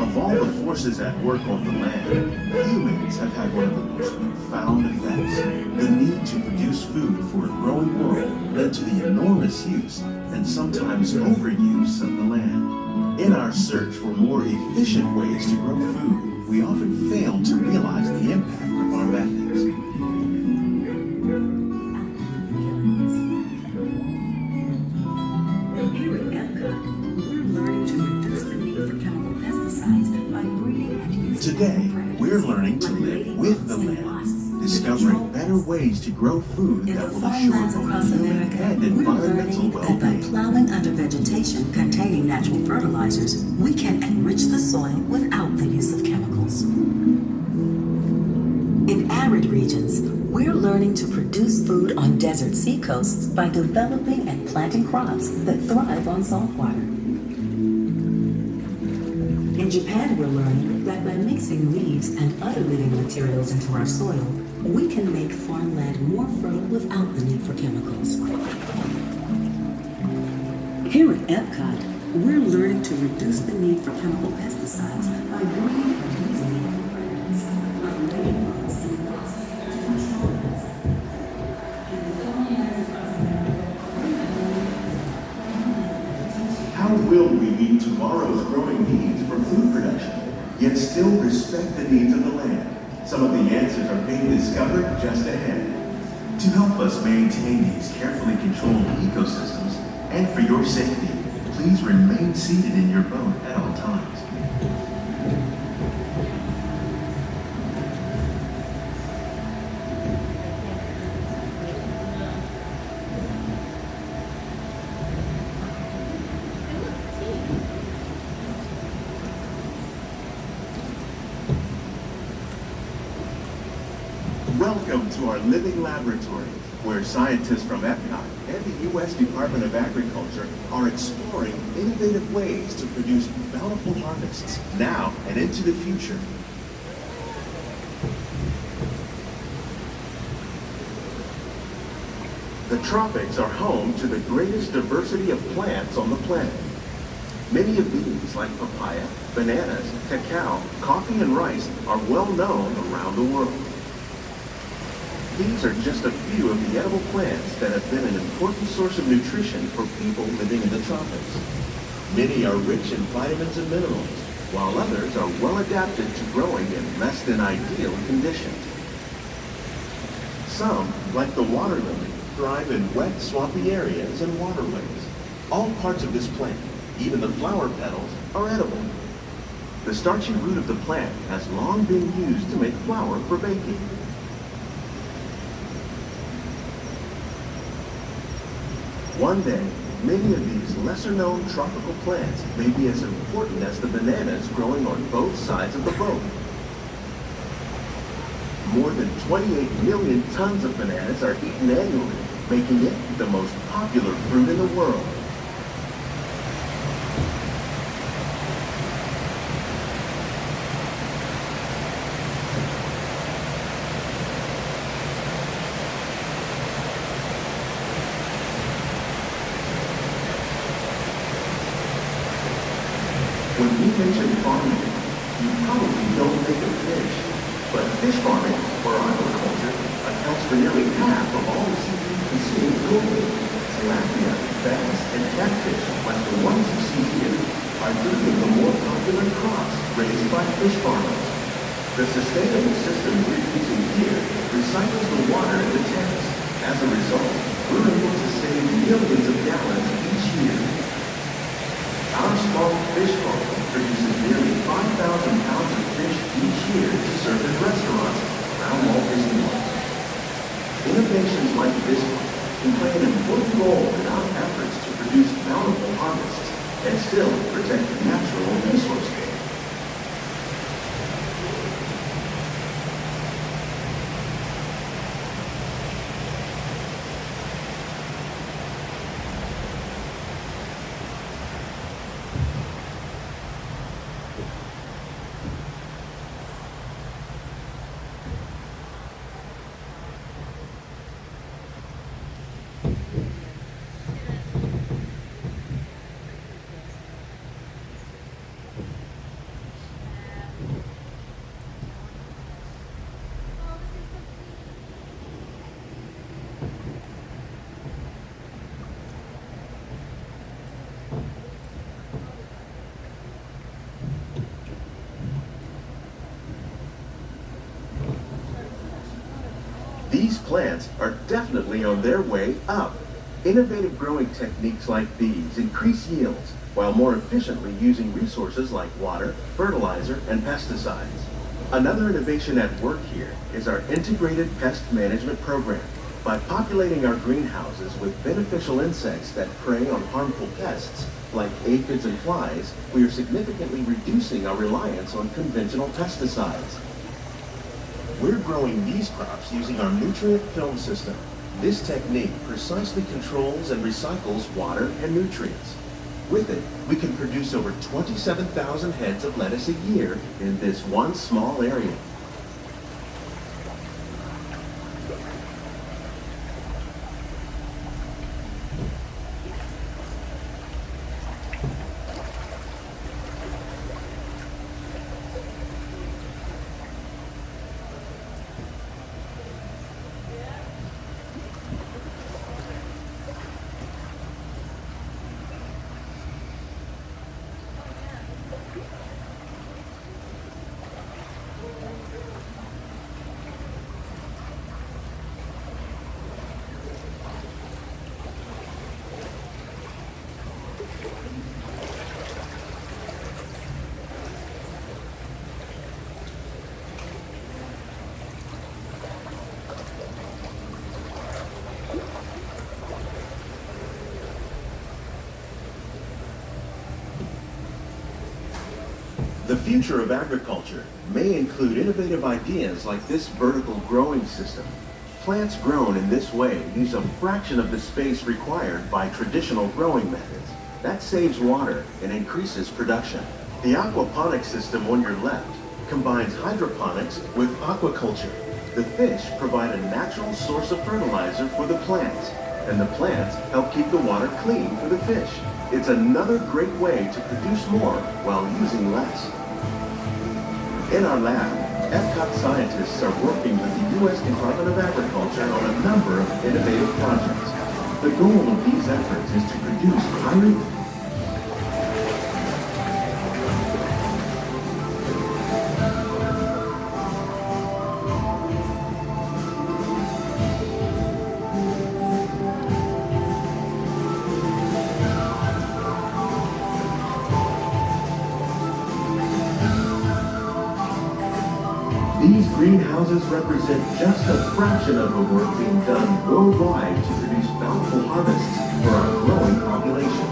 Of all the forces at work on the land, humans have had one of the most profound effects. The need to produce food for a growing world led to the enormous use and sometimes overuse of the land. In our search for more efficient ways to grow food, we often fail to realize the impact of our methods. Here at Epcot, we're learning to reduce the need for chemical pesticides by breeding and using. Today, we're learning to live with the land, discovering better ways to grow food that will assure Farmlands across America, and we're environmental learning that by well-being. plowing under vegetation containing natural fertilizers, we can enrich the soil without the use of chemicals. In arid regions, we're learning to produce food on desert seacoasts by developing and planting crops that thrive on salt water. In Japan, we're learning that by mixing leaves and other living materials into our soil, we can make farmland more fertile without the need for chemicals. Here at Epcot, we're learning to reduce the need for chemical pesticides by breeding and using native plants, like ladybugs and wasps, to control pests. In the farmlands across America, How will we meet tomorrow's growing needs for food production, yet still respect the needs of the land? Some of the answers are being discovered just ahead. To help us maintain these carefully controlled ecosystems, and for your safety, please remain seated in your boat at all times. Welcome to our living laboratory, where scientists from Epcot and the U.S. Department of Agriculture are exploring innovative ways to produce bountiful harvests now and into the future. The tropics are home to the greatest diversity of plants on the planet. Many of these, like papaya, bananas, cacao, coffee, and rice, are well known around the world. These are just a few of the edible plants that have been an important source of nutrition for people living in the tropics. Many are rich in vitamins and minerals, while others are well adapted to growing in less than ideal conditions. Some, like the water lily, thrive in wet, swampy areas and waterways. All parts of this plant, even the flower petals, are edible. The starchy root of the plant has long been used to make flour for baking. One day, many of these lesser-known tropical plants may be as important as the bananas growing on both sides of the boat. More than 28 million tons of bananas are eaten annually, making it the most popular fruit in the world. When you mention farming, you probably don't think of fish. But fish farming, or aquaculture, accounts for nearly half of all the seafood consumed globally. Tilapia, bass, and catfish, like the ones you see here, are three of the more popular crops raised by fish farmers. The sustainable system we're using here recycles the water in the tanks. As a result, we're able to save millions of gallons each year. Our small fish farm produces nearly 5,000 pounds of fish each year to serve in restaurants around Walt Disney World. Innovations like this one can play an important role in our efforts to produce bountiful harvests and still protect the natural resource base. These plants are definitely on their way up. Innovative growing techniques like these increase yields while more efficiently using resources like water, fertilizer, and pesticides. Another innovation at work here is our integrated pest management program. By populating our greenhouses with beneficial insects that prey on harmful pests, like aphids and flies, we are significantly reducing our reliance on conventional pesticides. We're growing these crops using our nutrient film system. This technique precisely controls and recycles water and nutrients. With it, we can produce over 27,000 heads of lettuce a year in this one small area. The future of agriculture may include innovative ideas like this vertical growing system. Plants grown in this way use a fraction of the space required by traditional growing methods. That saves water and increases production. The aquaponics system on your left combines hydroponics with aquaculture. The fish provide a natural source of fertilizer for the plants, and the plants help keep the water clean for the fish. It's another great way to produce more while using less. In our lab, Epcot scientists are working with the U.S. Department of Agriculture on a number of innovative projects. The goal of these efforts is to produce higher These greenhouses represent just a fraction of the work being done worldwide to produce bountiful harvests for our growing population.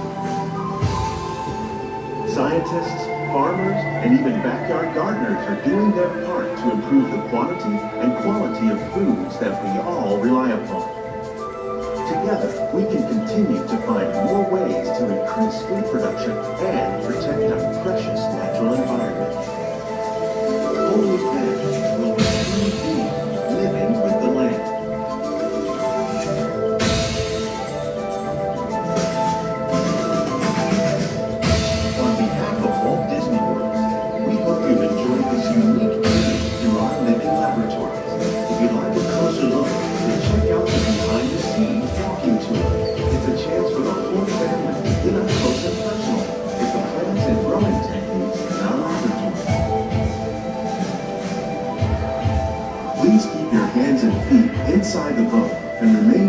Scientists, farmers, and even backyard gardeners are doing their part to improve the quantity and quality of foods that we all rely upon. Together, we can continue to find more ways to increase food production and protect our precious natural environment. Only then will we truly be living with the land. On behalf of Walt Disney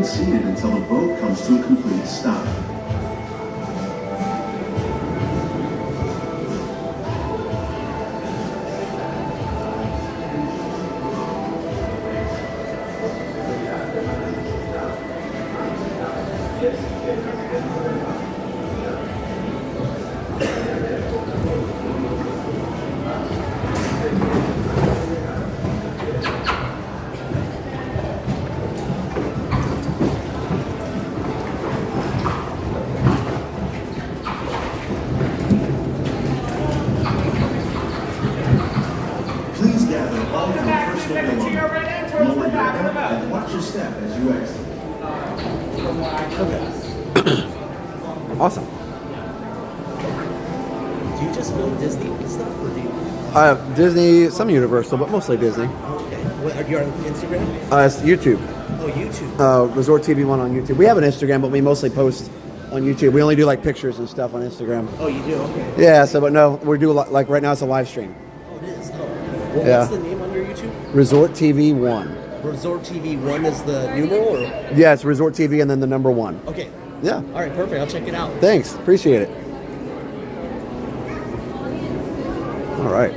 seated until the boat comes to a complete stop. Please gather all your personal belongings. Lower your head and watch your step as you exit. Awesome. Do you just film Disney stuff, or do you? Disney, some Universal, but mostly Disney. Okay. What, are you on Instagram? It's YouTube. Oh, YouTube. Resort TV 1 on YouTube. We have an Instagram, but we mostly post on YouTube. We only do like pictures and stuff on Instagram. Oh, you do? Okay. Yeah, so but no, we do like right now it's a live stream. Oh, it is. Oh. Well, Yeah. What's the name on your YouTube? Resort TV 1. Resort TV 1 is the numeral, or? Yeah, it's Resort TV and then the number 1. Okay. Yeah. All right, perfect. I'll check it out. Thanks. Appreciate it. All right.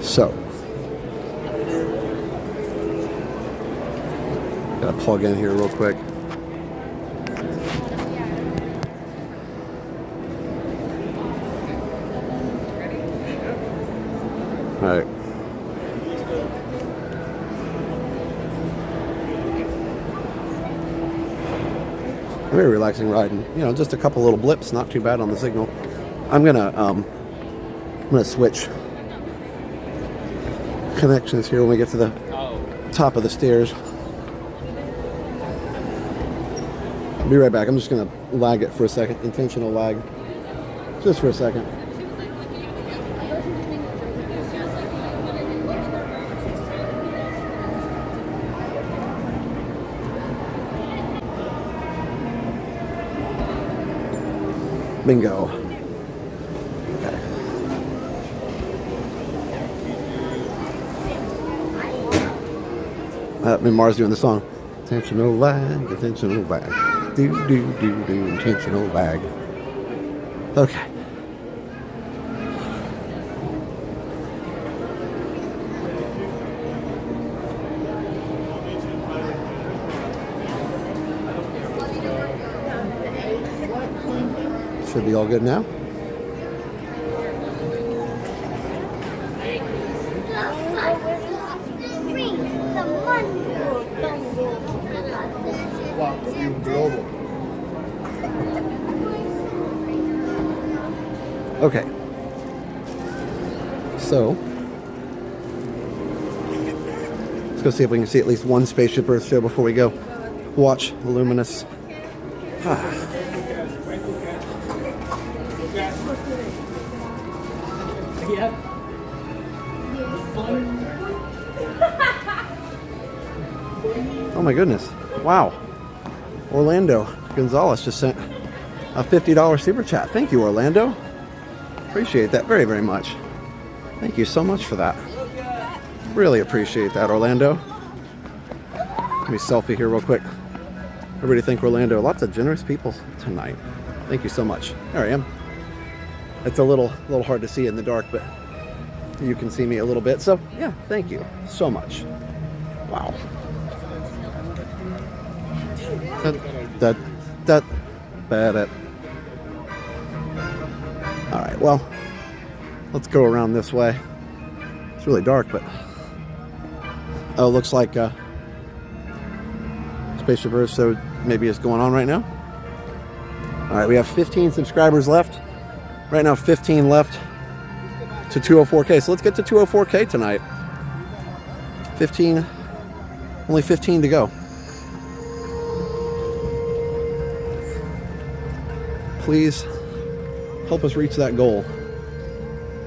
So, gotta plug in here real quick. All right. Very relaxing ride, and you know, just a couple little blips, not too bad on the signal. I'm gonna switch connections here when we get to the top of the stairs. I'll be right back. I'm just gonna lag it for a second, intentional lag, just for a second. Bingo. Okay. Mars doing the song. Intentional lag, intentional lag. Do, intentional lag. Okay. Should be all good now. Okay. So, let's go see if we can see at least one Spaceship Earth show before we go watch Luminous. Oh my goodness. Wow. Orlando Gonzalez just sent a $50 super chat. Thank you, Orlando. Appreciate that very, very much. Thank you so much for that. Really appreciate that, Orlando. Let me selfie here real quick. Everybody thank Orlando. Lots of generous people tonight. Thank you so much. There I am. It's a little hard to see in the dark, but you can see me a little bit. So yeah, thank you so much. Wow. All right, well, let's go around this way. It's really dark, but oh, looks like Spaceship Earth, so maybe it's going on right now. All right, we have 15 subscribers left. Right now, 15 left to 204K. So let's get to 204K tonight. 15, only 15 to go. Please help us reach that goal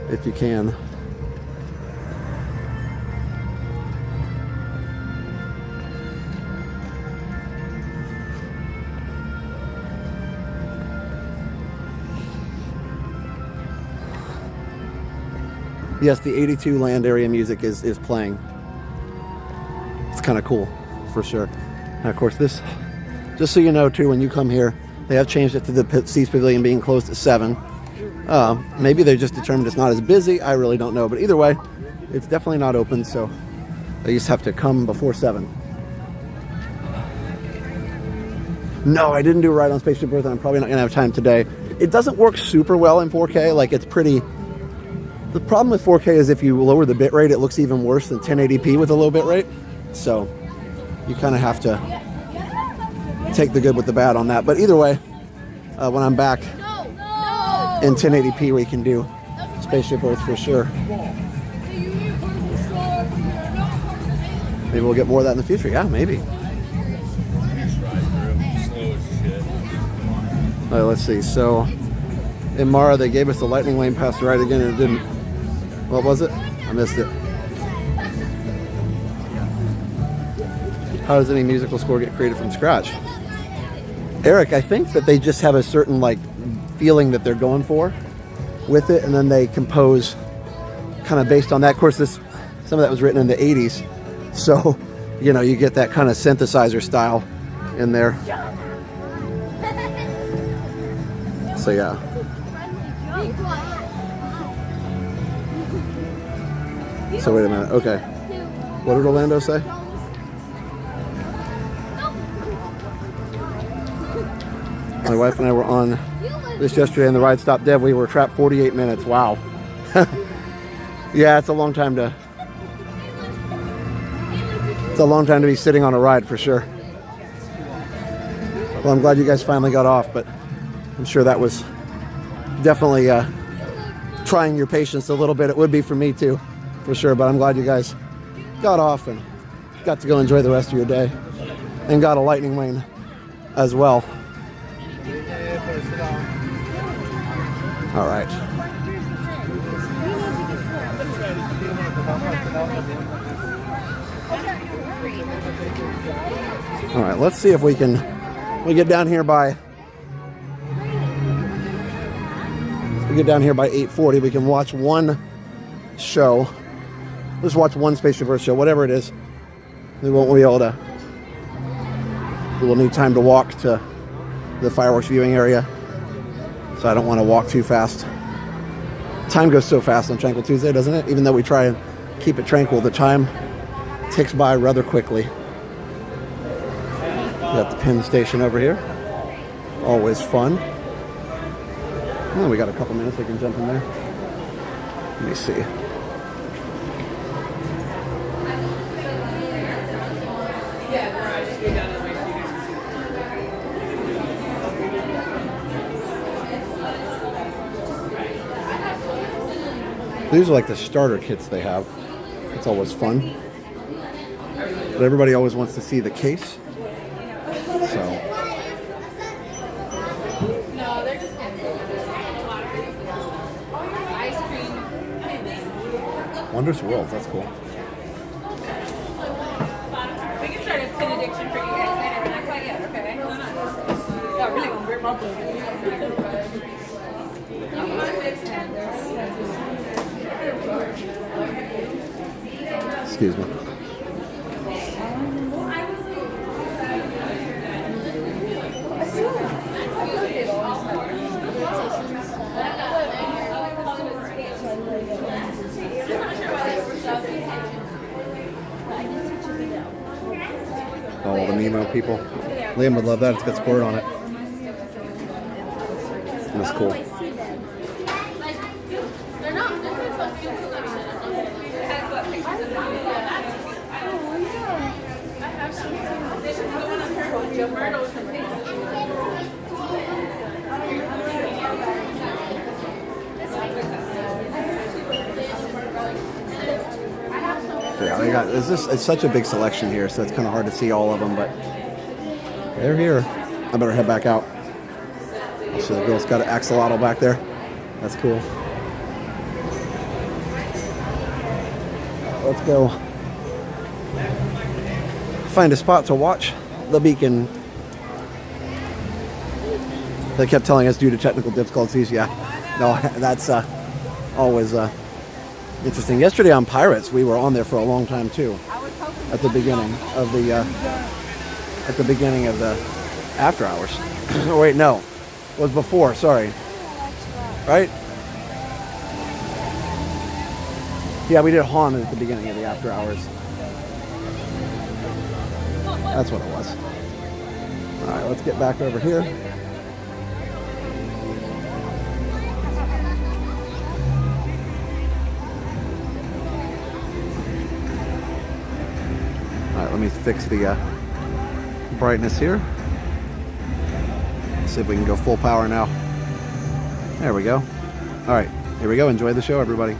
if you can. Yes, the 82 land area music is playing. It's kind of cool, for sure. And of course, this, just so you know too, when you come here, they have changed it to the Seas Pavilion being closed at 7. Maybe they just determined it's not as busy. I really don't know. But either way, it's definitely not open, so they just have to come before 7. No, I didn't do a ride on Spaceship Earth, and I'm probably not going to have time today. It doesn't work super well in 4K. Like, it's pretty... The problem with 4K is if you lower the bit rate, it looks even worse than 1080p with a low bit rate. So you kind of have to take the good with the bad on that. But either way, when I'm back in 1080p, we can do Spaceship Earth for sure. Maybe we'll get more of that in the future. Yeah, maybe. All right, let's see. So in Mara, they gave us the lightning lane pass to ride again, and it didn't. What was it? I missed it. How does any musical score get created from scratch? Eric, I think that they just have a certain like feeling that they're going for with it, and then they compose kind of based on that. Of course, some of that was written in the 80s, so you know, you get that kind of synthesizer style in there. So yeah. So wait a minute. Okay. What did Orlando say? My wife and I were on this yesterday, and the ride stopped dead. We were trapped 48 minutes. Wow. Yeah, it's a long time to be sitting on a ride for sure. Well, I'm glad you guys finally got off, but I'm sure that was definitely trying your patience a little bit. It would be for me too, for sure, but I'm glad you guys got off and got to go enjoy the rest of your day and got a lightning lane as well. All right. All right, let's see if we get down here by 8:40. We can watch one show. Let's watch one Spaceship Earth show, whatever it is. We won't be able to. We will need time to walk to the fireworks viewing area, so I don't want to walk too fast. Time goes so fast on Tranquil Tuesday, doesn't it? Even though we try and keep it tranquil, the time ticks by rather quickly. We got the pin station over here. Always fun. Oh, we got a couple minutes. We can jump in there. Let me see. These are like the starter kits they have. It's always fun. But everybody always wants to see the case. So. No, they're just ice cream. Wondrous Worlds, that's cool. We can start a pin addiction for you guys later, but not quite yet, okay? No, really gonna rip my book. Excuse me. Oh, the Nemo people. Liam would love that. It's got Squirt on it. That's cool. Yeah, they got, it's such a big selection here, so it's kind of hard to see all of them, but they're here. I better head back out. So the girl's got an axolotl back there. That's cool. Let's go find a spot to watch the beacon. They kept telling us due to technical difficulties. Yeah, no, that's always Interesting. Yesterday on Pirates, we were on there for a long time too. At the beginning of the after hours. Oh, wait, no, it was before. Sorry. Right? Yeah, we did Han at the beginning of the after hours. That's what it was. All right, let's get back over here. All right, let me fix the brightness here. See if we can go full power now. There we go. All right, here we go. Enjoy the show, everybody.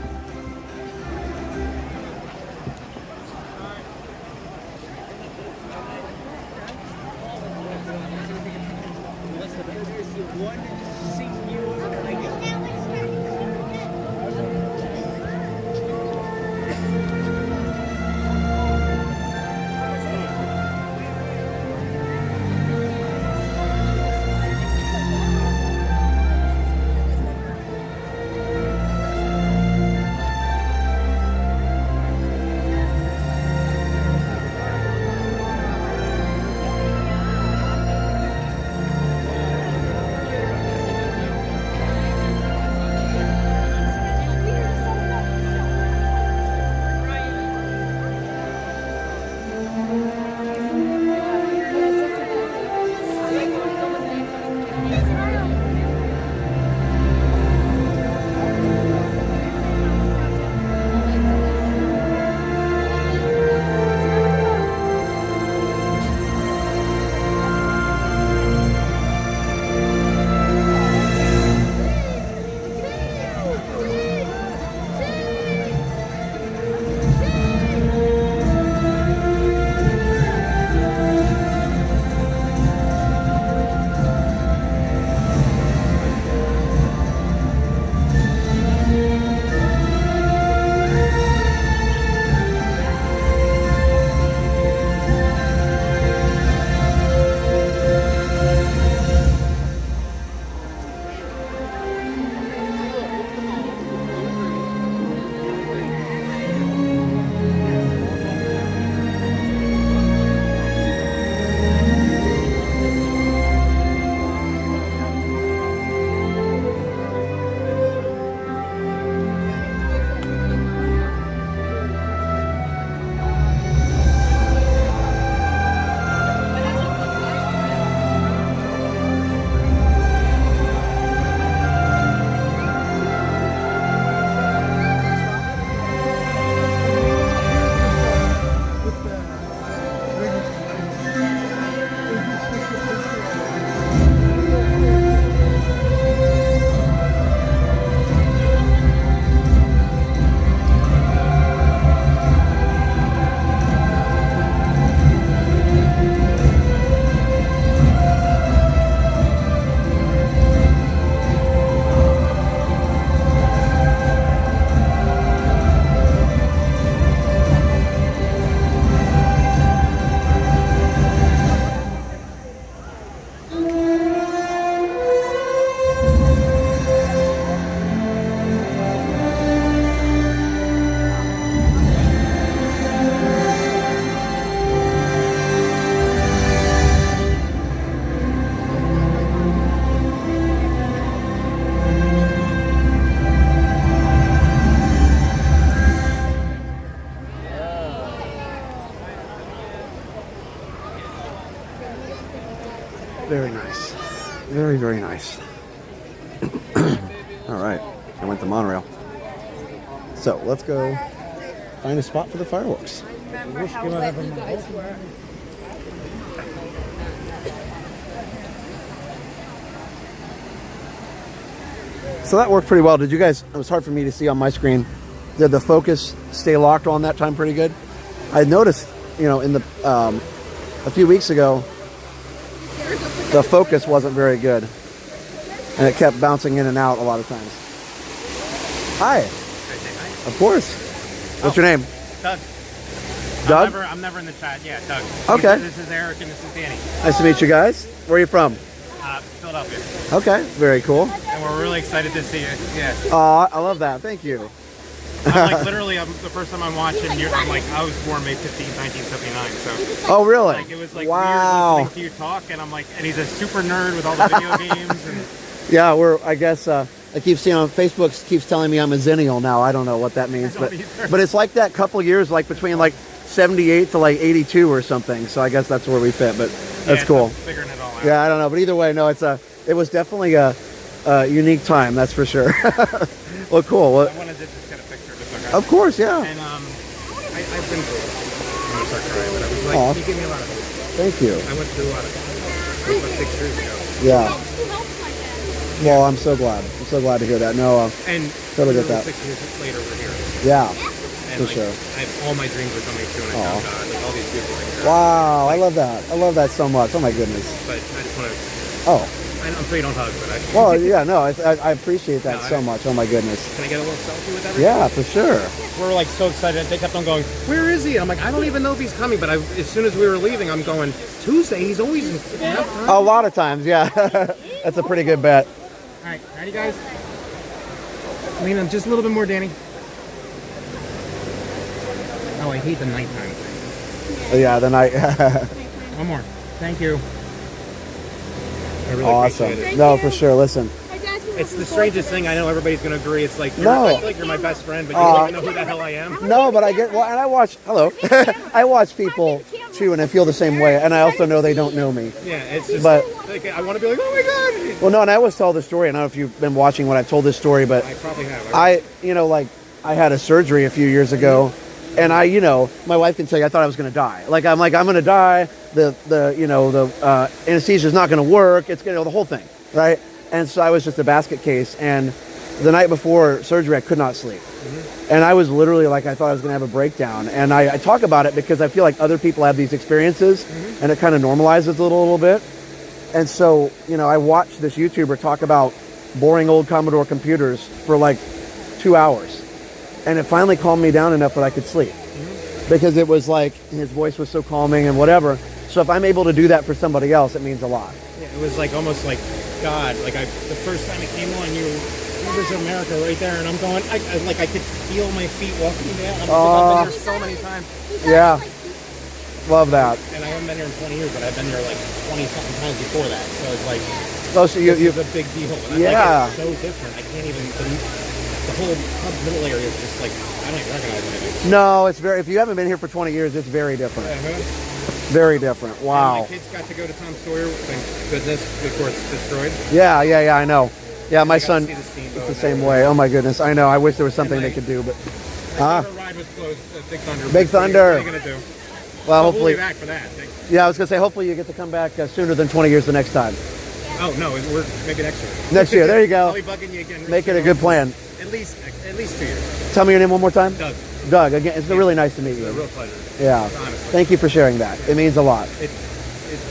Very nice. Very, very nice. All right. I went to monorail. So let's go find a spot for the fireworks. Remember how wet you guys were. So that worked pretty well. Did you guys, it was hard for me to see on my screen. Did the focus stay locked on that time pretty good? I noticed, you know, in the, a few weeks ago, the focus wasn't very good. And it kept bouncing in and out a lot of times. Hi. Of course. What's your name? Doug. Doug? I'm never in the chat. Yeah, Doug. Okay. This is Eric and this is Danny. Nice to meet you guys. Where are you from? Philadelphia. Okay, very cool. And we're really excited to see you. Yeah. I love that. Thank you. I'm like literally, the first time I'm watching, I'm like, I was born May 15th, 1979. So. Oh really? Like, it was like wow. weird listening to you talk, and I'm like, and he's a super nerd with all the video games. And yeah, I guess I keep seeing on Facebook keeps telling me I'm a Zennial now. I don't know what that means, but it's like that couple years, like between like 78 to like 82 or something. So I guess that's where we fit. But that's cool. Figuring it all out. Yeah, I don't know, but either way, no, it was definitely a unique time, that's for sure. Well, cool. Well, I wanted to just get a picture of it. Of course, yeah. And I've been through. I'm gonna start crying, but I was like, Aw. you gave me a lot of hope. Thank you. I went through a lot of stuff about 6 years ago. Yeah. Well, I'm so glad. I'm so glad to hear that. No, And totally get that. 6 years later, we're here. Yeah, And for sure. all my dreams were coming true, and I found God. Like all these beautiful things. Wow, I love that. I love that so much. Oh my goodness. But I just want to. Oh. I'm sure you don't hug, but I. Well, yeah, no, I appreciate that so much. Oh my goodness. Can I get a little selfie with everybody? Yeah, for sure. We're like so excited. They kept on going, where is he? I'm like, I don't even know if he's coming. But as soon as we were leaving, I'm going, Tuesday, he's always in enough time. A lot of times, yeah. That's a pretty good bet. All right, ready, guys? Lean in just a little bit more, Danny. Oh, I hate the nighttime thing. Yeah, the night. One more. Thank you. I really Awesome. appreciate it. No, for sure. Listen. It's the strangest thing. I know everybody's going to agree. It's like, I feel like you're my best friend, but you don't even know who the hell I am. No, but I get, well, and I watch, hello, I watch people too, and I feel the same way, and I also know they don't know me. Yeah, it's just, but, like, I want to be like, oh my God. Well, no, and I always tell the story, and I don't know if you've been watching when I've told this story, but I probably have. I had a surgery a few years ago, and my wife can tell you, I thought I was going to die. Like, I'm going to die, the anesthesia's not going to work, it's going to, the whole thing, right? And so I was just a basket case, and the night before surgery, I could not sleep. Mm-hmm. And I was literally like, I thought I was going to have a breakdown. And I talk about it because I feel like other people have these experiences, mm-hmm. and it kind of normalizes it a little bit. And so, I watched this YouTuber talk about boring old Commodore computers for like 2 hours. And it finally calmed me down enough that I could sleep. Mm-hmm. Because it was like, his voice was so calming and whatever. So if I'm able to do that for somebody else, it means a lot. Yeah, it was like almost like God. Like the first time it came on, you Rivers of America right there, and I'm going. I could feel my feet walking down. I've been here so many times. Yeah, love that. And I haven't been here in 20 years, but I've been here like 20 something times before that. So it's like, so this is a big deal. And yeah, it's so different. I can't even. The whole middle area is just like I don't even recognize anything. No, it's very. If you haven't been here for 20 years, it's very different. Very different. Wow. And my kids got to go to Tom Sawyer, thank goodness, before it's destroyed. Yeah, I know. Yeah, my son, it's the same way. Oh my goodness, I know. I wish there was something they could do, but. My favorite ride was closed, Big Thunder. Big Thunder. What are you gonna do? Well, hopefully. We'll be back for that. Yeah, I was gonna say, hopefully you get to come back sooner than 20 years the next time. Oh no, we're maybe next year. Next year, there you go. I'll be bugging you again. Make it a good plan. At least 2 years. Tell me your name one more time. Doug. Doug, again, it's really nice to meet you. It's a real pleasure. Yeah. Honestly. Thank you for sharing that. It means a lot. It's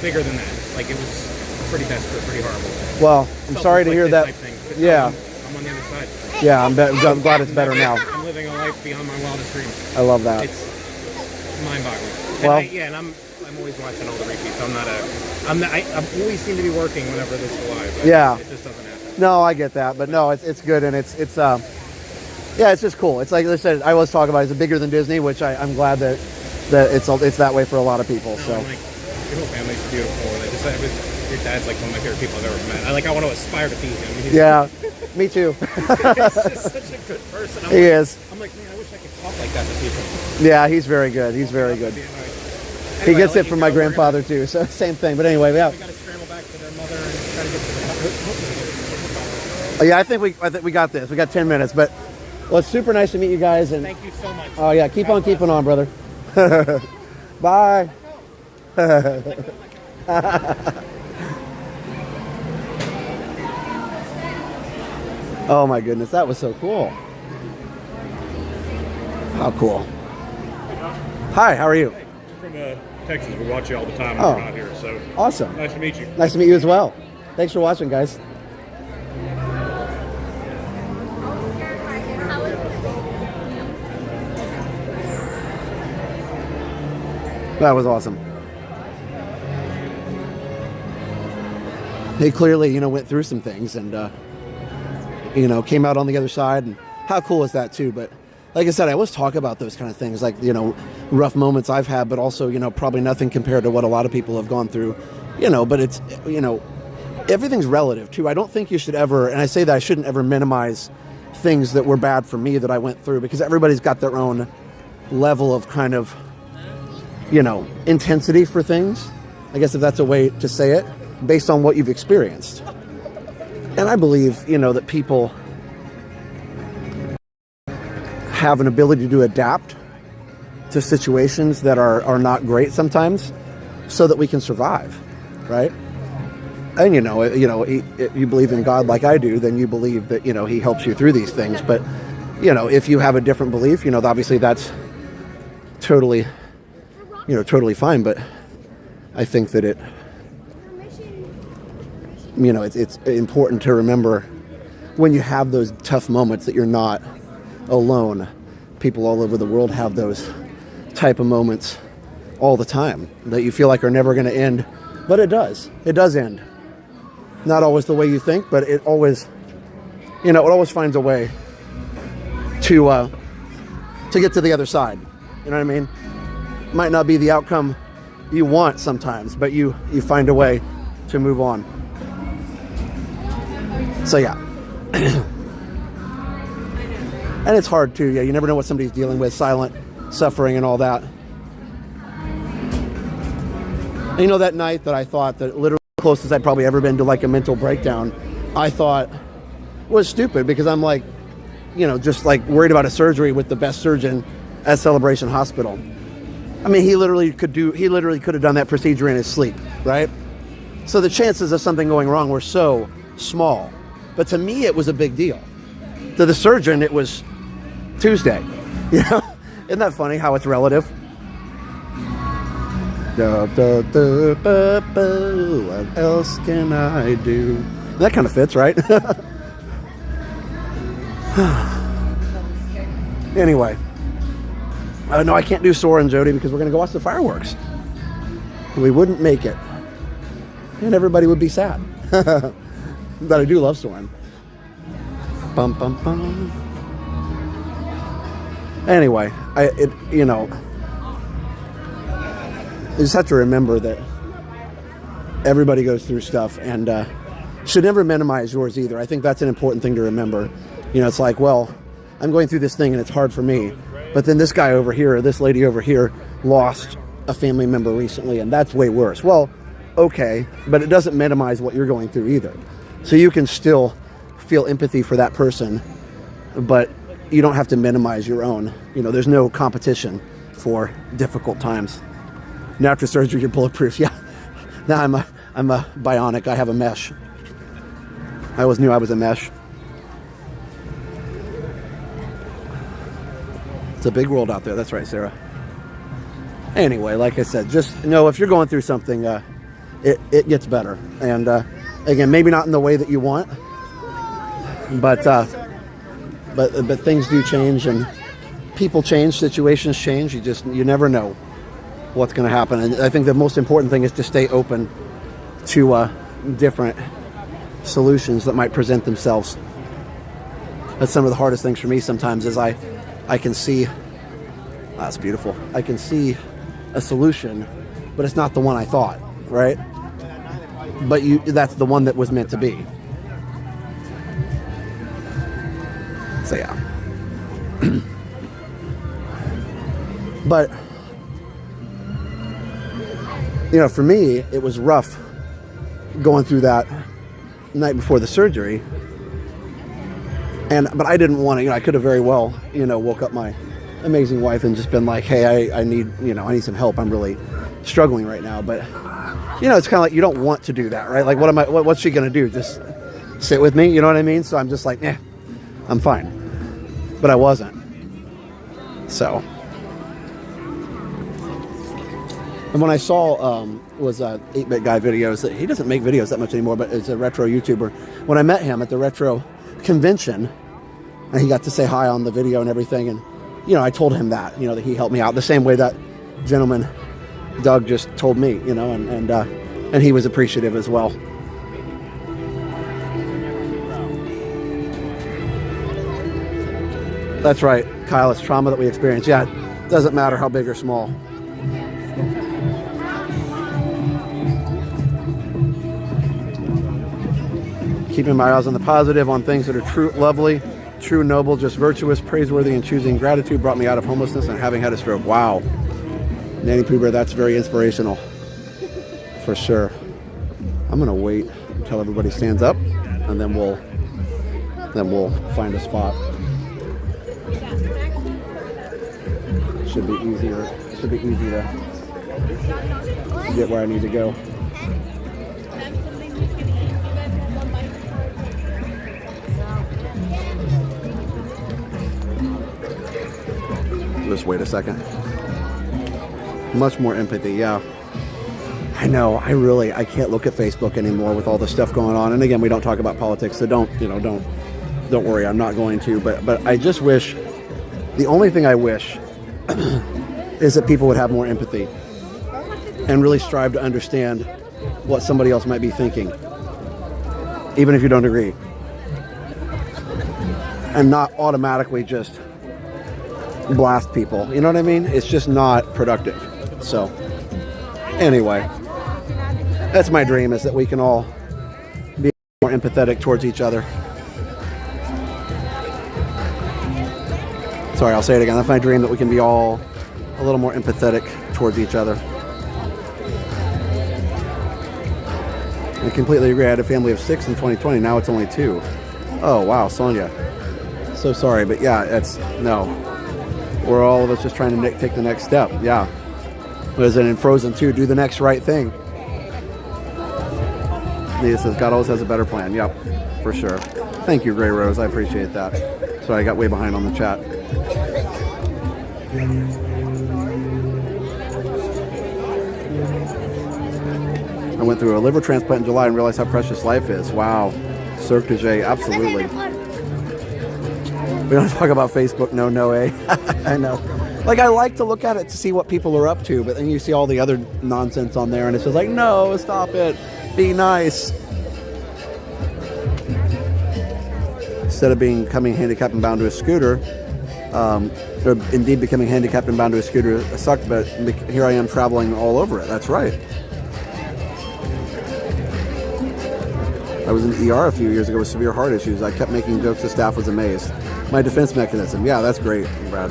bigger than that. Like, it was pretty desperate, pretty horrible. Well, I'm sorry to hear that. Yeah. I'm on the other side. Yeah, I'm glad it's better now. I'm living a life beyond my wildest dreams. I love that. It's mind-boggling. Well, and I'm always watching all the repeats. I always seem to be working whenever this is live. Yeah. It just doesn't happen. No, I get that, but no, it's good, and it's it's just cool. It's like I said, I always talk about it's bigger than Disney, which I'm glad that it's that way for a lot of people. So. Like, your whole family's beautiful, and your dad's like one of my favorite people I've ever met. I want to aspire to be him. Yeah, me too. He's just such a good person. He is. I'm like, man, I wish I could talk like that to people. Yeah, he's very good. He's very good. He gets it from my grandfather too, so same thing. But anyway, yeah. We got to scramble back to their mother and try to get to the yeah, I think we got this. We got 10 minutes, but well, it's super nice to meet you guys. And thank you so much. Oh yeah, keep on keeping on, brother. Bye. Oh my goodness, that was so cool. How cool. Hi, how are you? From Texas. We watch you all the time when we're not here. So awesome. Nice to meet you. Nice to meet you as well. Thanks for watching, guys. That was awesome. He clearly, went through some things and, came out on the other side. And how cool is that too? But like I said, I always talk about those kind of things, like, you know, rough moments I've had, but also, you know, probably nothing compared to what a lot of people have gone through, you know, but it's, you know, everything's relative too. I don't think you should ever, and I say that I shouldn't ever minimize things that were bad for me that I went through, because everybody's got their own level of kind of, you know, intensity for things, I guess, if that's a way to say it, based on what you've experienced. And I believe, you know, that people have an ability to adapt to situations that are not great sometimes, so that we can survive, right? And you know, you believe in God like I do, then you believe that, you know, He helps you through these things. But, you know, if you have a different belief, you know, obviously that's totally, you know, totally fine. But I think that it, you know, it's important to remember when you have those tough moments that you're not alone. People all over the world have those type of moments all the time that you feel like are never going to end, but it does. It does end. Not always the way you think, but it always, you know, it always finds a way to get to the other side. You know what I mean? Might not be the outcome you want sometimes, but you find a way to move on. So yeah. And it's hard too. Yeah, you never know what somebody's dealing with, silent suffering and all that. And you know, that night that I thought that literally the closest I'd probably ever been to like a mental breakdown, I thought was stupid, because I'm like, you know, just like worried about a surgery with the best surgeon at Celebration Hospital. I mean, he literally could have done that procedure in his sleep, right? So the chances of something going wrong were so small. But to me, it was a big deal. To the surgeon, it was Tuesday. You know? Isn't that funny how it's relative? What else can I do? That kind of fits, right? Anyway. No, I can't do Soarin', Jody, because we're going to go watch the fireworks. We wouldn't make it. And everybody would be sad. But I do love Soarin'. Bum, bum, bum. Anyway, you know, you just have to remember that everybody goes through stuff, and should never minimize yours either. I think that's an important thing to remember. You know, it's like, well, I'm going through this thing and it's hard for me, but then this guy over here or this lady over here lost a family member recently, and that's way worse. Well, okay, but it doesn't minimize what you're going through either. So you can still feel empathy for that person, but you don't have to minimize your own. You know, there's no competition for difficult times. Now after surgery, you're bulletproof. Yeah. Now I'm a bionic. I have a mesh. I always knew I was a mesh. It's a big world out there. That's right, Sarah. Anyway, like I said, just know if you're going through something, it gets better. And again, maybe not in the way that you want, but things do change, and people change, situations change. You never know what's going to happen. And I think the most important thing is to stay open to different solutions that might present themselves. That's some of the hardest things for me sometimes, is I can see, that's beautiful, I can see a solution, but it's not the one I thought, right? But that's the one that was meant to be. So yeah. But, you know, for me, it was rough going through that night before the surgery. But I didn't want to, you know, I could have very well, you know, woke up my amazing wife and just been like, hey, I need some help. I'm really struggling right now. But, you know, it's kind of like, you don't want to do that, right? Like, what's she going to do? Just sit with me? You know what I mean? So I'm just like, I'm fine. But I wasn't. So. And when I saw, was 8-Bit Guy videos, he doesn't make videos that much anymore, but it's a retro YouTuber. When I met him at the retro convention, and he got to say hi on the video and everything, and, you know, I told him that he helped me out the same way that gentleman, Doug, just told me, you know, and he was appreciative as well. That's right. Kyle, it's trauma that we experience. Yeah, it doesn't matter how big or small. Keeping my eyes on the positive, on things that are true, lovely, true, noble, just virtuous, praiseworthy, and choosing gratitude brought me out of homelessness and having had a stroke. Wow. Nanny Pooh Bear, that's very inspirational. For sure. I'm gonna wait until everybody stands up, and then we'll find a spot. Should be easier. Should be easy to get where I need to go. Just wait a second. Much more empathy, yeah. I know, I can't look at Facebook anymore with all the stuff going on. And again, we don't talk about politics, so don't worry, I'm not going to. But I just wish, the only thing I wish is that people would have more empathy and really strive to understand what somebody else might be thinking, even if you don't agree. And not automatically just blast people, you know what I mean? It's just not productive. So, anyway, that's my dream, is that we can all be more empathetic towards each other. Sorry, I'll say it again. That's my dream, that we can be all a little more empathetic towards each other. I completely agree. I had a family of 6 in 2020. Now it's only 2. Oh, wow, Sonia. So sorry, but yeah, no. We're all of us just trying to take the next step. Yeah. What is it in Frozen 2? Do the next right thing. Nita says, God always has a better plan. Yep, for sure. Thank you, Gray Rose. I appreciate that. Sorry, I got way behind on the chat. I went through a liver transplant in July and realized how precious life is. Wow. Cirque du Soleil, absolutely. We don't talk about Facebook, no, eh? I know. Like, I like to look at it to see what people are up to, but then you see all the other nonsense on there, and it's just like, no, stop it. Be nice. Instead of becoming handicapped and bound to a scooter, or indeed becoming handicapped and bound to a scooter sucked, but here I am traveling all over it. That's right. I was in the ER a few years ago with severe heart issues. I kept making jokes. The staff was amazed. My defense mechanism. Yeah, that's great, Brad.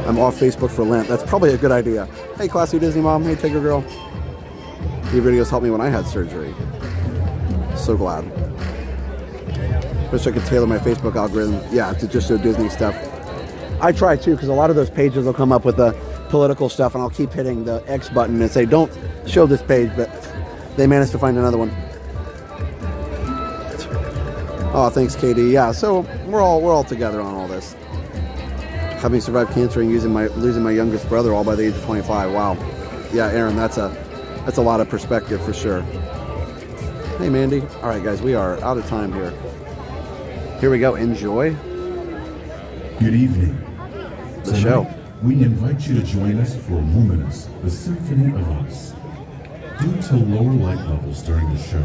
I'm off Facebook for Lent. That's probably a good idea. Hey, Classy Disney Mom. Hey, Tiger Girl. Your videos helped me when I had surgery. So glad. Wish I could tailor my Facebook algorithm, yeah, to just show Disney stuff. I try too, because a lot of those pages will come up with the political stuff, and I'll keep hitting the X button and say, don't show this page, but they managed to find another one. Oh, thanks, Katie. Yeah, so we're all together on all this. Having survived cancer and losing my youngest brother all by the age of 25. Wow. Yeah, Aaron, that's a lot of perspective for sure. Hey, Mandy. All right, guys, we are out of time here. Here we go. Enjoy Good evening. the show. We invite you to join us for Luminous, the Symphony of Us. Due to lower light levels during the show,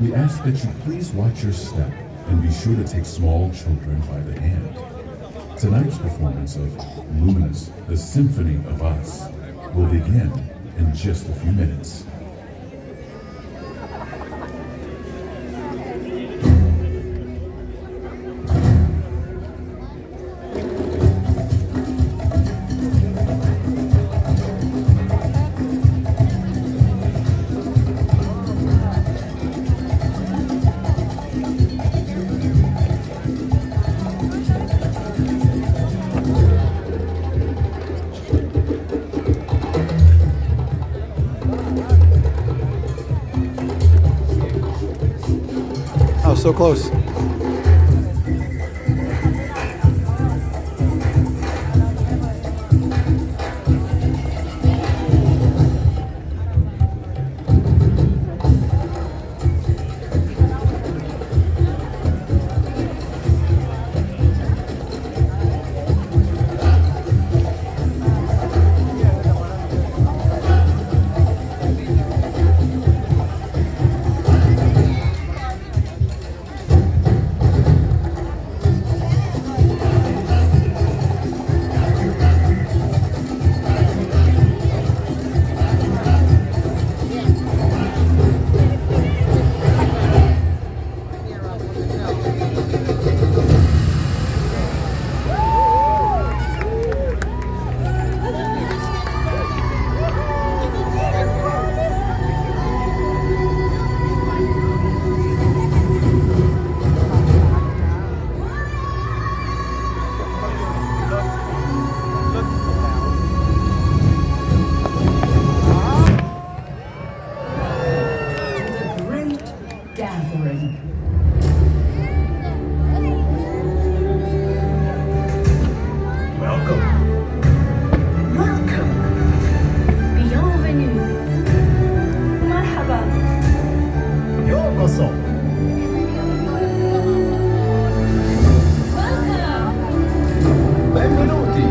we ask that you please watch your step and be sure to take small children by the hand. Tonight's performance of Luminous, the Symphony of Us will begin in just a few minutes. So close. so. Benvenuti.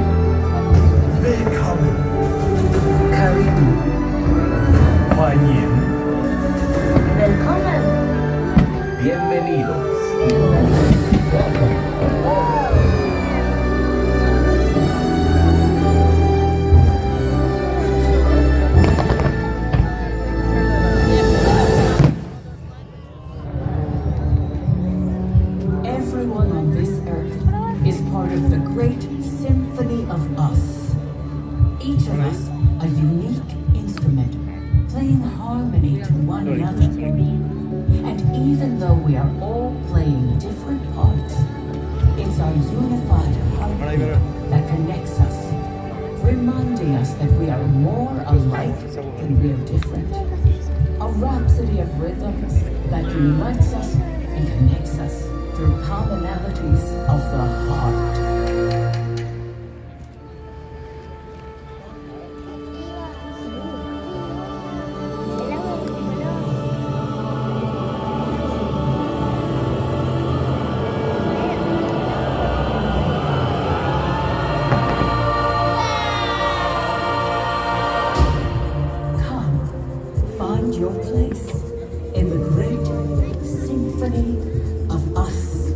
Willkommen. Karibu. 欢迎. Willkommen. Bienvenidos. Welcome. Everyone on this earth is part of the great symphony of us. Each of us a unique instrument, playing harmony to one another. And even though we are all playing different parts, it's our unified heartbeat that connects us, reminding us that we are more alike than we are different. A rhapsody of rhythms that unites us and connects us through commonalities of the heart. Come, find your place in the great symphony of us.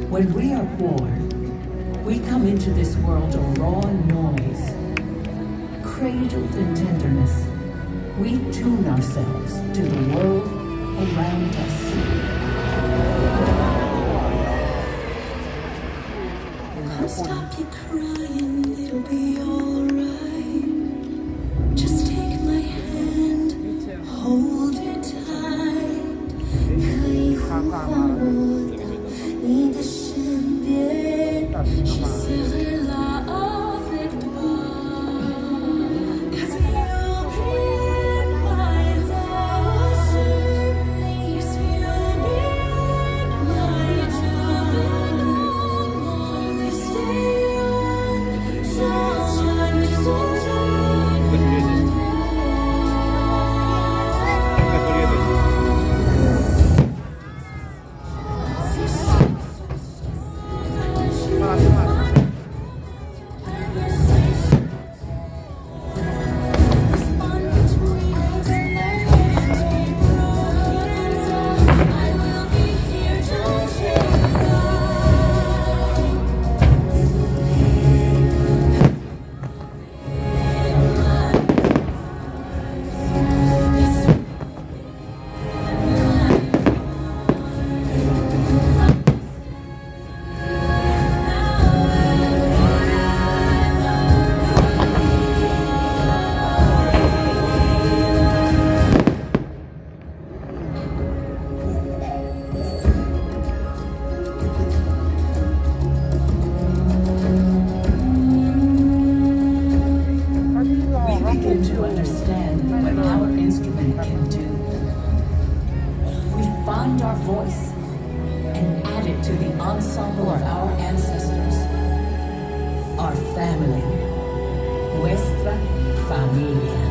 When we are born, we come into this world a raw noise. Cradled in tenderness, we tune ourselves to the world around us. Stop you crying, it'll be alright. Just take my hand, hold it tight. 可以呼唤我的你的身边，Je serai là avec toi. 'Cause you'll be in my destiny. Yes, you'll be in my journey. Stay on, so ensemble of our ancestors, our family, nuestra familia.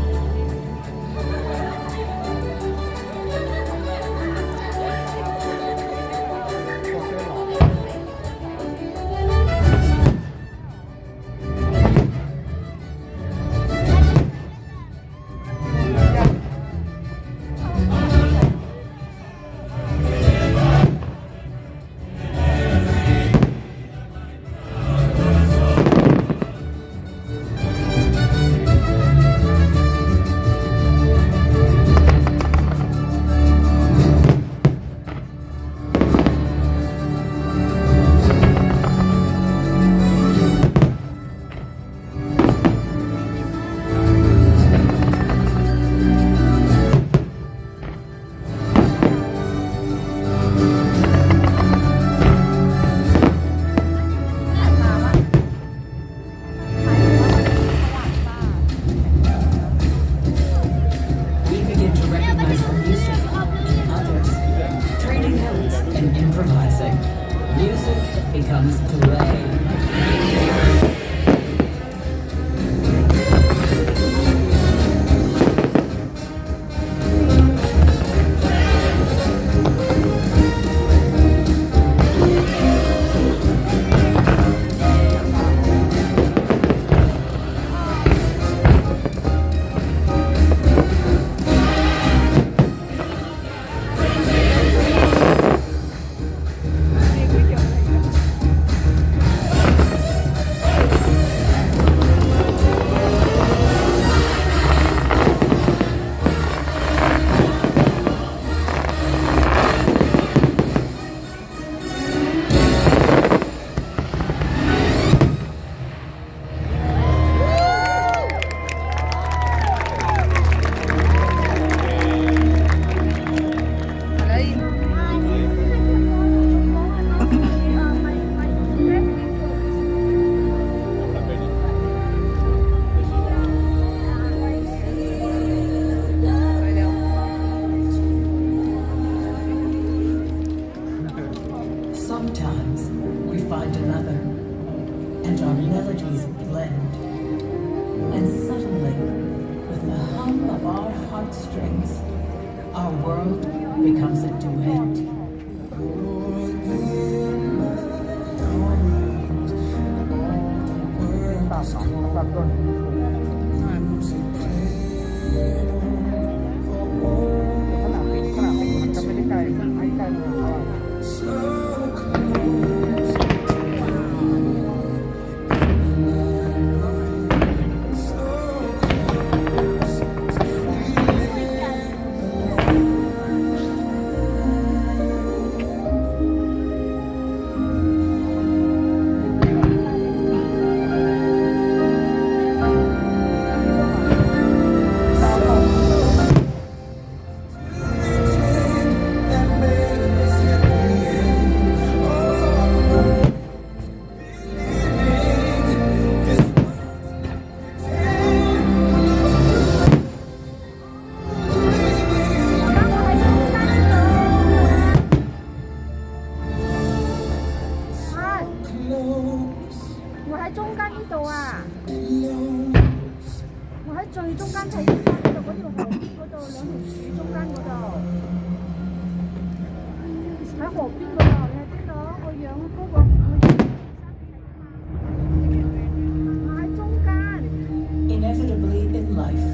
Inevitably in life,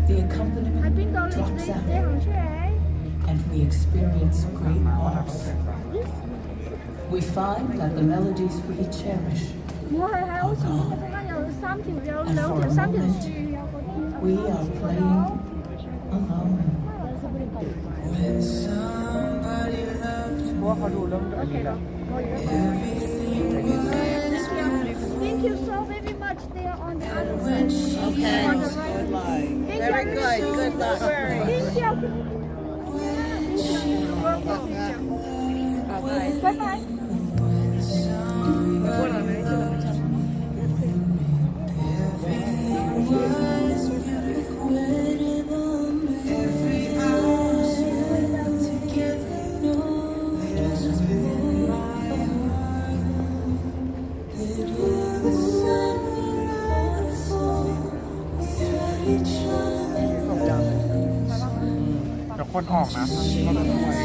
the accompaniment drops out, and we experience great loss. We find that the melodies we cherish are gone, and for a moment, we are playing alone. When somebody loves me, Thank you so very much. They are on the other side. Okay. Very good. Good luck. Thank you. Bye-bye. ออกนะเราจะถวาย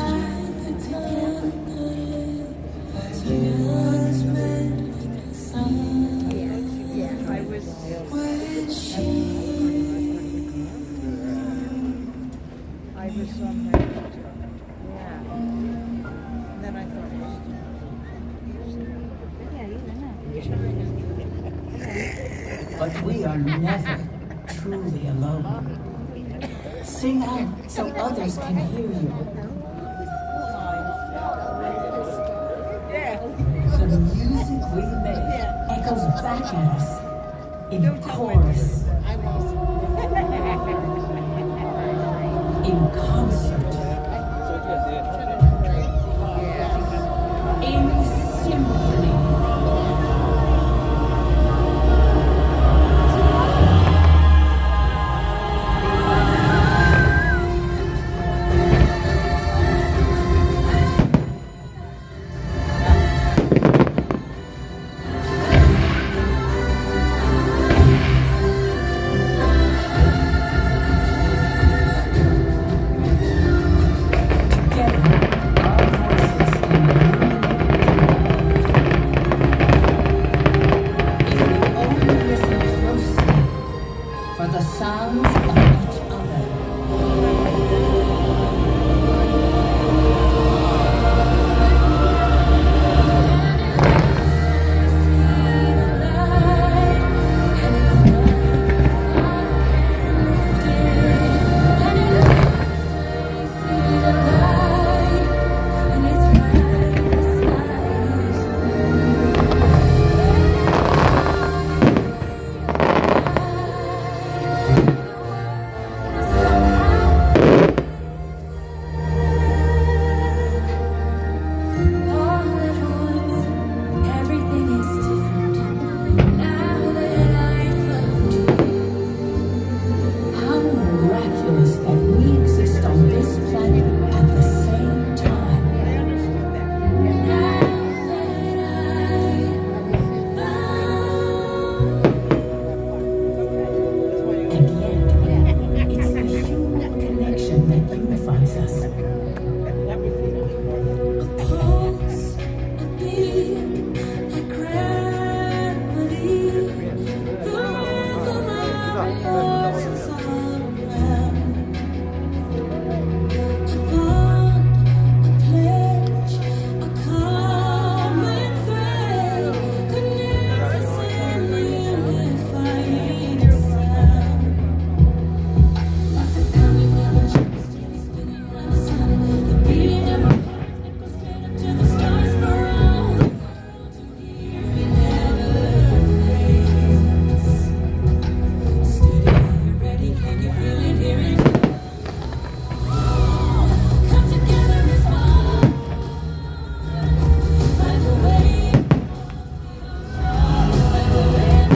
But we are never truly alone. Sing out so others can hear you. The music we make echoes back at us in chorus, in concert, in symphony. For the sounds of each other. How miraculous that we exist on this planet at the same time. And yet, it's the human connection that unifies us. A pulse, a beat, a gravity, the rhythm of voices all around. A bond, a pledge, a common thread connects us in unifying sound. Like the pounding of a drum, steady spinning round the sun, the beating of our hearts echoes straight up to the stars for all the world to hear. We never fades. Steady, are you ready? Can you feel it? Hear it? Come together as one. Like the wave. Like the wind.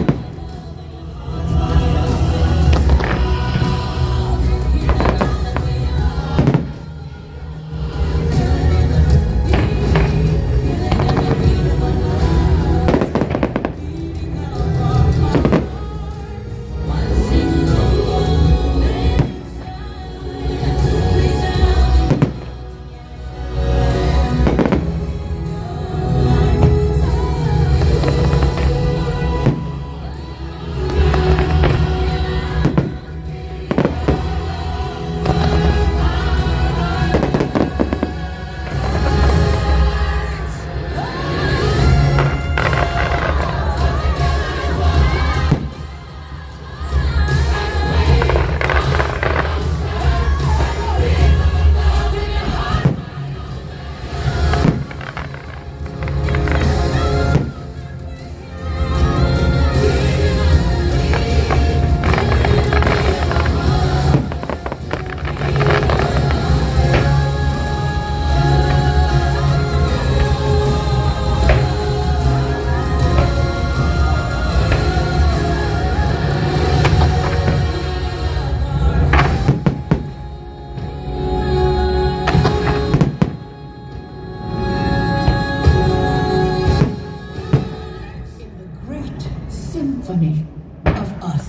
Great symphony of us.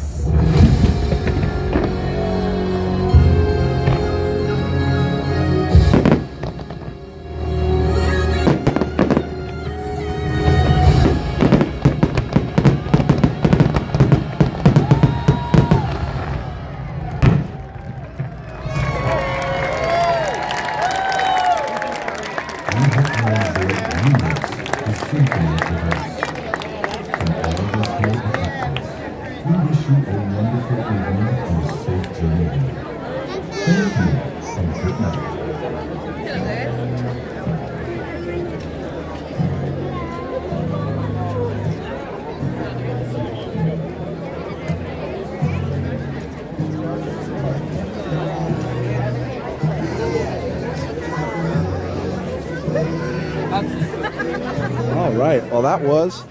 All right. Well, that was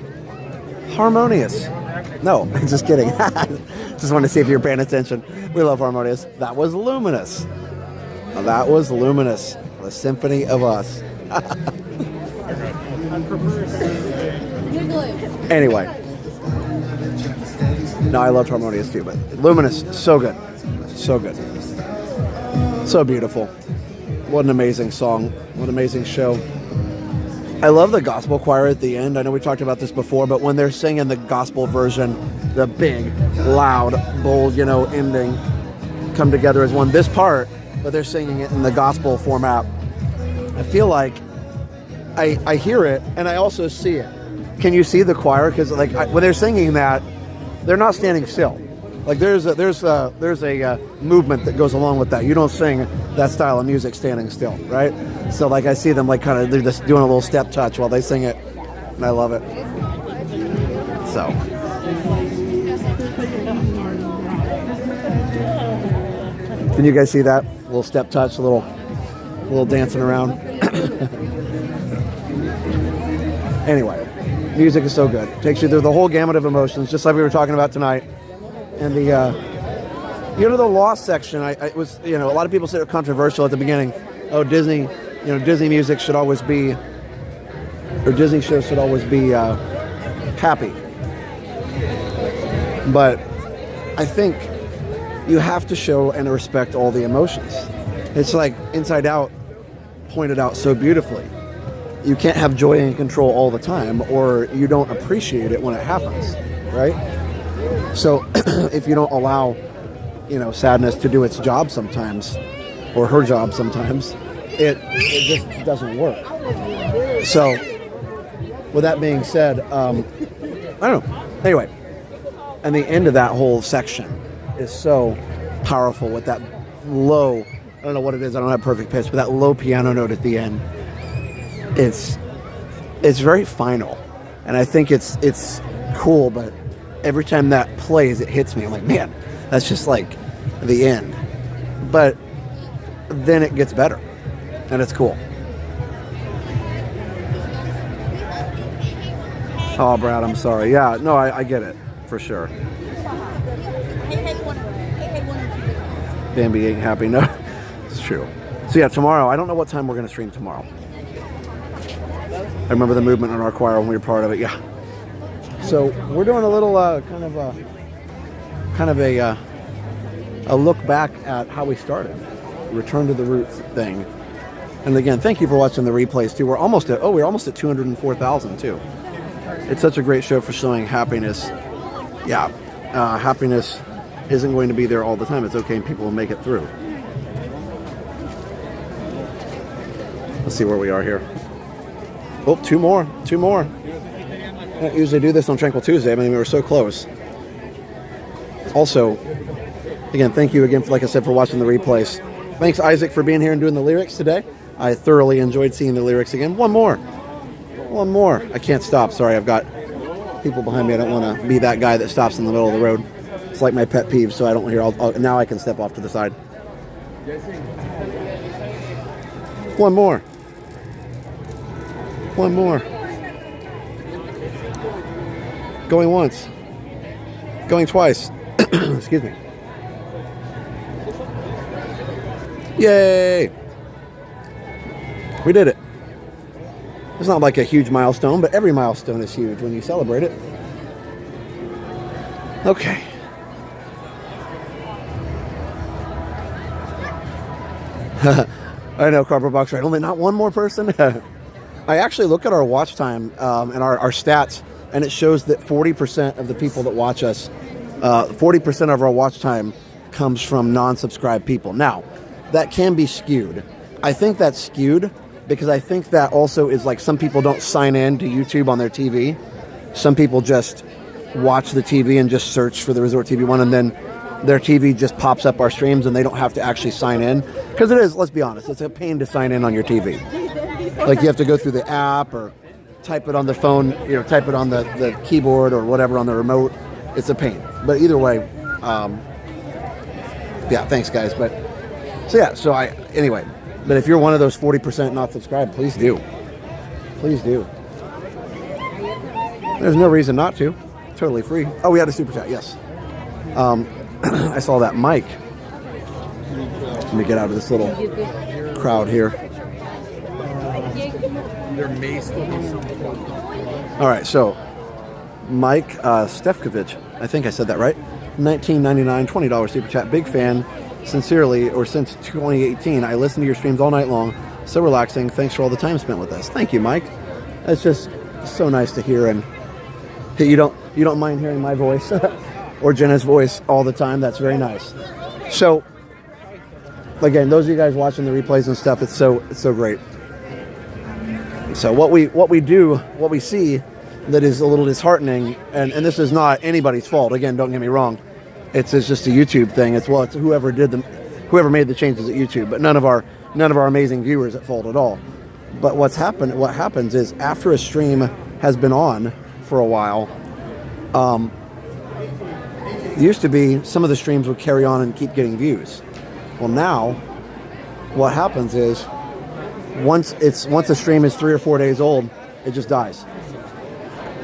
Harmonious. No, just kidding. Just wanted to see if you were paying attention. We love Harmonious. That was Luminous. That was Luminous, the Symphony of Us. Anyway. No, I loved Harmonious too, but Luminous, so good. So good. So beautiful. What an amazing song. What an amazing show. I love the gospel choir at the end. I know we talked about this before, but when they're singing the gospel version, the big, loud, bold, ending come together as one. This part, but they're singing it in the gospel format. I feel like I hear it and I also see it. Can you see the choir? Because when they're singing that, they're not standing still. Like there's a movement that goes along with that. You don't sing that style of music standing still, right? So I see them they're just doing a little step touch while they sing it, and I love it. So. Can you guys see that? A little step touch, a little dancing around. Anyway, music is so good. Takes you through the whole gamut of emotions, just like we were talking about tonight. And the Lost section, it was, a lot of people said it was controversial at the beginning. Oh, Disney, Disney music should always be, or Disney shows should always be happy. But I think you have to show and respect all the emotions. It's like Inside Out pointed out so beautifully. You can't have joy and control all the time, or you don't appreciate it when it happens, right? So if you don't allow, sadness to do its job sometimes, or her job sometimes, it just doesn't work. So with that being said, I don't know. Anyway, and the end of that whole section is so powerful with that low, I don't know what it is, I don't have perfect pitch, but that low piano note at the end, it's very final. And I think it's cool, but every time that plays, it hits me. I'm like, man, that's just like the end. But then it gets better, and it's cool. Oh, Brad, I'm sorry. Yeah, no, I get it, for sure. Bambi ain't happy. No, it's true. So yeah, tomorrow, I don't know what time we're going to stream tomorrow. I remember the movement on our choir when we were part of it, yeah. So we're doing a little kind of a look back at how we started, return to the roots thing. And again, thank you for watching the replays too. We're almost at 204,000 too. It's such a great show for showing happiness. Yeah, happiness isn't going to be there all the time. It's okay, and people will make it through. Let's see where we are here. Oh, two more. I don't usually do this on Tranquil Tuesday. I mean, we were so close. Also, again, thank you again, like I said, for watching the replays. Thanks, Isaac, for being here and doing the lyrics today. I thoroughly enjoyed seeing the lyrics again. One more. I can't stop. Sorry, I've got people behind me. I don't want to be that guy that stops in the middle of the road. It's like my pet peeve, so I don't hear. Now I can step off to the side. One more. Going once. Going twice. Excuse me. Yay! We did it. It's not like a huge milestone, but every milestone is huge when you celebrate it. Okay. I know, Cardboard Box, right? Only not one more person? I actually look at our watch time and our stats, and it shows that 40% of the people that watch us, 40% of our watch time comes from non-subscribed people. Now, that can be skewed. I think that's skewed because I think that also is like some people don't sign in to YouTube on their TV. Some people just watch the TV and just search for the Resort TV one, and then their TV just pops up our streams and they don't have to actually sign in. Because it is, let's be honest, it's a pain to sign in on your TV. Like you have to go through the app or type it on the phone, type it on the keyboard or whatever on the remote. It's a pain. But either way, yeah, thanks guys. But anyway, but if you're one of those 40% not subscribed, please do. Please do. There's no reason not to. Totally free. Oh, we had a super chat. Yes. I saw that Mike. Let me get out of this little crowd here. There may still be some. All right, so Mike Stefkovich, I think I said that right. $19.99, $20 super chat. Big fan, sincerely, or since 2018. I listen to your streams all night long. So relaxing. Thanks for all the time spent with us. Thank you, Mike. It's just so nice to hear, and you don't mind hearing my voice or Jenna's voice all the time. That's very nice. So again, those of you guys watching the replays and stuff, it's so great. So what we see that is a little disheartening, and this is not anybody's fault. Again, don't get me wrong. It's just a YouTube thing. It's whoever made the changes at YouTube, but none of our amazing viewers at fault at all. But what happens is after a stream has been on for a while, it used to be some of the streams would carry on and keep getting views. Well, now what happens is once a stream is 3 or 4 days old, it just dies.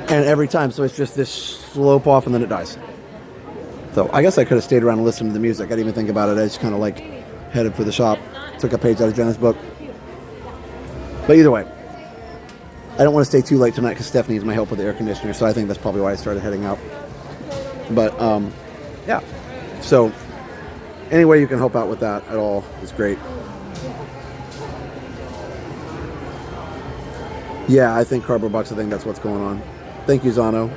And every time, so it's just this slope off and then it dies. So I guess I could have stayed around and listened to the music. I didn't even think about it. I just kind of like headed for the shop, took a page out of Jenna's book. But either way, I don't want to stay too late tonight because Stephanie needs my help with the air conditioner, so I think that's probably why I started heading out. But yeah, so any way you can help out with that at all is great. Yeah, I think Cardboard Box, I think that's what's going on. Thank you, Zano.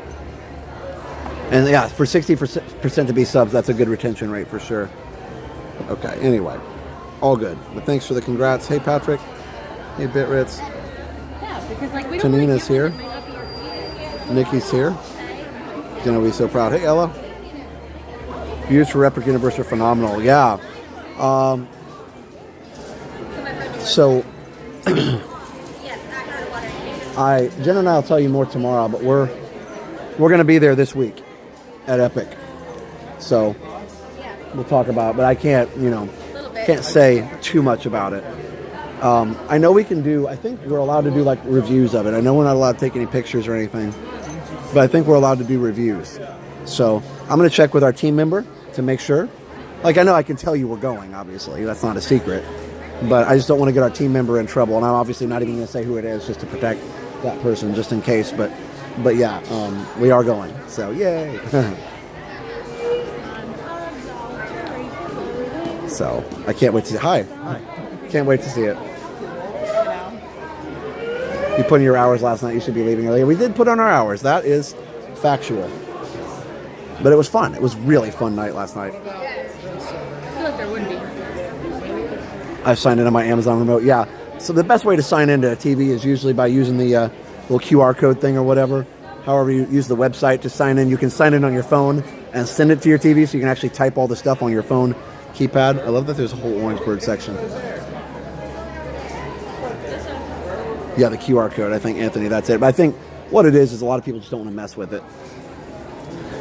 And yeah, for 60% to be subs, that's a good retention rate for sure. Okay, anyway, all good. But thanks for the congrats. Hey, Patrick. Hey, Bitritz. Yeah, because like we Tanina's here. Nikki's here. Gonna be so proud. Hey, Ella. Views for Epic Universe are phenomenal. Yeah. So Jen and I will tell you more tomorrow, but we're going to be there this week at Epic. So we'll talk about it, but I can't say too much about it. I know we can do, I think we're allowed to do like reviews of it. I know we're not allowed to take any pictures or anything, but I think we're allowed to do reviews. So I'm going to check with our team member to make sure. Like, I know I can tell you we're going, obviously. That's not a secret. But I just don't want to get our team member in trouble. And I'm obviously not even going to say who it is just to protect that person, just in case. But yeah, we are going. So, yay. So, I can't wait to see it. Hi. Can't wait to see it. You put in your hours last night. You should be leaving earlier. We did put on our hours. That is factual. But it was fun. It was really fun night last night. I feel like there would be. I've signed in on my Amazon remote. Yeah. So the best way to sign into a TV is usually by using the little QR code thing or whatever. However you use the website to sign in. You can sign in on your phone and send it to your TV so you can actually type all the stuff on your phone keypad. I love that there's a whole Orangeburg section. Yeah, the QR code. I think, Anthony, that's it. But I think what it is a lot of people just don't want to mess with it.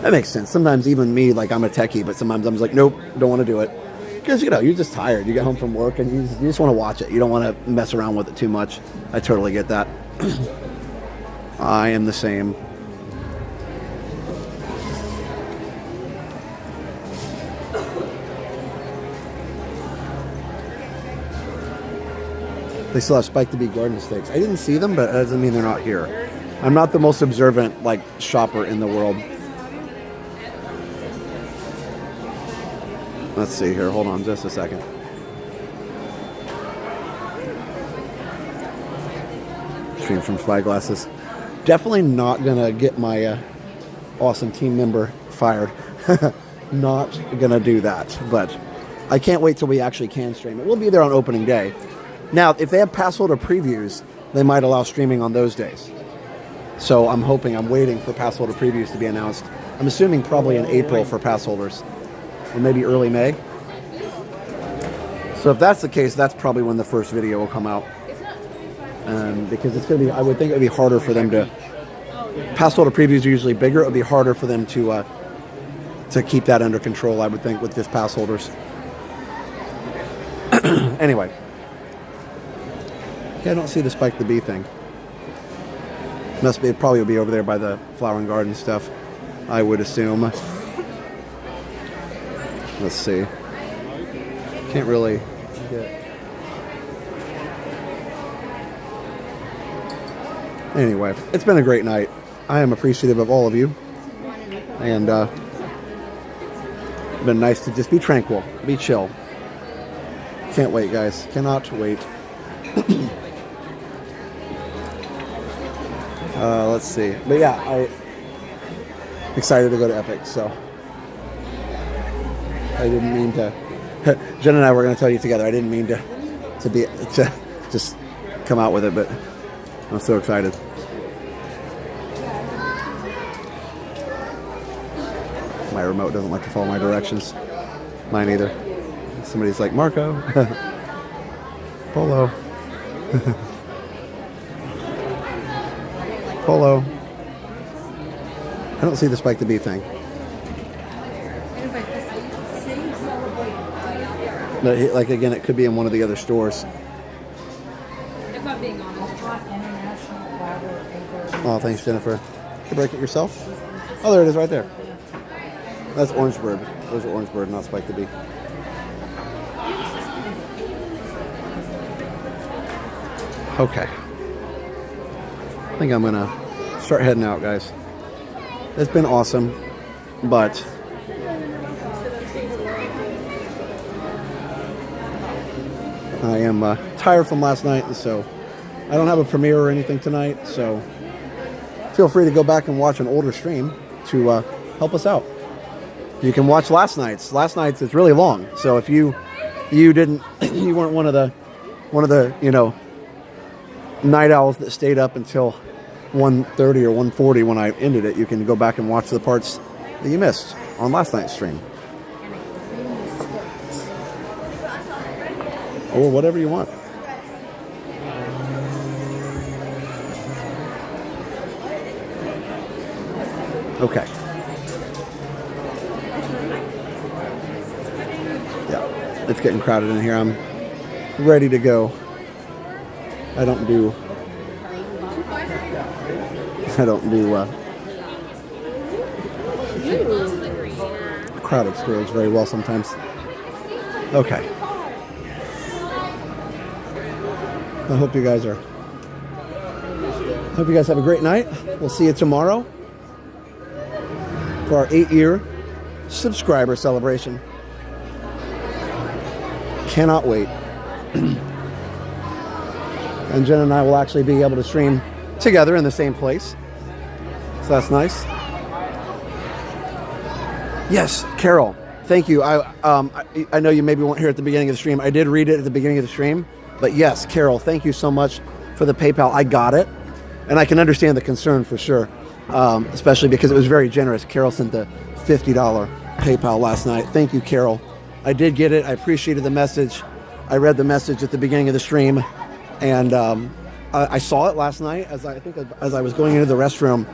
That makes sense. Sometimes even me, like, I'm a techie, but sometimes I'm just like, nope, don't want to do it. Because, you're just tired. You get home from work and you just want to watch it. You don't want to mess around with it too much. I totally get that. I am the same. They still have Spike the Bee garden steaks. I didn't see them, but that doesn't mean they're not here. I'm not the most observant, shopper in the world. Let's see here. Hold on just a second. Stream from Spyglasses. Definitely not going to get my awesome team member fired. Not going to do that. But I can't wait till we actually can stream it. We'll be there on opening day. Now, if they have pass holder previews, they might allow streaming on those days. So I'm waiting for pass holder previews to be announced. I'm assuming probably in April for pass holders. Or maybe early May. So if that's the case, that's probably when the first video will come out. Because it's going to be, I would think it would be harder for them to, pass holder previews are usually bigger. It would be harder for them to keep that under control, I would think, with just pass holders. Anyway. Yeah, I don't see the Spike the Bee thing. Must be, it probably would be over there by the flower and garden stuff, I would assume. Let's see. Can't really get... Anyway, it's been a great night. I am appreciative of all of you. And it's been nice to just be tranquil, be chill. Can't wait, guys. Cannot wait. Let's see. But yeah, I'm excited to go to Epic, so I didn't mean to... Jen and I were going to tell you together. I didn't mean to just come out with it, but I'm so excited. My remote doesn't like to follow my directions. Mine either. Somebody's like, Marco. Polo. Polo. I don't see the Spike the Bee thing. But like again, it could be in one of the other stores. If I'm being honest. Oh, thanks, Jennifer. Did you break it yourself? Oh, there it is right there. That's Orangebird. Those are Orangebird, not Spike the Bee. Okay. I think I'm going to start heading out, guys. It's been awesome, but I am tired from last night, and so I don't have a premiere or anything tonight, so feel free to go back and watch an older stream to help us out. You can watch last night's. Last night's is really long, so if you didn't, you weren't one of the night owls that stayed up until 1:30 or 1:40 when I ended it, you can go back and watch the parts that you missed on last night's stream. Or whatever you want. Okay. Yeah, it's getting crowded in here. I'm ready to go. I don't do crowded stores very well sometimes. Okay. I hope you guys have a great night. We'll see you tomorrow for our 8-year subscriber celebration. Cannot wait. And Jen and I will actually be able to stream together in the same place. So that's nice. Yes, Carol, thank you. I know you maybe weren't here at the beginning of the stream. I did read it at the beginning of the stream. But yes, Carol, thank you so much for the PayPal. I got it. And I can understand the concern for sure. Especially because it was very generous. Carol sent the $50 PayPal last night. Thank you, Carol. I did get it. I appreciated the message. I read the message at the beginning of the stream. And I saw it last night as I was going into the restroom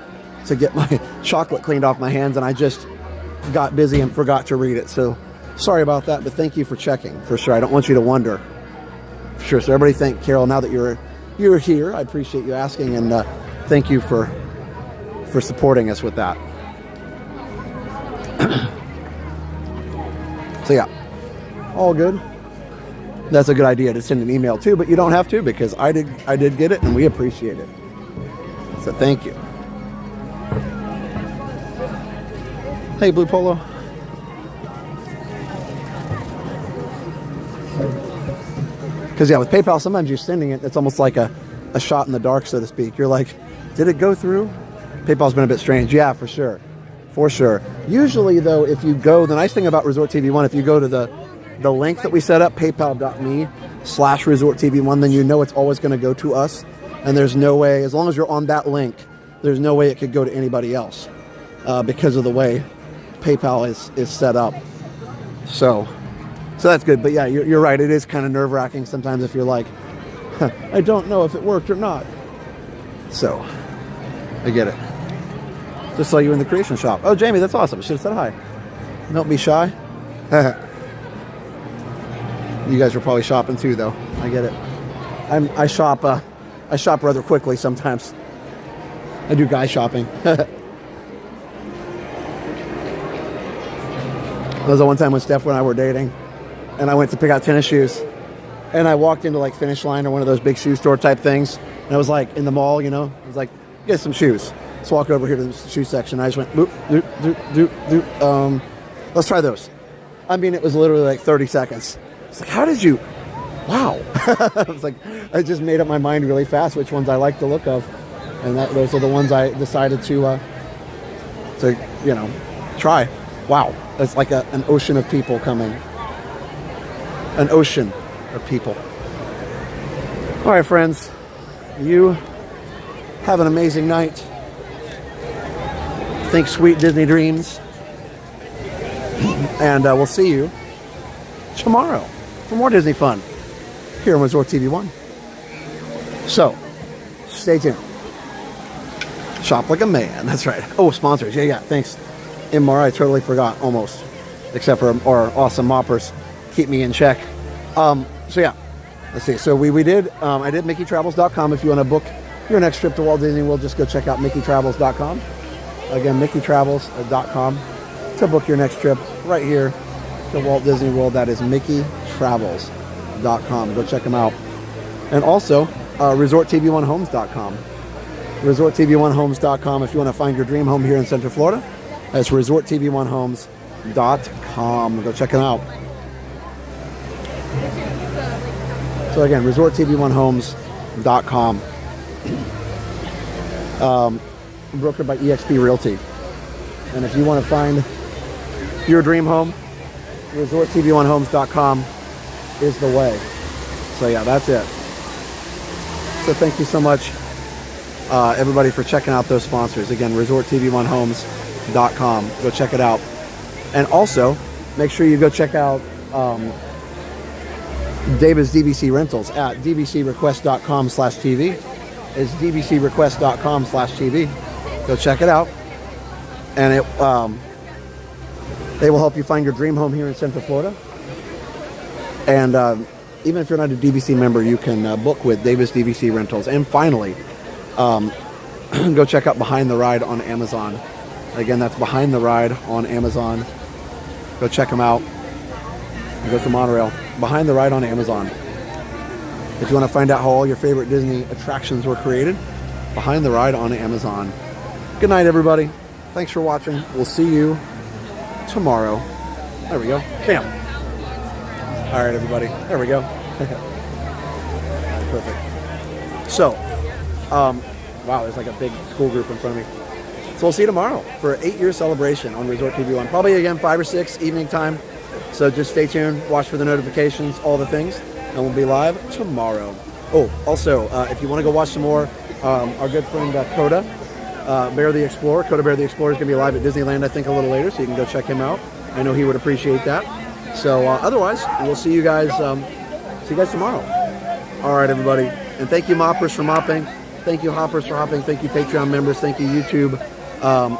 to get my chocolate cleaned off my hands, and I just got busy and forgot to read it. So sorry about that, but thank you for checking for sure. I don't want you to wonder. Sure. So everybody thank Carol now that you're here. I appreciate you asking, and thank you for supporting us with that. So yeah, all good. That's a good idea to send an email too, but you don't have to because I did get it and we appreciate it. So thank you. Hey, Blue Polo. Because yeah, with PayPal, sometimes you're sending it, it's almost like a shot in the dark, so to speak. You're like, did it go through? PayPal's been a bit strange. Yeah, for sure. For sure. Usually though, if you go, the nice thing about Resort TV 1, if you go to the link that we set up, paypal.me/Resort TV 1, then you know it's always going to go to us. And there's no way, as long as you're on that link, there's no way it could go to anybody else because of the way PayPal is set up. So that's good. But yeah, you're right. It is kind of nerve-wracking sometimes if you're like, I don't know if it worked or not. So I get it. Just saw you in the creation shop. Oh, Jamie, that's awesome. Should have said hi. Don't be shy. You guys are probably shopping too, though. I get it. I shop rather quickly sometimes. I do guy shopping. There was one time when Steph and I were dating, and I went to pick out tennis shoes, and I walked into like Finish Line or one of those big shoe store type things, and I was like in the mall, you know, I was like, get some shoes. Let's walk over here to the shoe section. I just went, boop, doop, doop, doop, doop. Let's try those. I mean, it was literally like 30 seconds. It's like, how did you? Wow. I was like, I just made up my mind really fast which ones I like the look of, and those are the ones I decided to you know, try. Wow, it's like an ocean of people coming. An ocean of people. All right, friends, you have an amazing night. Think sweet Disney dreams. And we'll see you tomorrow for more Disney fun here on Resort TV 1. So, stay tuned. Shop like a man. That's right. Oh, sponsors. Yeah, thanks. MR, I totally forgot, almost. Except for our awesome moppers. Keep me in check. So, yeah. Let's see. So, I did MickeyTravels.com. If you want to book your next trip to Walt Disney World, just go check out MickeyTravels.com. Again, MickeyTravels.com to book your next trip right here to Walt Disney World. That is MickeyTravels.com. Go check them out. And also, ResortTV1Homes.com. ResortTV1Homes.com if you want to find your dream home here in Central Florida. That's ResortTV1Homes.com. Go check them out. So again, ResortTV1Homes.com. Brokered by eXp Realty. And if you want to find your dream home, ResortTV1Homes.com is the way. So yeah, that's it. So thank you so much, everybody, for checking out those sponsors. Again, ResortTV1Homes.com. Go check it out. And also, make sure you go check out David's DVC Rentals at dvcrequest.com/TV. It's dvcrequest.com/TV. Go check it out. And they will help you find your dream home here in Central Florida. And even if you're not a DVC member, you can book with Davis DVC Rentals. And finally, go check out Behind the Ride on Amazon. Again, that's Behind the Ride on Amazon. Go check them out. And go to Monorail. Behind the Ride on Amazon. If you want to find out how all your favorite Disney attractions were created, Behind the Ride on Amazon. Good night, everybody. Thanks for watching. We'll see you tomorrow. There we go. Bam. All right, everybody. There we go. Perfect. So, wow, there's like a big school group in front of me. So we'll see you tomorrow for an 8-year celebration on Resort TV 1. Probably again 5 or 6 evening time. So just stay tuned. Watch for the notifications, all the things, and we'll be live tomorrow. Oh, also, if you want to go watch some more, our good friend Coda. Bear the Explorer. Coda Bear the Explorer is going to be live at Disneyland, I think, a little later, so you can go check him out. I know he would appreciate that. So otherwise, we'll see you guys tomorrow. All right, everybody. And thank you, Moppers, for mopping. Thank you, Hoppers, for hopping. Thank you, Patreon members. Thank you, YouTube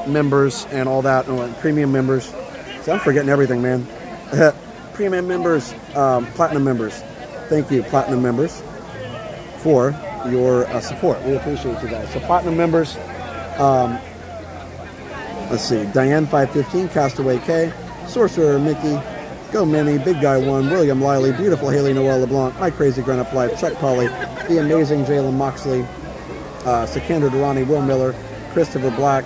members and all that. And premium members. So I'm forgetting everything, man. Premium members, Platinum members. Thank you, Platinum members, for your support. We appreciate you guys. So Platinum members, let's see, Diane 515, Castaway K, Sorcerer Mickey, Go Minnie, Big Guy 1, William Lively, Beautiful Haley Noel LeBlanc, My Crazy Grown Up Life, Chuck Polly, The Amazing Jalen Moxley, Sikander Durrani, Will Miller, Christopher Black,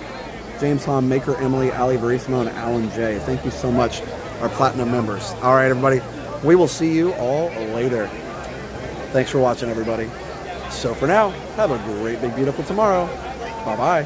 James Hahn, Maker Emily, Ali Verismo, and Alan J. Thank you so much, our Platinum members. All right, everybody, we will see you all later. Thanks for watching, everybody. So for now, have a great, big, beautiful tomorrow. Bye-bye.